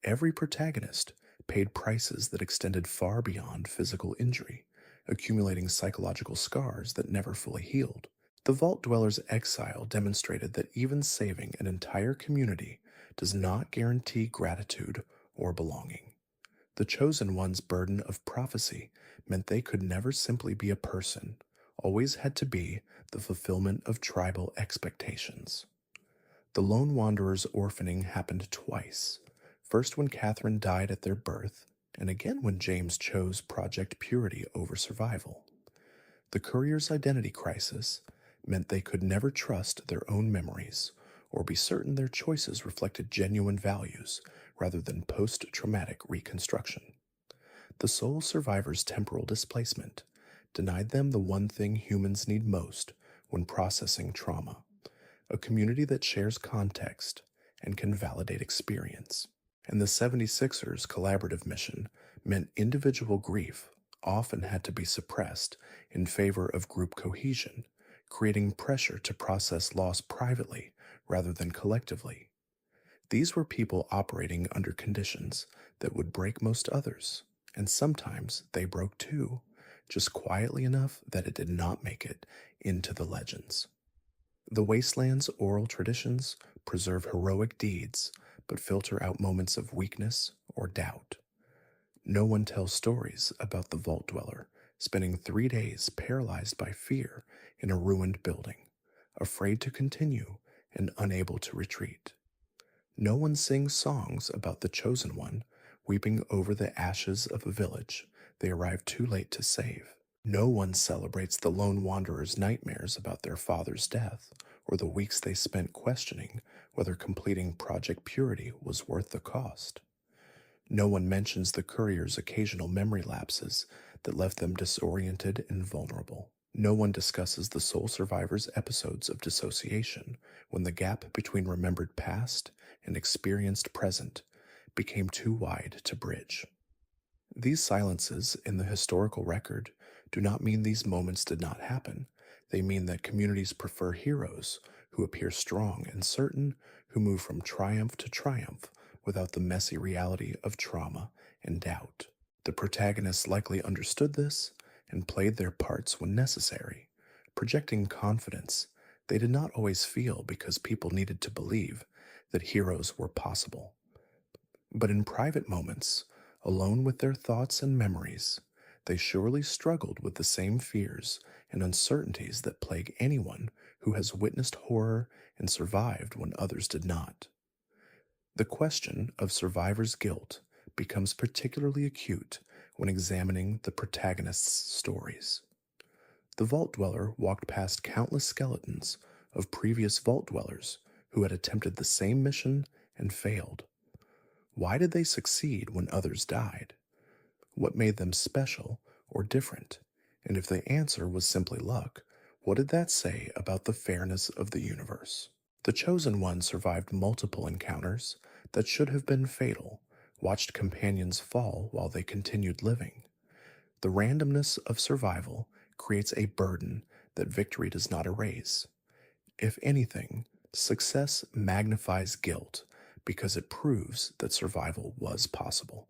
Every protagonist paid prices that extended far beyond physical injury, accumulating psychological scars that never fully healed. The Vault Dweller's exile demonstrated that even saving an entire community does not guarantee gratitude or belonging. The Chosen One's burden of prophecy meant they could never simply be a person, always had to be the fulfillment of tribal expectations. The Lone Wanderer's orphaning happened twice, first when Catherine died at their birth, and again when James chose Project Purity over survival. The Courier's identity crisis meant they could never trust their own memories or be certain their choices reflected genuine values rather than post-traumatic reconstruction. The sole survivor's temporal displacement denied them the one thing humans need most when processing trauma, a community that shares context and can validate experience. And the 76ers' collaborative mission meant individual grief often had to be suppressed in favor of group cohesion, creating pressure to process loss privately rather than collectively. These were people operating under conditions that would break most others, and sometimes they broke too, just quietly enough that it did not make it into the legends. The Wasteland's oral traditions preserve heroic deeds, but filter out moments of weakness or doubt. No one tells stories about the Vault Dweller spending 3 days paralyzed by fear in a ruined building, afraid to continue and unable to retreat. No one sings songs about the Chosen One weeping over the ashes of a village they arrived too late to save. No one celebrates the lone wanderer's nightmares about their father's death or the weeks they spent questioning whether completing Project Purity was worth the cost. No one mentions the Courier's occasional memory lapses that left them disoriented and vulnerable. No one discusses the sole survivor's episodes of dissociation when the gap between remembered past and experienced present became too wide to bridge. These silences in the historical record do not mean these moments did not happen. They mean that communities prefer heroes who appear strong and certain, who move from triumph to triumph without the messy reality of trauma and doubt. The protagonists likely understood this and played their parts when necessary, projecting confidence they did not always feel because people needed to believe that heroes were possible. But in private moments, alone with their thoughts and memories, they surely struggled with the same fears and uncertainties that plague anyone who has witnessed horror and survived when others did not. The question of survivor's guilt becomes particularly acute when examining the protagonists' stories. The Vault Dweller walked past countless skeletons of previous Vault Dwellers who had attempted the same mission and failed. Why did they succeed when others died? What made them special or different? And if the answer was simply luck, what did that say about the fairness of the universe? The Chosen One survived multiple encounters that should have been fatal, watched companions fall while they continued living. The randomness of survival creates a burden that victory does not erase. If anything, success magnifies guilt because it proves that survival was possible,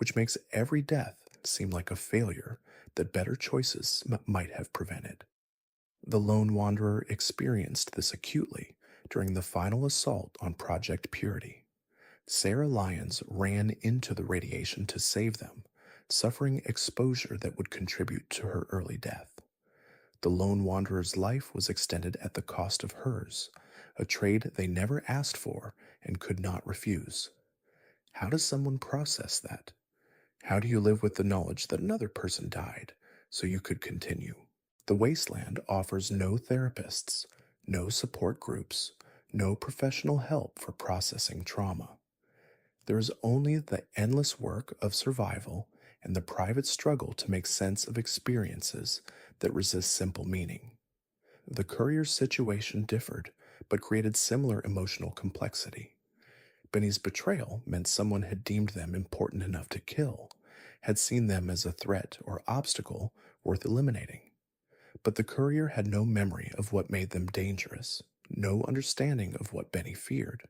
which makes every death seem like a failure that better choices might have prevented. The lone wanderer experienced this acutely during the final assault on Project Purity. Sarah Lyons ran into the radiation to save them, suffering exposure that would contribute to her early death. The lone wanderer's life was extended at the cost of hers, a trade they never asked for and could not refuse. How does someone process that? How do you live with the knowledge that another person died so you could continue? The wasteland offers no therapists, no support groups, no professional help for processing trauma. There is only the endless work of survival and the private struggle to make sense of experiences that resist simple meaning. The Courier's situation differed, but created similar emotional complexity. Benny's betrayal meant someone had deemed them important enough to kill, had seen them as a threat or obstacle worth eliminating. But the Courier had no memory of what made them dangerous, no understanding of what Benny feared.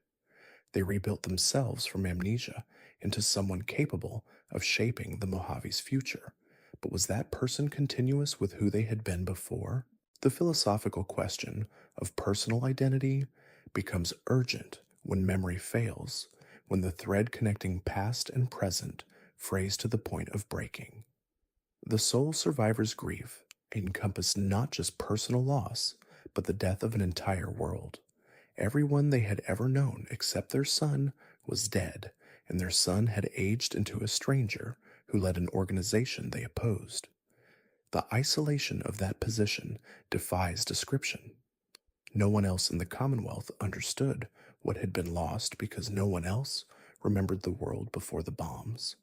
They rebuilt themselves from amnesia into someone capable of shaping the Mojave's future. But was that person continuous with who they had been before? The philosophical question of personal identity becomes urgent when memory fails, when the thread connecting past and present frays to the point of breaking. The sole survivor's grief encompassed not just personal loss, but the death of an entire world. Everyone they had ever known except their son was dead, and their son had aged into a stranger who led an organization they opposed. The isolation of that position defies description. No one else in the Commonwealth understood what had been lost because no one else remembered the world before the bombs.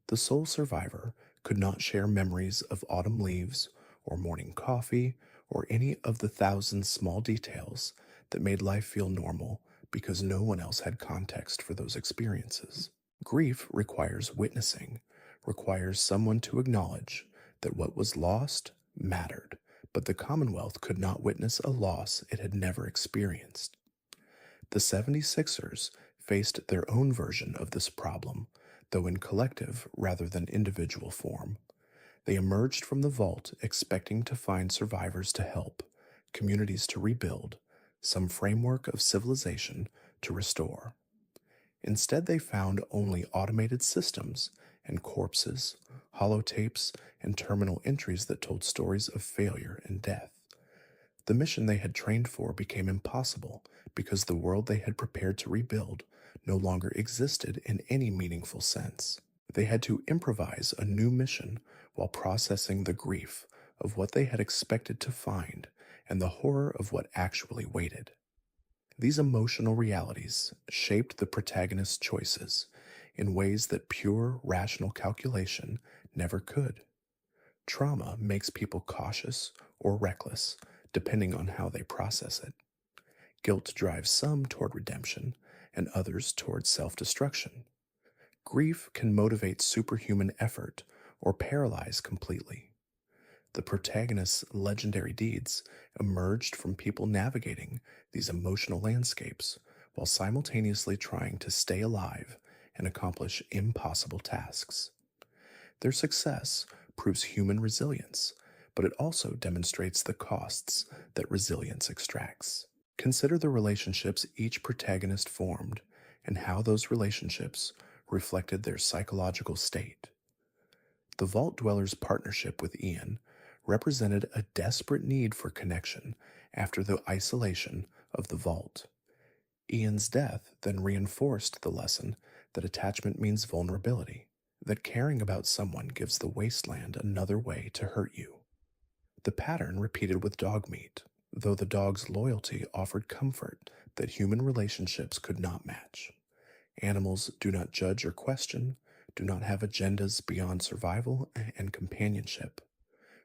The sole survivor could not share memories of autumn leaves or morning coffee or any of the thousand small details that made life feel normal because no one else had context for those experiences. Grief requires witnessing, requires someone to acknowledge that what was lost mattered, but the Commonwealth could not witness a loss it had never experienced. The 76ers faced their own version of this problem, though in collective rather than individual form. They emerged from the vault expecting to find survivors to help, communities to rebuild, some framework of civilization to restore. Instead, they found only automated systems and corpses, holotapes, and terminal entries that told stories of failure and death. The mission they had trained for became impossible because the world they had prepared to rebuild no longer existed in any meaningful sense. They had to improvise a new mission while processing the grief of what they had expected to find and the horror of what actually waited. These emotional realities shaped the protagonist's choices in ways that pure rational calculation never could. Trauma makes people cautious or reckless, depending on how they process it. Guilt drives some toward redemption and others toward self-destruction. Grief can motivate superhuman effort or paralyze completely. The protagonist's legendary deeds emerged from people navigating these emotional landscapes while simultaneously trying to stay alive and accomplish impossible tasks. Their success proves human resilience, but it also demonstrates the costs that resilience extracts. Consider the relationships each protagonist formed and how those relationships reflected their psychological state. The Vault Dweller's partnership with Ian represented a desperate need for connection after the isolation of the vault. Ian's death then reinforced the lesson that attachment means vulnerability, that caring about someone gives the wasteland another way to hurt you. The pattern repeated with Dogmeat, though the dog's loyalty offered comfort that human relationships could not match. Animals do not judge or question, do not have agendas beyond survival and companionship.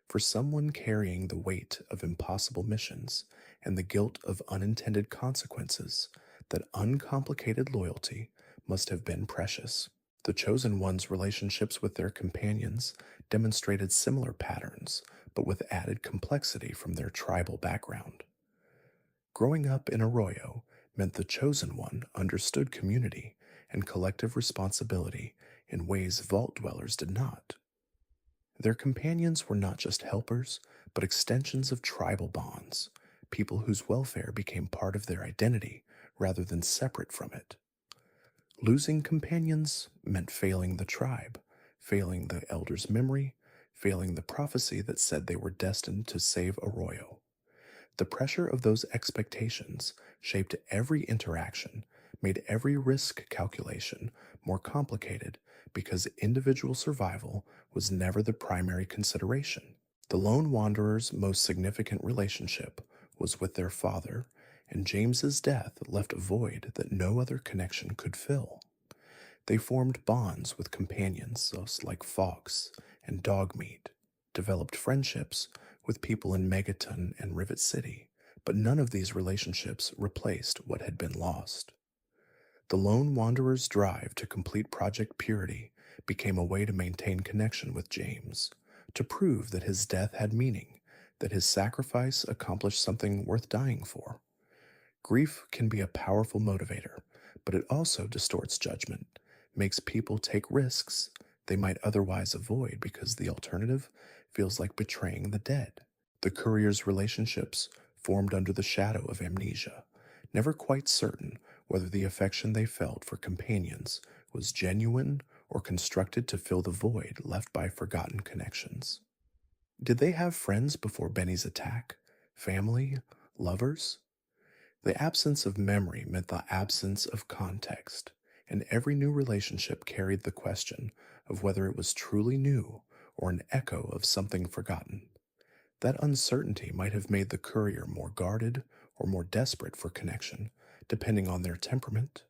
For someone carrying the weight of impossible missions and the guilt of unintended consequences, that uncomplicated loyalty must have been precious. The Chosen One's relationships with their companions demonstrated similar patterns, but with added complexity from their tribal background. Growing up in Arroyo meant the Chosen One understood community and collective responsibility in ways vault dwellers did not. Their companions were not just helpers, but extensions of tribal bonds, people whose welfare became part of their identity rather than separate from it. Losing companions meant failing the tribe, failing the elder's memory, failing the prophecy that said they were destined to save Arroyo. The pressure of those expectations shaped every interaction, made every risk calculation more complicated because individual survival was never the primary consideration. The lone wanderer's most significant relationship was with their father, and James's death left a void that no other connection could fill. They formed bonds with companions like Fox and Dogmeat, developed friendships with people in Megaton and Rivet City, but none of these relationships replaced what had been lost. The lone wanderer's drive to complete Project Purity became a way to maintain connection with James, to prove that his death had meaning, that his sacrifice accomplished something worth dying for. Grief can be a powerful motivator, but it also distorts judgment, makes people take risks they might otherwise avoid because the alternative feels like betraying the dead. The Courier's relationships formed under the shadow of amnesia, never quite certain whether the affection they felt for companions was genuine or constructed to fill the void left by forgotten connections. Did they have friends before Benny's attack? Family? Lovers? The absence of memory meant the absence of context, and every new relationship carried the question of whether it was truly new or an echo of something forgotten. That uncertainty might have made the Courier more guarded or more desperate for connection, depending on their temperament.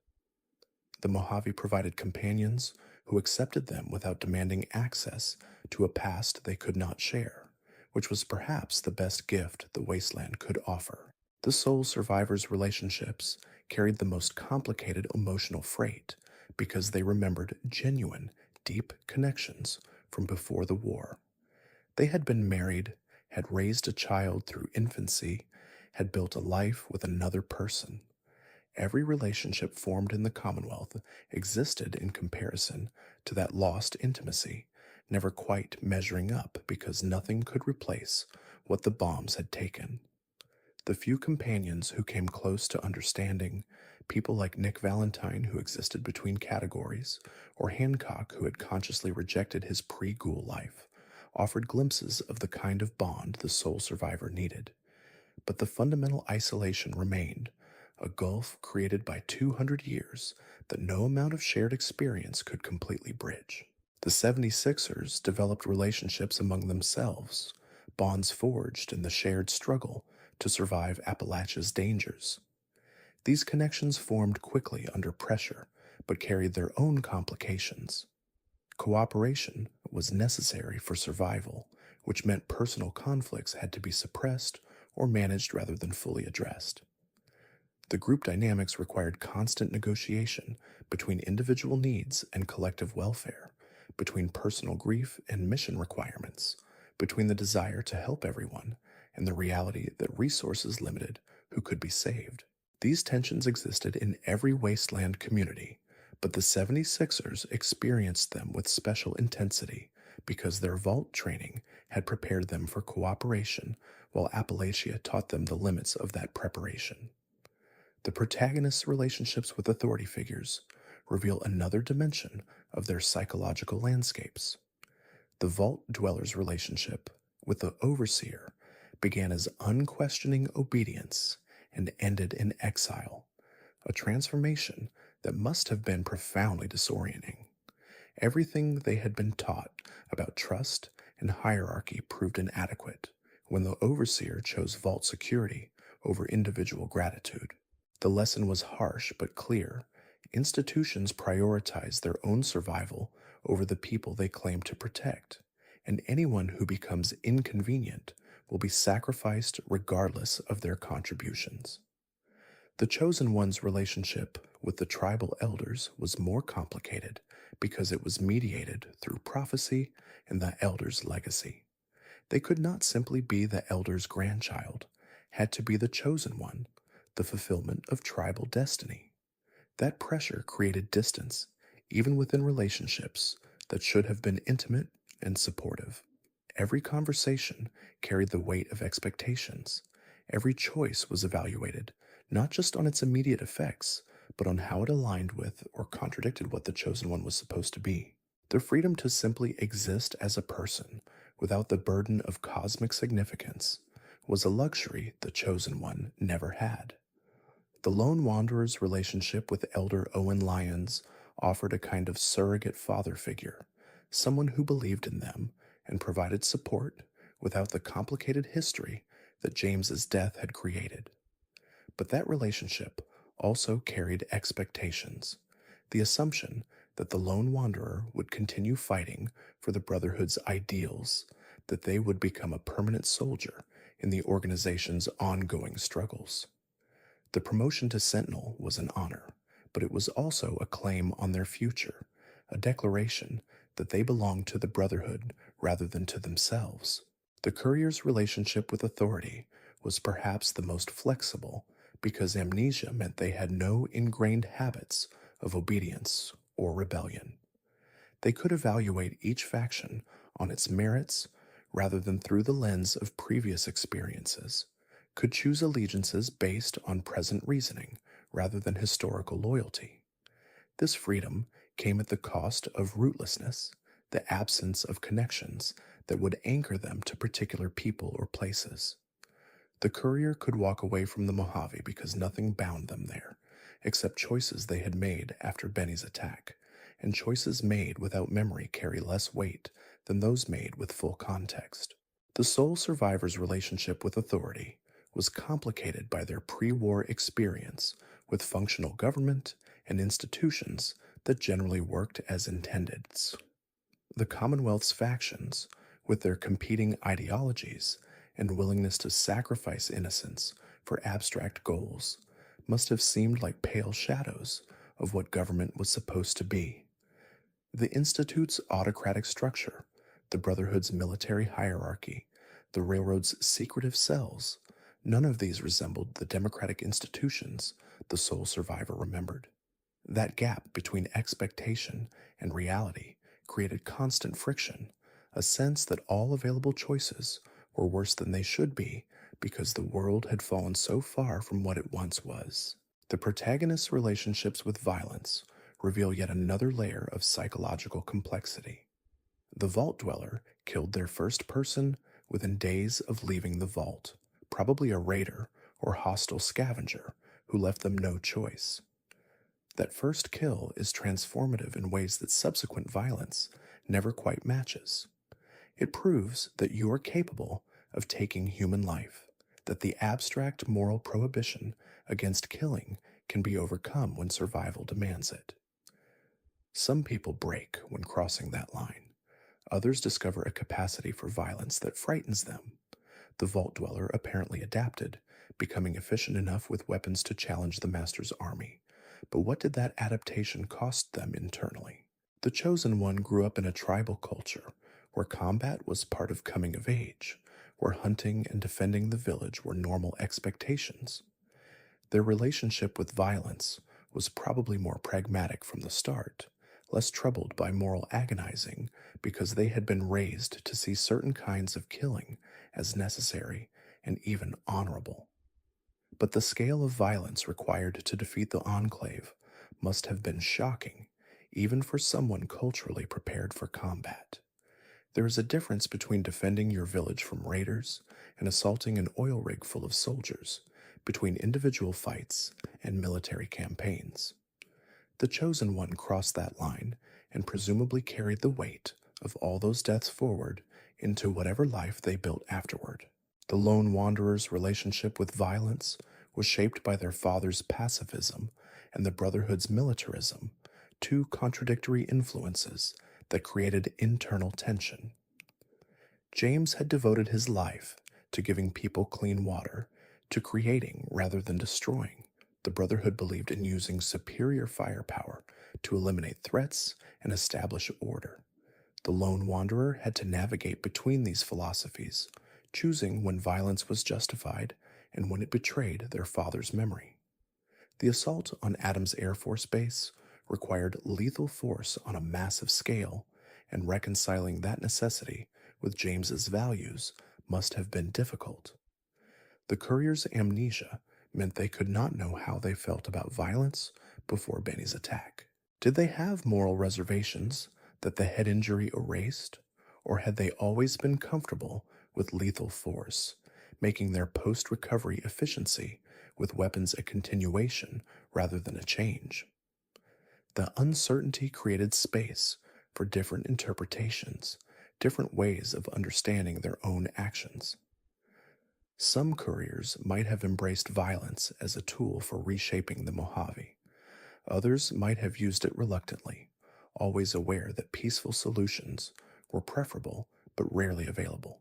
The Mojave provided companions who accepted them without demanding access to a past they could not share, which was perhaps the best gift the wasteland could offer. The sole survivors' relationships carried the most complicated emotional freight because they remembered genuine, deep connections from before the war. They had been married, had raised a child through infancy, had built a life with another person. Every relationship formed in the Commonwealth existed in comparison to that lost intimacy, never quite measuring up because nothing could replace what the bombs had taken. The few companions who came close to understanding, people like Nick Valentine who existed between categories, or Hancock who had consciously rejected his pre-Ghoul life, offered glimpses of the kind of bond the sole survivor needed. But the fundamental isolation remained, a gulf created by 200 years that no amount of shared experience could completely bridge. The 76ers developed relationships among themselves, bonds forged in the shared struggle to survive Appalachia's dangers. These connections formed quickly under pressure, but carried their own complications. Cooperation was necessary for survival, which meant personal conflicts had to be suppressed or managed rather than fully addressed. The group dynamics required constant negotiation between individual needs and collective welfare, between personal grief and mission requirements, between the desire to help everyone and the reality that resources limited who could be saved. These tensions existed in every wasteland community, but the 76ers experienced them with special intensity because their vault training had prepared them for cooperation while Appalachia taught them the limits of that preparation. The protagonist's relationships with authority figures reveal another dimension of their psychological landscapes. The vault dweller's relationship with the overseer began as unquestioning obedience and ended in exile, a transformation that must have been profoundly disorienting. Everything they had been taught about trust and hierarchy proved inadequate when the overseer chose vault security over individual gratitude. The lesson was harsh but clear. Institutions prioritize their own survival over the people they claim to protect, and anyone who becomes inconvenient will be sacrificed regardless of their contributions. The Chosen One's relationship with the tribal elders was more complicated because it was mediated through prophecy and the elder's legacy. They could not simply be the elder's grandchild, had to be the Chosen One, the fulfillment of tribal destiny. That pressure created distance, even within relationships that should have been intimate and supportive. Every conversation carried the weight of expectations. Every choice was evaluated, not just on its immediate effects, but on how it aligned with or contradicted what the chosen one was supposed to be. The freedom to simply exist as a person without the burden of cosmic significance was a luxury the chosen one never had. The lone wanderer's relationship with Elder Owen Lyons offered a kind of surrogate father figure, someone who believed in them and provided support without the complicated history that James's death had created. But that relationship also carried expectations, the assumption that the lone wanderer would continue fighting for the Brotherhood's ideals, that they would become a permanent soldier in the organization's ongoing struggles. The promotion to Sentinel was an honor, but it was also a claim on their future, a declaration that they belonged to the Brotherhood rather than to themselves. The Courier's relationship with authority was perhaps the most flexible because amnesia meant they had no ingrained habits of obedience or rebellion. They could evaluate each faction on its merits rather than through the lens of previous experiences, could choose allegiances based on present reasoning rather than historical loyalty. This freedom came at the cost of rootlessness, the absence of connections that would anchor them to particular people or places. The Courier could walk away from the Mojave because nothing bound them there, except choices they had made after Benny's attack, and choices made without memory carry less weight than those made with full context. The sole survivor's relationship with authority was complicated by their pre-war experience with functional government and institutions that generally worked as intended. The Commonwealth's factions, with their competing ideologies and willingness to sacrifice innocence for abstract goals, must have seemed like pale shadows of what government was supposed to be. The Institute's autocratic structure, the Brotherhood's military hierarchy, the Railroad's secretive cells, none of these resembled the democratic institutions the sole survivor remembered. That gap between expectation and reality created constant friction, a sense that all available choices were worse than they should be because the world had fallen so far from what it once was. The protagonist's relationships with violence reveal yet another layer of psychological complexity. The Vault Dweller killed their first person within days of leaving the vault, probably a raider or hostile scavenger who left them no choice. That first kill is transformative in ways that subsequent violence never quite matches. It proves that you are capable of taking human life, that the abstract moral prohibition against killing can be overcome when survival demands it. Some people break when crossing that line. Others discover a capacity for violence that frightens them. The Vault Dweller apparently adapted, becoming efficient enough with weapons to challenge the Master's army. But what did that adaptation cost them internally? The Chosen One grew up in a tribal culture where combat was part of coming of age, where hunting and defending the village were normal expectations. Their relationship with violence was probably more pragmatic from the start, less troubled by moral agonizing because they had been raised to see certain kinds of killing as necessary and even honorable. But the scale of violence required to defeat the Enclave must have been shocking, even for someone culturally prepared for combat. There is a difference between defending your village from raiders and assaulting an oil rig full of soldiers, between individual fights and military campaigns. The Chosen One crossed that line and presumably carried the weight of all those deaths forward into whatever life they built afterward. The lone wanderer's relationship with violence was shaped by their father's pacifism and the Brotherhood's militarism, two contradictory influences that created internal tension. James had devoted his life to giving people clean water, to creating rather than destroying. The Brotherhood believed in using superior firepower to eliminate threats and establish order. The lone wanderer had to navigate between these philosophies, choosing when violence was justified and when it betrayed their father's memory. The assault on Adams Air Force Base required lethal force on a massive scale, and reconciling that necessity with James's values must have been difficult. The courier's amnesia meant they could not know how they felt about violence before Benny's attack. Did they have moral reservations that the head injury erased, or had they always been comfortable with lethal force, making their post-recovery efficiency with weapons a continuation rather than a change? The uncertainty created space for different interpretations, different ways of understanding their own actions. Some couriers might have embraced violence as a tool for reshaping the Mojave. Others might have used it reluctantly, always aware that peaceful solutions were preferable but rarely available.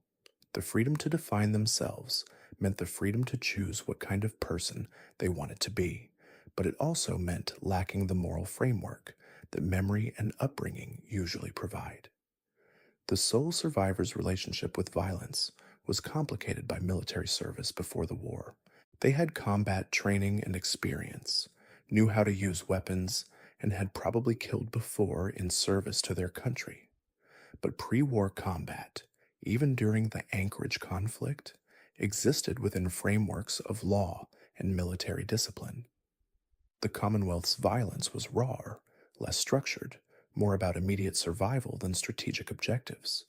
The freedom to define themselves meant the freedom to choose what kind of person they wanted to be, but it also meant lacking the moral framework that memory and upbringing usually provide. The sole survivor's relationship with violence was complicated by military service before the war. They had combat training and experience, knew how to use weapons, and had probably killed before in service to their country. But pre-war combat, even during the Anchorage conflict, existed within frameworks of law and military discipline. The Commonwealth's violence was rawer, less structured, more about immediate survival than strategic objectives.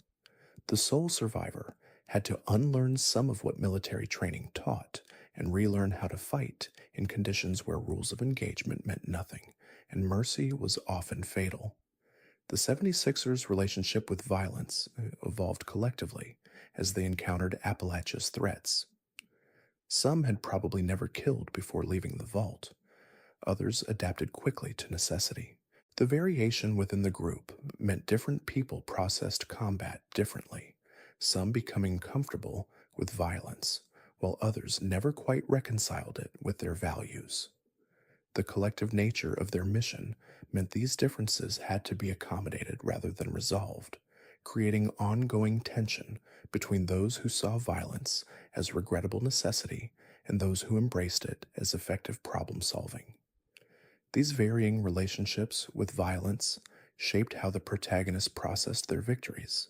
The sole survivor had to unlearn some of what military training taught and relearn how to fight in conditions where rules of engagement meant nothing, and mercy was often fatal. The 76ers' relationship with violence evolved collectively as they encountered Appalachia's threats. Some had probably never killed before leaving the vault. Others adapted quickly to necessity. The variation within the group meant different people processed combat differently, some becoming comfortable with violence, while others never quite reconciled it with their values. The collective nature of their mission meant these differences had to be accommodated rather than resolved, creating ongoing tension between those who saw violence as regrettable necessity and those who embraced it as effective problem solving. These varying relationships with violence shaped how the protagonists processed their victories.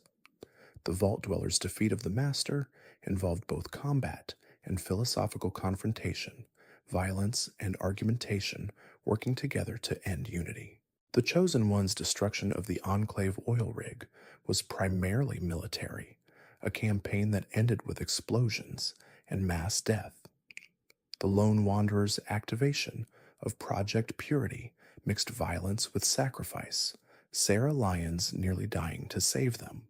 The Vault Dwellers' defeat of the Master involved both combat and philosophical confrontation, violence and argumentation working together to end unity. The Chosen One's destruction of the Enclave oil rig was primarily military, a campaign that ended with explosions and mass death. The Lone Wanderer's activation of Project Purity mixed violence with sacrifice, Sarah Lyons nearly dying to save them.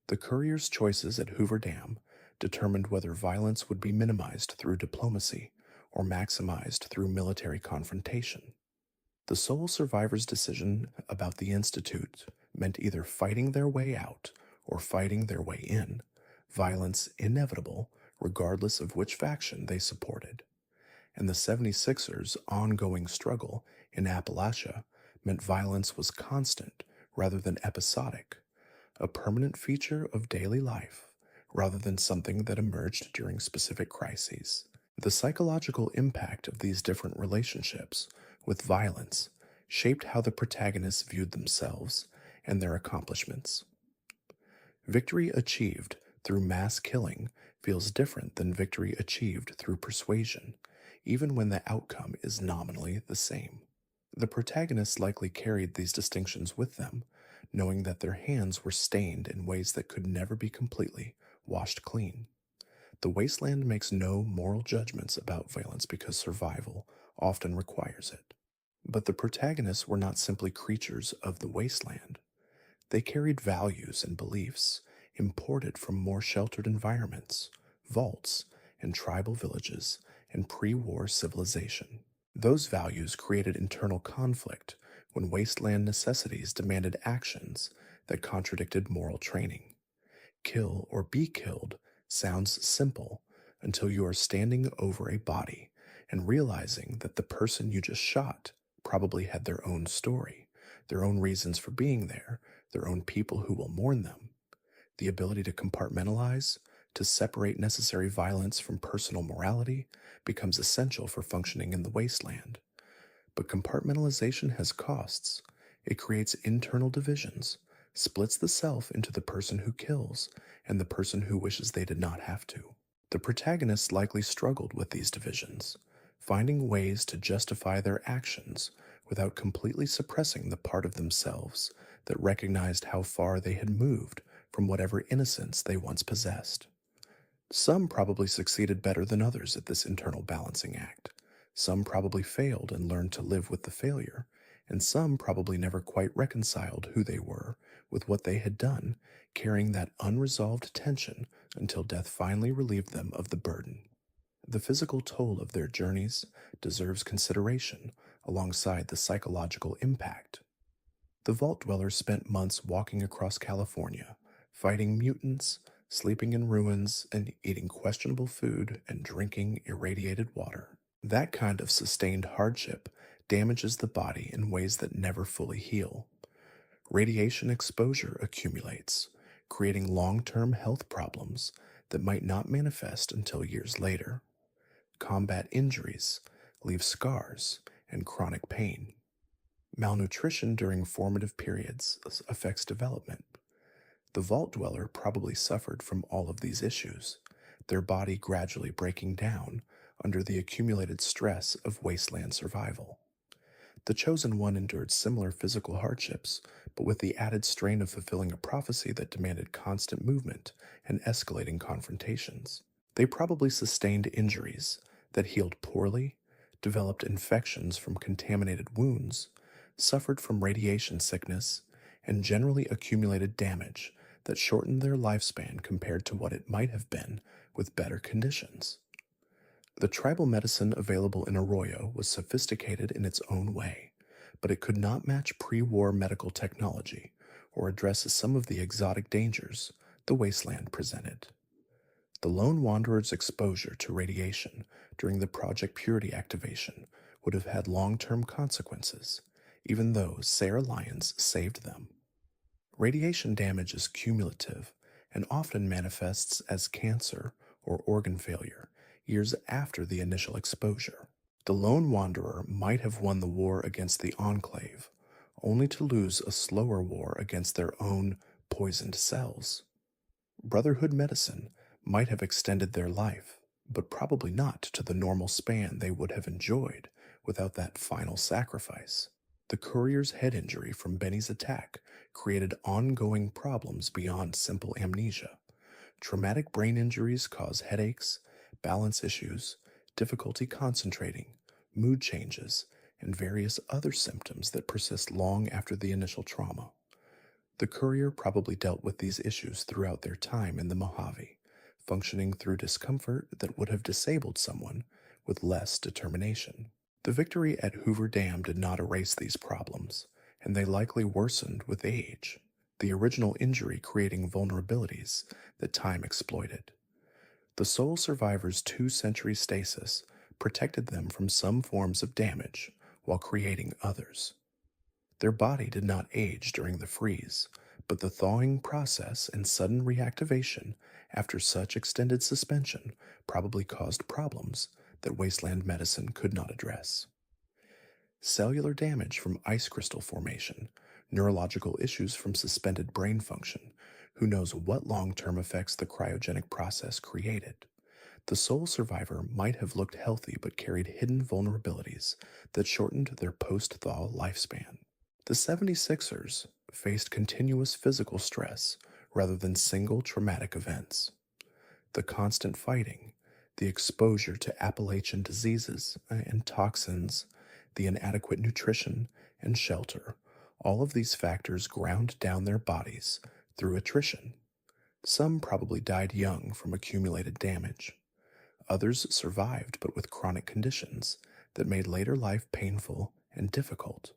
The Courier's choices at Hoover Dam determined whether violence would be minimized through diplomacy or maximized through military confrontation. The sole survivor's decision about the Institute meant either fighting their way out or fighting their way in, violence inevitable regardless of which faction they supported. And the 76ers' ongoing struggle in Appalachia meant violence was constant rather than episodic, a permanent feature of daily life rather than something that emerged during specific crises. The psychological impact of these different relationships with violence shaped how the protagonists viewed themselves and their accomplishments. Victory achieved through mass killing feels different than victory achieved through persuasion, even when the outcome is nominally the same. The protagonists likely carried these distinctions with them, knowing that their hands were stained in ways that could never be completely washed clean. The wasteland makes no moral judgments about violence because survival often requires it. But the protagonists were not simply creatures of the wasteland. They carried values and beliefs imported from more sheltered environments, vaults, and tribal villages and pre-war civilization. Those values created internal conflict when wasteland necessities demanded actions that contradicted moral training. Kill or be killed sounds simple until you are standing over a body and realizing that the person you just shot probably had their own story, their own reasons for being there, their own people who will mourn them. The ability to compartmentalize, to separate necessary violence from personal morality, becomes essential for functioning in the wasteland. But compartmentalization has costs. It creates internal divisions, splits the self into the person who kills and the person who wishes they did not have to. The protagonists likely struggled with these divisions, finding ways to justify their actions without completely suppressing the part of themselves that recognized how far they had moved from whatever innocence they once possessed. Some probably succeeded better than others at this internal balancing act. Some probably failed and learned to live with the failure, and some probably never quite reconciled who they were with what they had done, carrying that unresolved tension until death finally relieved them of the burden. The physical toll of their journeys deserves consideration alongside the psychological impact. The Vault Dwellers spent months walking across California, fighting mutants, sleeping in ruins, and eating questionable food and drinking irradiated water. That kind of sustained hardship damages the body in ways that never fully heal. Radiation exposure accumulates, creating long term health problems that might not manifest until years later. Combat injuries leave scars and chronic pain. Malnutrition during formative periods affects development. The Vault Dweller probably suffered from all of these issues, their body gradually breaking down under the accumulated stress of wasteland survival. The Chosen One endured similar physical hardships, but with the added strain of fulfilling a prophecy that demanded constant movement and escalating confrontations. They probably sustained injuries that healed poorly, developed infections from contaminated wounds, suffered from radiation sickness, and generally accumulated damage that shortened their lifespan compared to what it might have been with better conditions. The tribal medicine available in Arroyo was sophisticated in its own way, but it could not match pre-war medical technology or address some of the exotic dangers the wasteland presented. The lone wanderer's exposure to radiation during the Project Purity activation would have had long-term consequences, even though Sarah Lyons saved them. Radiation damage is cumulative and often manifests as cancer or organ failure years after the initial exposure. The lone wanderer might have won the war against the Enclave, only to lose a slower war against their own poisoned cells. Brotherhood medicine might have extended their life, but probably not to the normal span they would have enjoyed without that final sacrifice. The Courier's head injury from Benny's attack created ongoing problems beyond simple amnesia. Traumatic brain injuries cause headaches, balance issues, difficulty concentrating, mood changes, and various other symptoms that persist long after the initial trauma. The Courier probably dealt with these issues throughout their time in the Mojave, functioning through discomfort that would have disabled someone with less determination. The victory at Hoover Dam did not erase these problems, and they likely worsened with age, the original injury creating vulnerabilities that time exploited. The sole survivor's 2-century stasis protected them from some forms of damage while creating others. Their body did not age during the freeze, but the thawing process and sudden reactivation after such extended suspension probably caused problems that wasteland medicine could not address. Cellular damage from ice crystal formation, neurological issues from suspended brain function, who knows what long-term effects the cryogenic process created. The sole survivor might have looked healthy but carried hidden vulnerabilities that shortened their post-thaw lifespan. The 76ers faced continuous physical stress rather than single traumatic events. The constant fighting, the exposure to Appalachian diseases and toxins, the inadequate nutrition and shelter, all of these factors ground down their bodies through attrition. Some probably died young from accumulated damage. Others survived but with chronic conditions that made later life painful and difficult.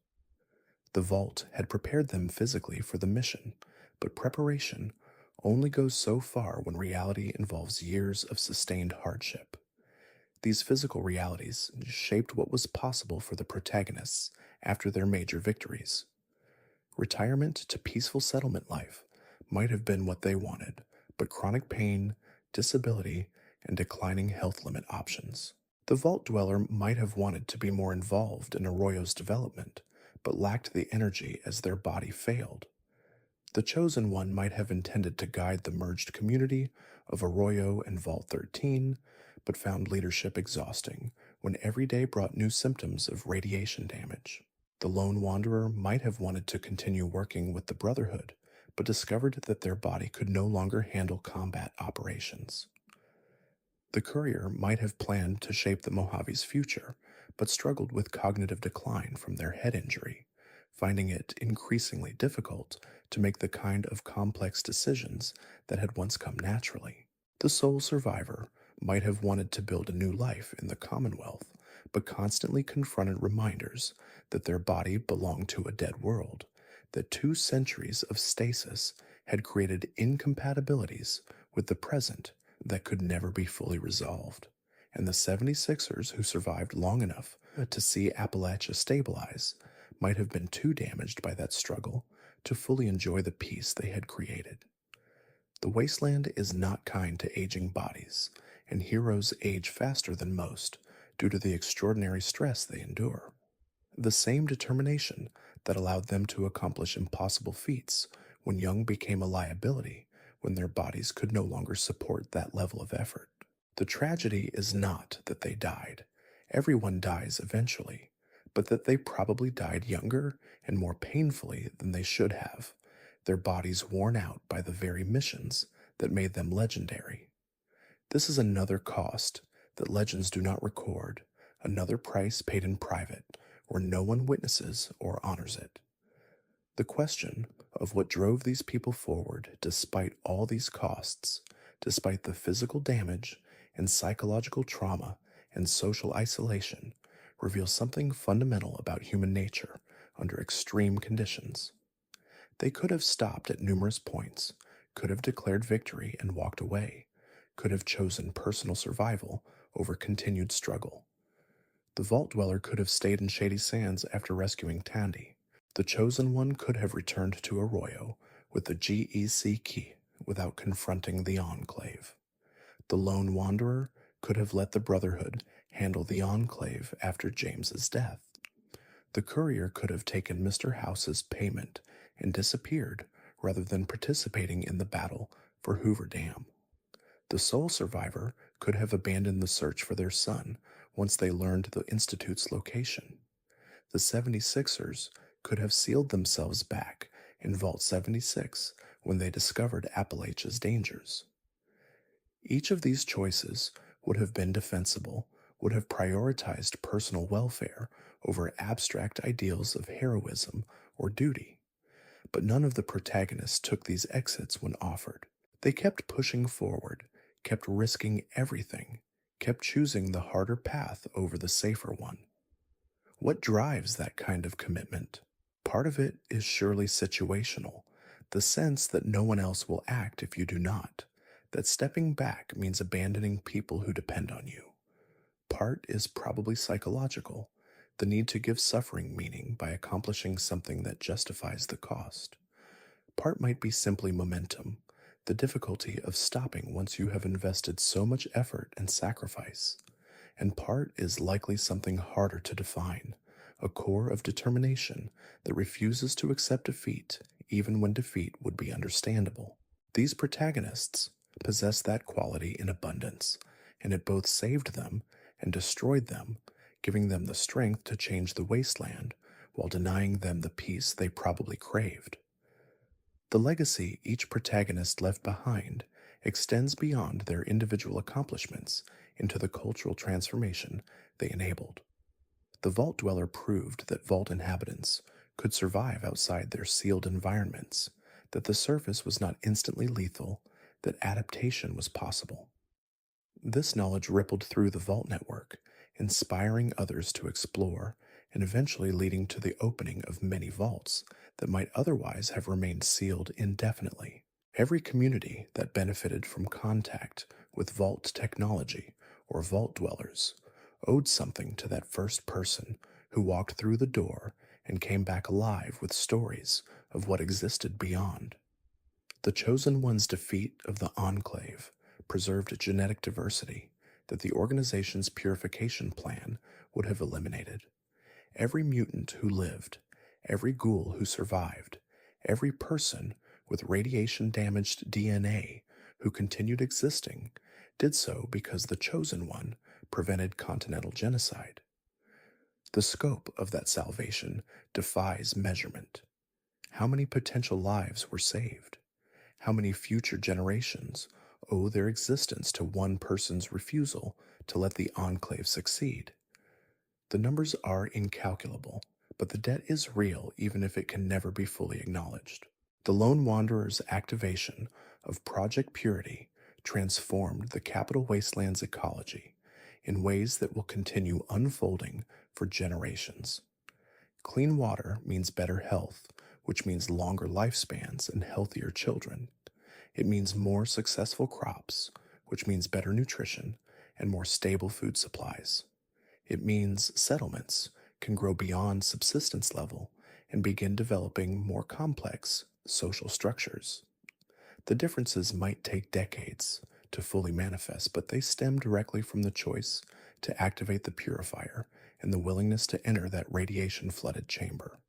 The vault had prepared them physically for the mission, but preparation only goes so far when reality involves years of sustained hardship. These physical realities shaped what was possible for the protagonists after their major victories. Retirement to peaceful settlement life might have been what they wanted, but chronic pain, disability, and declining health limit options. The Vault Dweller might have wanted to be more involved in Arroyo's development, but lacked the energy as their body failed. The Chosen One might have intended to guide the merged community of Arroyo and Vault 13, but found leadership exhausting when every day brought new symptoms of radiation damage. The Lone Wanderer might have wanted to continue working with the Brotherhood, but discovered that their body could no longer handle combat operations. The Courier might have planned to shape the Mojave's future, but struggled with cognitive decline from their head injury, finding it increasingly difficult to make the kind of complex decisions that had once come naturally. The sole survivor might have wanted to build a new life in the Commonwealth, but constantly confronted reminders that their body belonged to a dead world, that 2 centuries of stasis had created incompatibilities with the present that could never be fully resolved, and the 76ers who survived long enough to see Appalachia stabilize might have been too damaged by that struggle to fully enjoy the peace they had created. The wasteland is not kind to aging bodies, and heroes age faster than most due to the extraordinary stress they endure. The same determination that allowed them to accomplish impossible feats when young became a liability when their bodies could no longer support that level of effort. The tragedy is not that they died. Everyone dies eventually, but that they probably died younger and more painfully than they should have, their bodies worn out by the very missions that made them legendary. This is another cost that legends do not record, another price paid in private, where no one witnesses or honors it. The question of what drove these people forward despite all these costs, despite the physical damage and psychological trauma and social isolation, reveals something fundamental about human nature under extreme conditions. They could have stopped at numerous points, could have declared victory and walked away, could have chosen personal survival over continued struggle. The Vault Dweller could have stayed in Shady Sands after rescuing Tandy. The Chosen One could have returned to Arroyo with the GEC key without confronting the Enclave. The Lone Wanderer could have let the Brotherhood handle the Enclave after James's death. The Courier could have taken Mr. House's payment and disappeared rather than participating in the battle for Hoover Dam. The sole survivor could have abandoned the search for their son once they learned the Institute's location. The 76ers could have sealed themselves back in Vault 76 when they discovered Appalachia's dangers. Each of these choices would have been defensible, would have prioritized personal welfare over abstract ideals of heroism or duty. But none of the protagonists took these exits when offered. They kept pushing forward, kept risking everything, kept choosing the harder path over the safer one. What drives that kind of commitment? Part of it is surely situational, the sense that no one else will act if you do not, that stepping back means abandoning people who depend on you. Part is probably psychological, the need to give suffering meaning by accomplishing something that justifies the cost. Part might be simply momentum, the difficulty of stopping once you have invested so much effort and sacrifice. And part is likely something harder to define, a core of determination that refuses to accept defeat even when defeat would be understandable. These protagonists possess that quality in abundance, and it both saved them and destroyed them, giving them the strength to change the wasteland while denying them the peace they probably craved. The legacy each protagonist left behind extends beyond their individual accomplishments into the cultural transformation they enabled. The Vault Dweller proved that Vault inhabitants could survive outside their sealed environments, that the surface was not instantly lethal, that adaptation was possible. This knowledge rippled through the Vault network, inspiring others to explore and eventually leading to the opening of many vaults that might otherwise have remained sealed indefinitely. Every community that benefited from contact with Vault technology or Vault Dwellers owed something to that first person who walked through the door and came back alive with stories of what existed beyond. The Chosen One's defeat of the Enclave preserved genetic diversity, that the organization's purification plan would have eliminated. Every mutant who lived, every ghoul who survived, every person with radiation damaged DNA who continued existing did so because the Chosen One prevented continental genocide. The scope of that salvation defies measurement. How many potential lives were saved? How many future generations owe their existence to one person's refusal to let the Enclave succeed? The numbers are incalculable, but the debt is real even if it can never be fully acknowledged. The Lone Wanderer's activation of Project Purity transformed the capital wasteland's ecology in ways that will continue unfolding for generations. Clean water means better health, which means longer lifespans and healthier children. It means more successful crops, which means better nutrition and more stable food supplies. It means settlements can grow beyond subsistence level and begin developing more complex social structures. The differences might take decades to fully manifest, but they stem directly from the choice to activate the purifier and the willingness to enter that radiation-flooded chamber.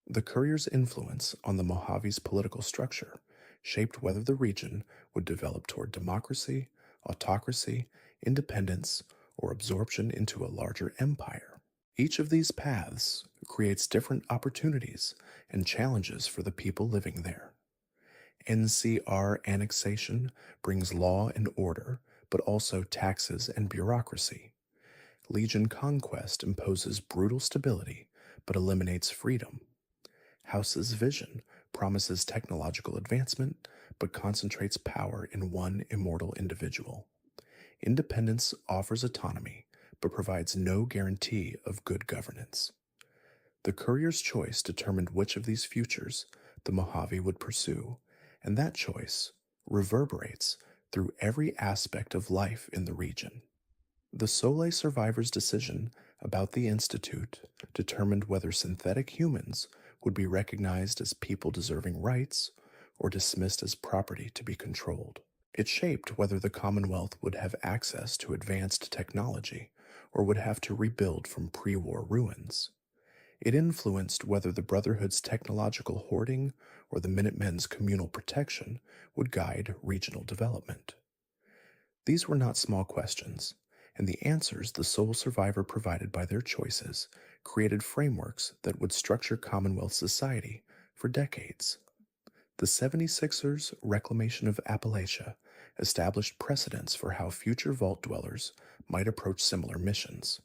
The Courier's influence on the Mojave's political structure shaped whether the region would develop toward democracy, autocracy, independence, or absorption into a larger empire. Each of these paths creates different opportunities and challenges for the people living there. NCR annexation brings law and order, but also taxes and bureaucracy. Legion conquest imposes brutal stability, but eliminates freedom. House's vision promises technological advancement, but concentrates power in one immortal individual. Independence offers autonomy, but provides no guarantee of good governance. The Courier's choice determined which of these futures the Mojave would pursue, and that choice reverberates through every aspect of life in the region. The Soleil survivor's decision about the Institute determined whether synthetic humans would be recognized as people deserving rights or dismissed as property to be controlled. It shaped whether the Commonwealth would have access to advanced technology or would have to rebuild from pre-war ruins. It influenced whether the Brotherhood's technological hoarding or the Minutemen's communal protection would guide regional development. These were not small questions, and the answers the sole survivor provided by their choices created frameworks that would structure Commonwealth society for decades. The 76ers' reclamation of Appalachia established precedents for how future vault dwellers might approach similar missions.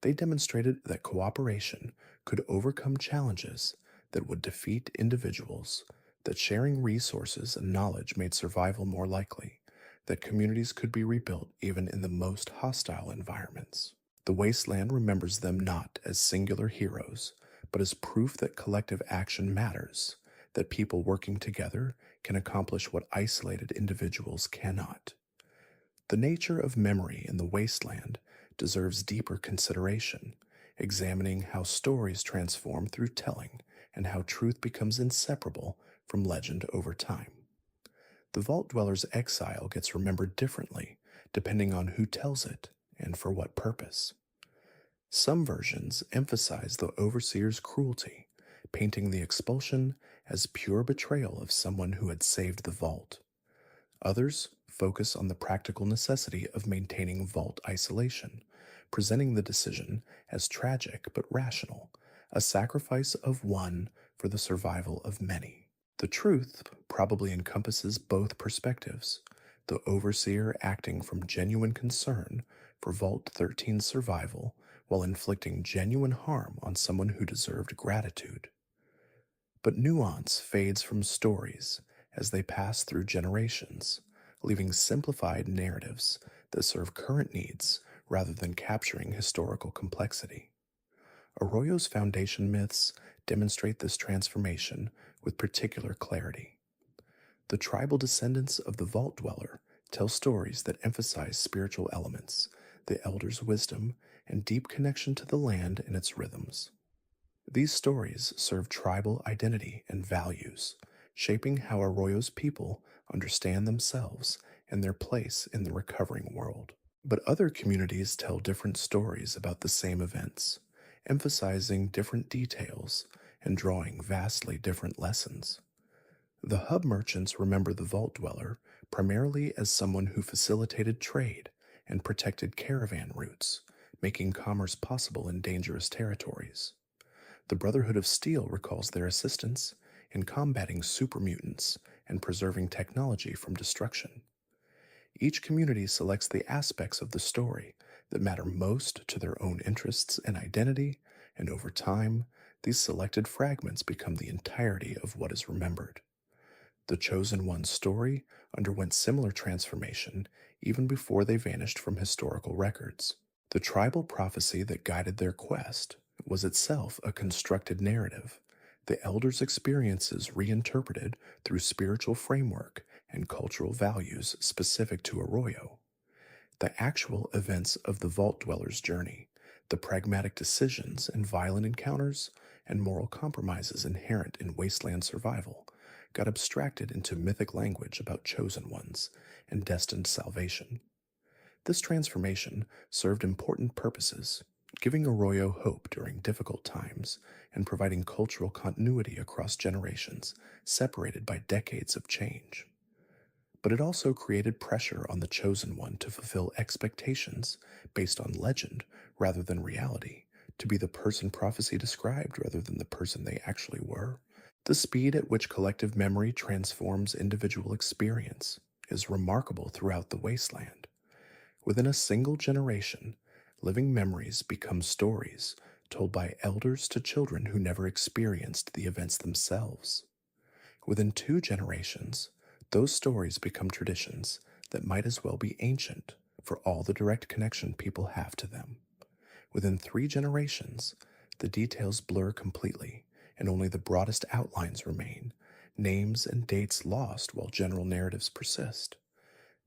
They demonstrated that cooperation could overcome challenges that would defeat individuals, that sharing resources and knowledge made survival more likely, that communities could be rebuilt even in the most hostile environments. The wasteland remembers them not as singular heroes, but as proof that collective action matters, that people working together can accomplish what isolated individuals cannot. The nature of memory in the wasteland deserves deeper consideration, examining how stories transform through telling and how truth becomes inseparable from legend over time. The Vault Dweller's exile gets remembered differently depending on who tells it and for what purpose. Some versions emphasize the overseer's cruelty, painting the expulsion as pure betrayal of someone who had saved the vault. Others focus on the practical necessity of maintaining vault isolation, presenting the decision as tragic but rational, a sacrifice of one for the survival of many. The truth probably encompasses both perspectives, the overseer acting from genuine concern for Vault 13's survival while inflicting genuine harm on someone who deserved gratitude. But nuance fades from stories as they pass through generations, leaving simplified narratives that serve current needs rather than capturing historical complexity. Arroyo's foundation myths demonstrate this transformation with particular clarity. The tribal descendants of the Vault Dweller tell stories that emphasize spiritual elements, the elder's wisdom, and deep connection to the land and its rhythms. These stories serve tribal identity and values, shaping how Arroyo's people understand themselves and their place in the recovering world. But other communities tell different stories about the same events, emphasizing different details and drawing vastly different lessons. The hub merchants remember the vault dweller primarily as someone who facilitated trade and protected caravan routes, making commerce possible in dangerous territories. The Brotherhood of Steel recalls their assistance in combating super mutants and preserving technology from destruction. Each community selects the aspects of the story that matter most to their own interests and identity, and over time, these selected fragments become the entirety of what is remembered. The Chosen One's story underwent similar transformation even before they vanished from historical records. The tribal prophecy that guided their quest was itself a constructed narrative, the elders' experiences reinterpreted through spiritual framework and cultural values specific to Arroyo. The actual events of the Vault Dweller's journey, the pragmatic decisions and violent encounters, and moral compromises inherent in wasteland survival, got abstracted into mythic language about chosen ones and destined salvation. This transformation served important purposes, giving Arroyo hope during difficult times and providing cultural continuity across generations separated by decades of change. But it also created pressure on the chosen one to fulfill expectations based on legend rather than reality, to be the person prophecy described rather than the person they actually were. The speed at which collective memory transforms individual experience is remarkable throughout the wasteland. Within a single generation, living memories become stories told by elders to children who never experienced the events themselves. Within 2 generations, those stories become traditions that might as well be ancient for all the direct connection people have to them. Within 3 generations, the details blur completely and only the broadest outlines remain, names and dates lost while general narratives persist.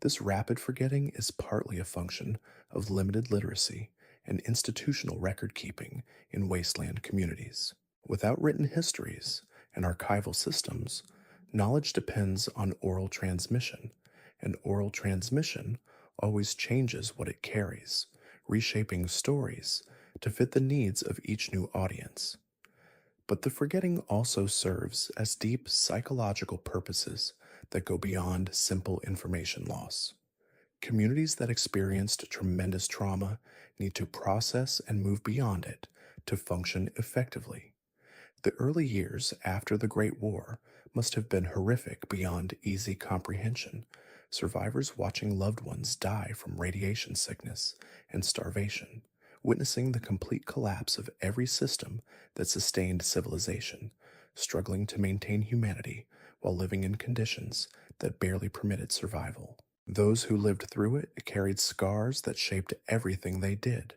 This rapid forgetting is partly a function of limited literacy and institutional record keeping in wasteland communities. Without written histories and archival systems, knowledge depends on oral transmission, and oral transmission always changes what it carries, reshaping stories to fit the needs of each new audience. But the forgetting also serves as deep psychological purposes that go beyond simple information loss. Communities that experienced tremendous trauma need to process and move beyond it to function effectively. The early years after the Great War must have been horrific beyond easy comprehension, survivors watching loved ones die from radiation sickness and starvation, witnessing the complete collapse of every system that sustained civilization, struggling to maintain humanity while living in conditions that barely permitted survival. Those who lived through it carried scars that shaped everything they did,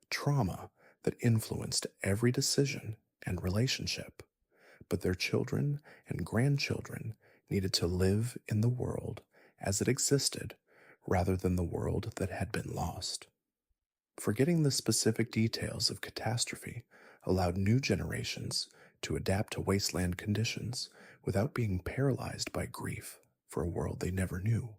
trauma that influenced every decision and relationship. But their children and grandchildren needed to live in the world as it existed rather than the world that had been lost. Forgetting the specific details of catastrophe allowed new generations to adapt to wasteland conditions without being paralyzed by grief for a world they never knew.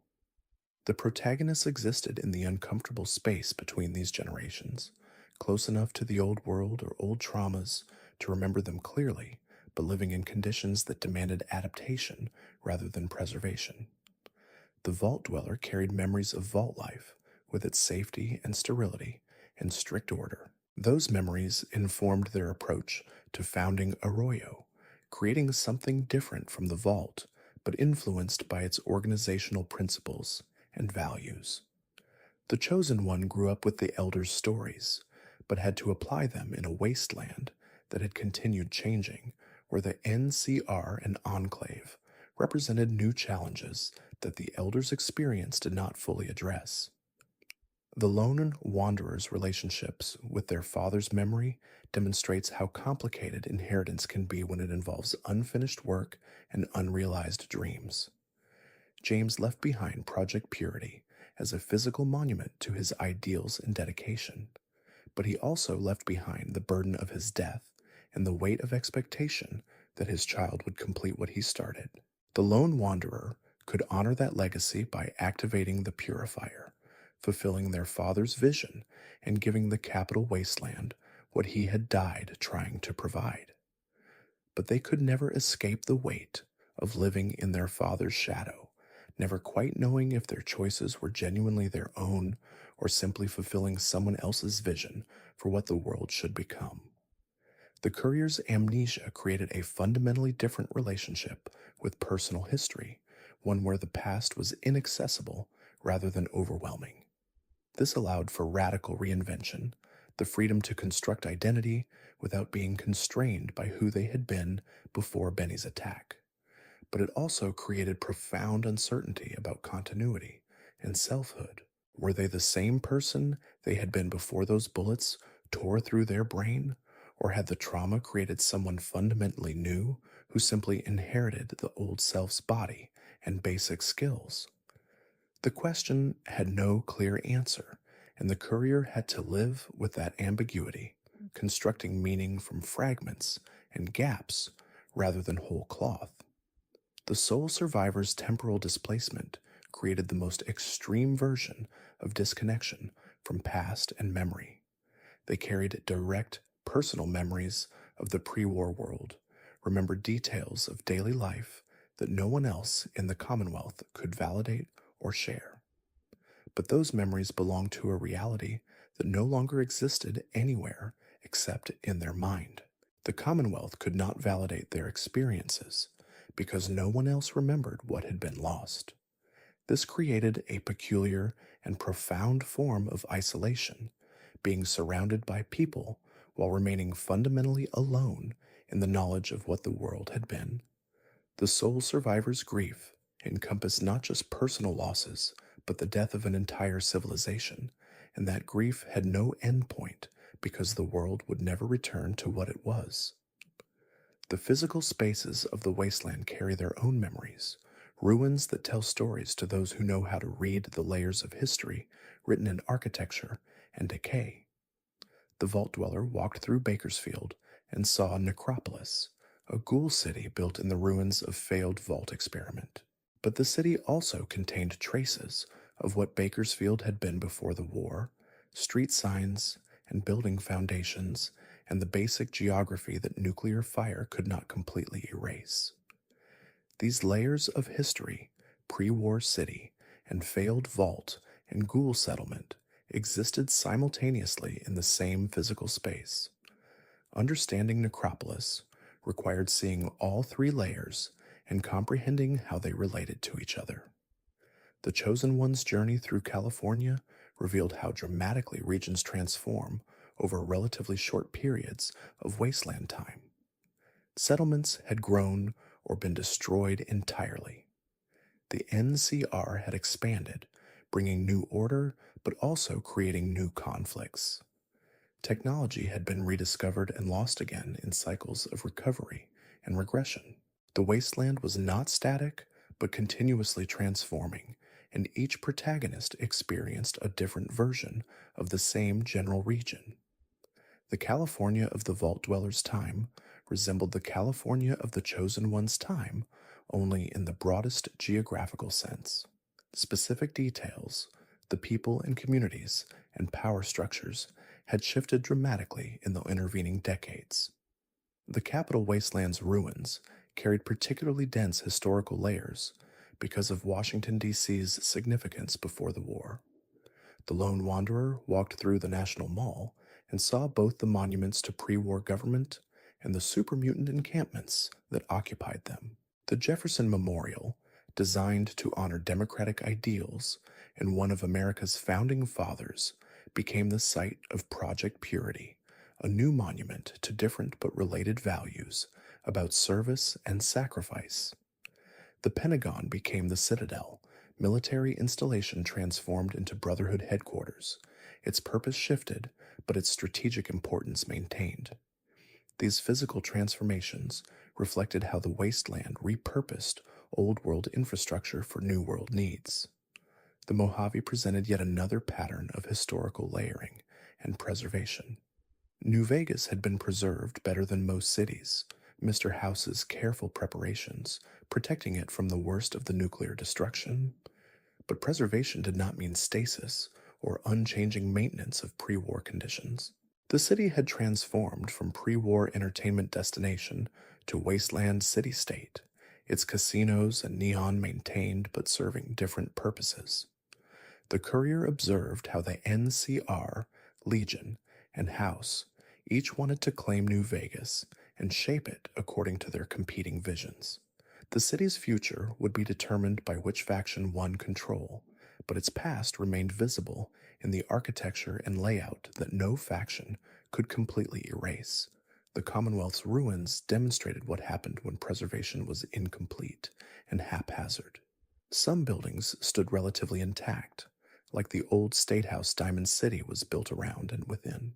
The protagonists existed in the uncomfortable space between these generations, close enough to the old world or old traumas to remember them clearly, but living in conditions that demanded adaptation rather than preservation. The Vault Dweller carried memories of vault life, with its safety and sterility and strict order. Those memories informed their approach to founding Arroyo, creating something different from the vault, but influenced by its organizational principles and values. The Chosen One grew up with the Elders' stories, but had to apply them in a wasteland that had continued changing, where the NCR and Enclave represented new challenges that the Elders' experience did not fully address. The lone wanderer's relationships with their father's memory demonstrates how complicated inheritance can be when it involves unfinished work and unrealized dreams. James left behind Project Purity as a physical monument to his ideals and dedication, but he also left behind the burden of his death and the weight of expectation that his child would complete what he started. The lone wanderer could honor that legacy by activating the purifier, fulfilling their father's vision and giving the capital wasteland what he had died trying to provide. But they could never escape the weight of living in their father's shadow, never quite knowing if their choices were genuinely their own or simply fulfilling someone else's vision for what the world should become. The Courier's amnesia created a fundamentally different relationship with personal history, one where the past was inaccessible rather than overwhelming. This allowed for radical reinvention, the freedom to construct identity without being constrained by who they had been before Benny's attack. But it also created profound uncertainty about continuity and selfhood. Were they the same person they had been before those bullets tore through their brain? Or had the trauma created someone fundamentally new who simply inherited the old self's body and basic skills? The question had no clear answer, and the Courier had to live with that ambiguity, constructing meaning from fragments and gaps rather than whole cloth. The sole survivor's temporal displacement created the most extreme version of disconnection from past and memory. They carried direct, personal memories of the pre-war world, remembered details of daily life that no one else in the Commonwealth could validate or share. But those memories belonged to a reality that no longer existed anywhere except in their mind. The Commonwealth could not validate their experiences because no one else remembered what had been lost. This created a peculiar and profound form of isolation, being surrounded by people while remaining fundamentally alone in the knowledge of what the world had been. The sole survivor's grief encompassed not just personal losses, but the death of an entire civilization, and that grief had no endpoint because the world would never return to what it was. The physical spaces of the wasteland carry their own memories, ruins that tell stories to those who know how to read the layers of history written in architecture and decay. The vault dweller walked through Bakersfield and saw Necropolis, a ghoul city built in the ruins of failed vault experiment. But the city also contained traces of what Bakersfield had been before the war, street signs and building foundations, and the basic geography that nuclear fire could not completely erase. These layers of history, pre-war city, and failed vault and ghoul settlement existed simultaneously in the same physical space. Understanding Necropolis required seeing all three layers and comprehending how they related to each other. The Chosen One's journey through California revealed how dramatically regions transform over relatively short periods of wasteland time. Settlements had grown or been destroyed entirely. The NCR had expanded, bringing new order but also creating new conflicts. Technology had been rediscovered and lost again in cycles of recovery and regression. The wasteland was not static, but continuously transforming, and each protagonist experienced a different version of the same general region. The California of the Vault Dweller's time resembled the California of the Chosen One's time, only in the broadest geographical sense. Specific details, the people and communities, and power structures had shifted dramatically in the intervening decades. The capital wasteland's ruins carried particularly dense historical layers because of Washington, D.C.'s significance before the war. The lone wanderer walked through the National Mall and saw both the monuments to pre-war government and the super-mutant encampments that occupied them. The Jefferson Memorial, designed to honor democratic ideals and one of America's founding fathers, became the site of Project Purity, a new monument to different but related values about service and sacrifice. The Pentagon became the Citadel, military installation transformed into Brotherhood headquarters. Its purpose shifted, but its strategic importance maintained. These physical transformations reflected how the wasteland repurposed Old World infrastructure for New World needs. The Mojave presented yet another pattern of historical layering and preservation. New Vegas had been preserved better than most cities, Mr. House's careful preparations protecting it from the worst of the nuclear destruction. But preservation did not mean stasis or unchanging maintenance of pre-war conditions. The city had transformed from pre-war entertainment destination to wasteland city-state, its casinos and neon maintained but serving different purposes. The Courier observed how the NCR, Legion, and House each wanted to claim New Vegas and shape it according to their competing visions. The city's future would be determined by which faction won control, but its past remained visible in the architecture and layout that no faction could completely erase. The Commonwealth's ruins demonstrated what happened when preservation was incomplete and haphazard. Some buildings stood relatively intact, like the old State House Diamond City was built around and within.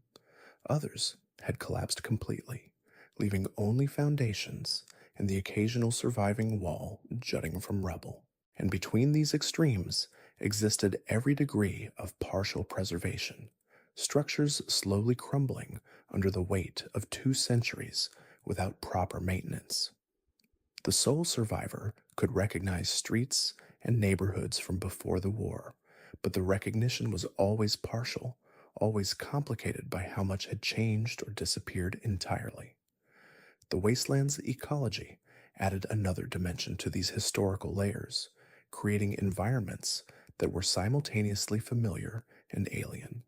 Others had collapsed completely, leaving only foundations and the occasional surviving wall jutting from rubble. And between these extremes existed every degree of partial preservation, structures slowly crumbling under the weight of 2 centuries without proper maintenance. The sole survivor could recognize streets and neighborhoods from before the war, but the recognition was always partial, always complicated by how much had changed or disappeared entirely. The wasteland's ecology added another dimension to these historical layers, creating environments that were simultaneously familiar and alien.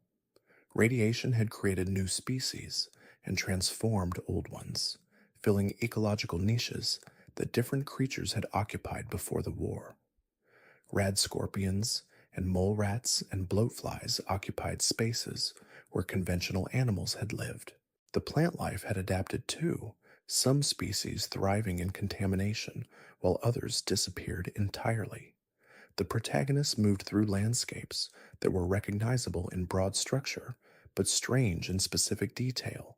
Radiation had created new species and transformed old ones, filling ecological niches that different creatures had occupied before the war. Rad scorpions and mole rats and bloatflies occupied spaces where conventional animals had lived. The plant life had adapted too, some species thriving in contamination while others disappeared entirely. The protagonist moved through landscapes that were recognizable in broad structure, but strange in specific detail.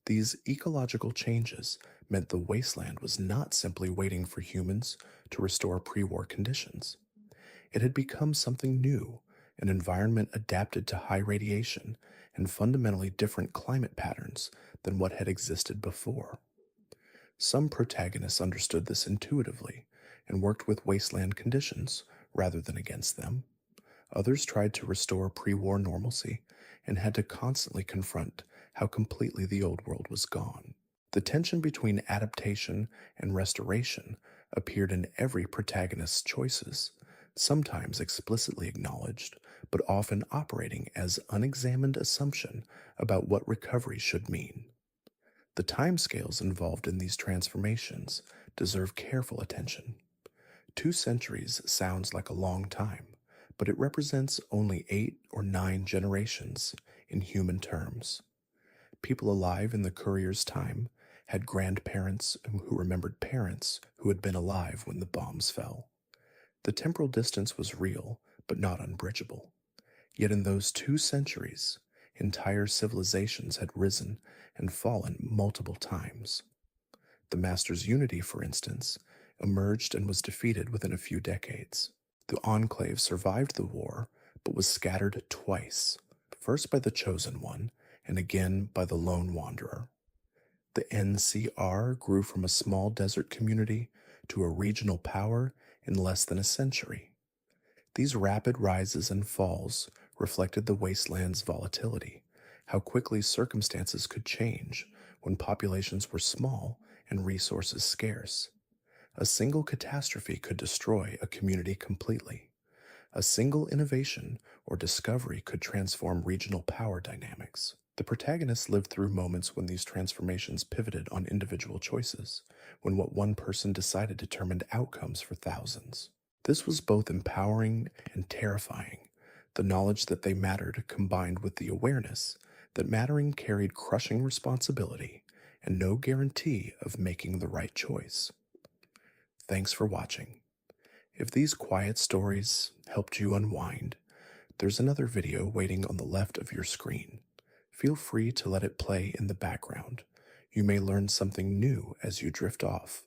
These ecological changes meant the wasteland was not simply waiting for humans to restore pre-war conditions. It had become something new, an environment adapted to high radiation and fundamentally different climate patterns than what had existed before. Some protagonists understood this intuitively and worked with wasteland conditions rather than against them. Others tried to restore pre-war normalcy and had to constantly confront how completely the old world was gone. The tension between adaptation and restoration appeared in every protagonist's choices, sometimes explicitly acknowledged, but often operating as unexamined assumption about what recovery should mean. The timescales involved in these transformations deserve careful attention. 2 centuries sounds like a long time, but it represents only 8 or 9 generations in human terms. People alive in the Courier's time had grandparents who remembered parents who had been alive when the bombs fell. The temporal distance was real, but not unbridgeable. Yet in those 2 centuries, entire civilizations had risen and fallen multiple times. The Master's Unity, for instance, emerged and was defeated within a few decades. The Enclave survived the war, but was scattered twice, first by the Chosen One, and again by the Lone Wanderer. The NCR grew from a small desert community to a regional power in less than a century. These rapid rises and falls reflected the wasteland's volatility, how quickly circumstances could change when populations were small and resources scarce. A single catastrophe could destroy a community completely. A single innovation or discovery could transform regional power dynamics. The protagonist lived through moments when these transformations pivoted on individual choices, when what one person decided determined outcomes for thousands. This was both empowering and terrifying, the knowledge that they mattered combined with the awareness that mattering carried crushing responsibility and no guarantee of making the right choice. Thanks for watching. If these quiet stories helped you unwind, there's another video waiting on the left of your screen. Feel free to let it play in the background. You may learn something new as you drift off.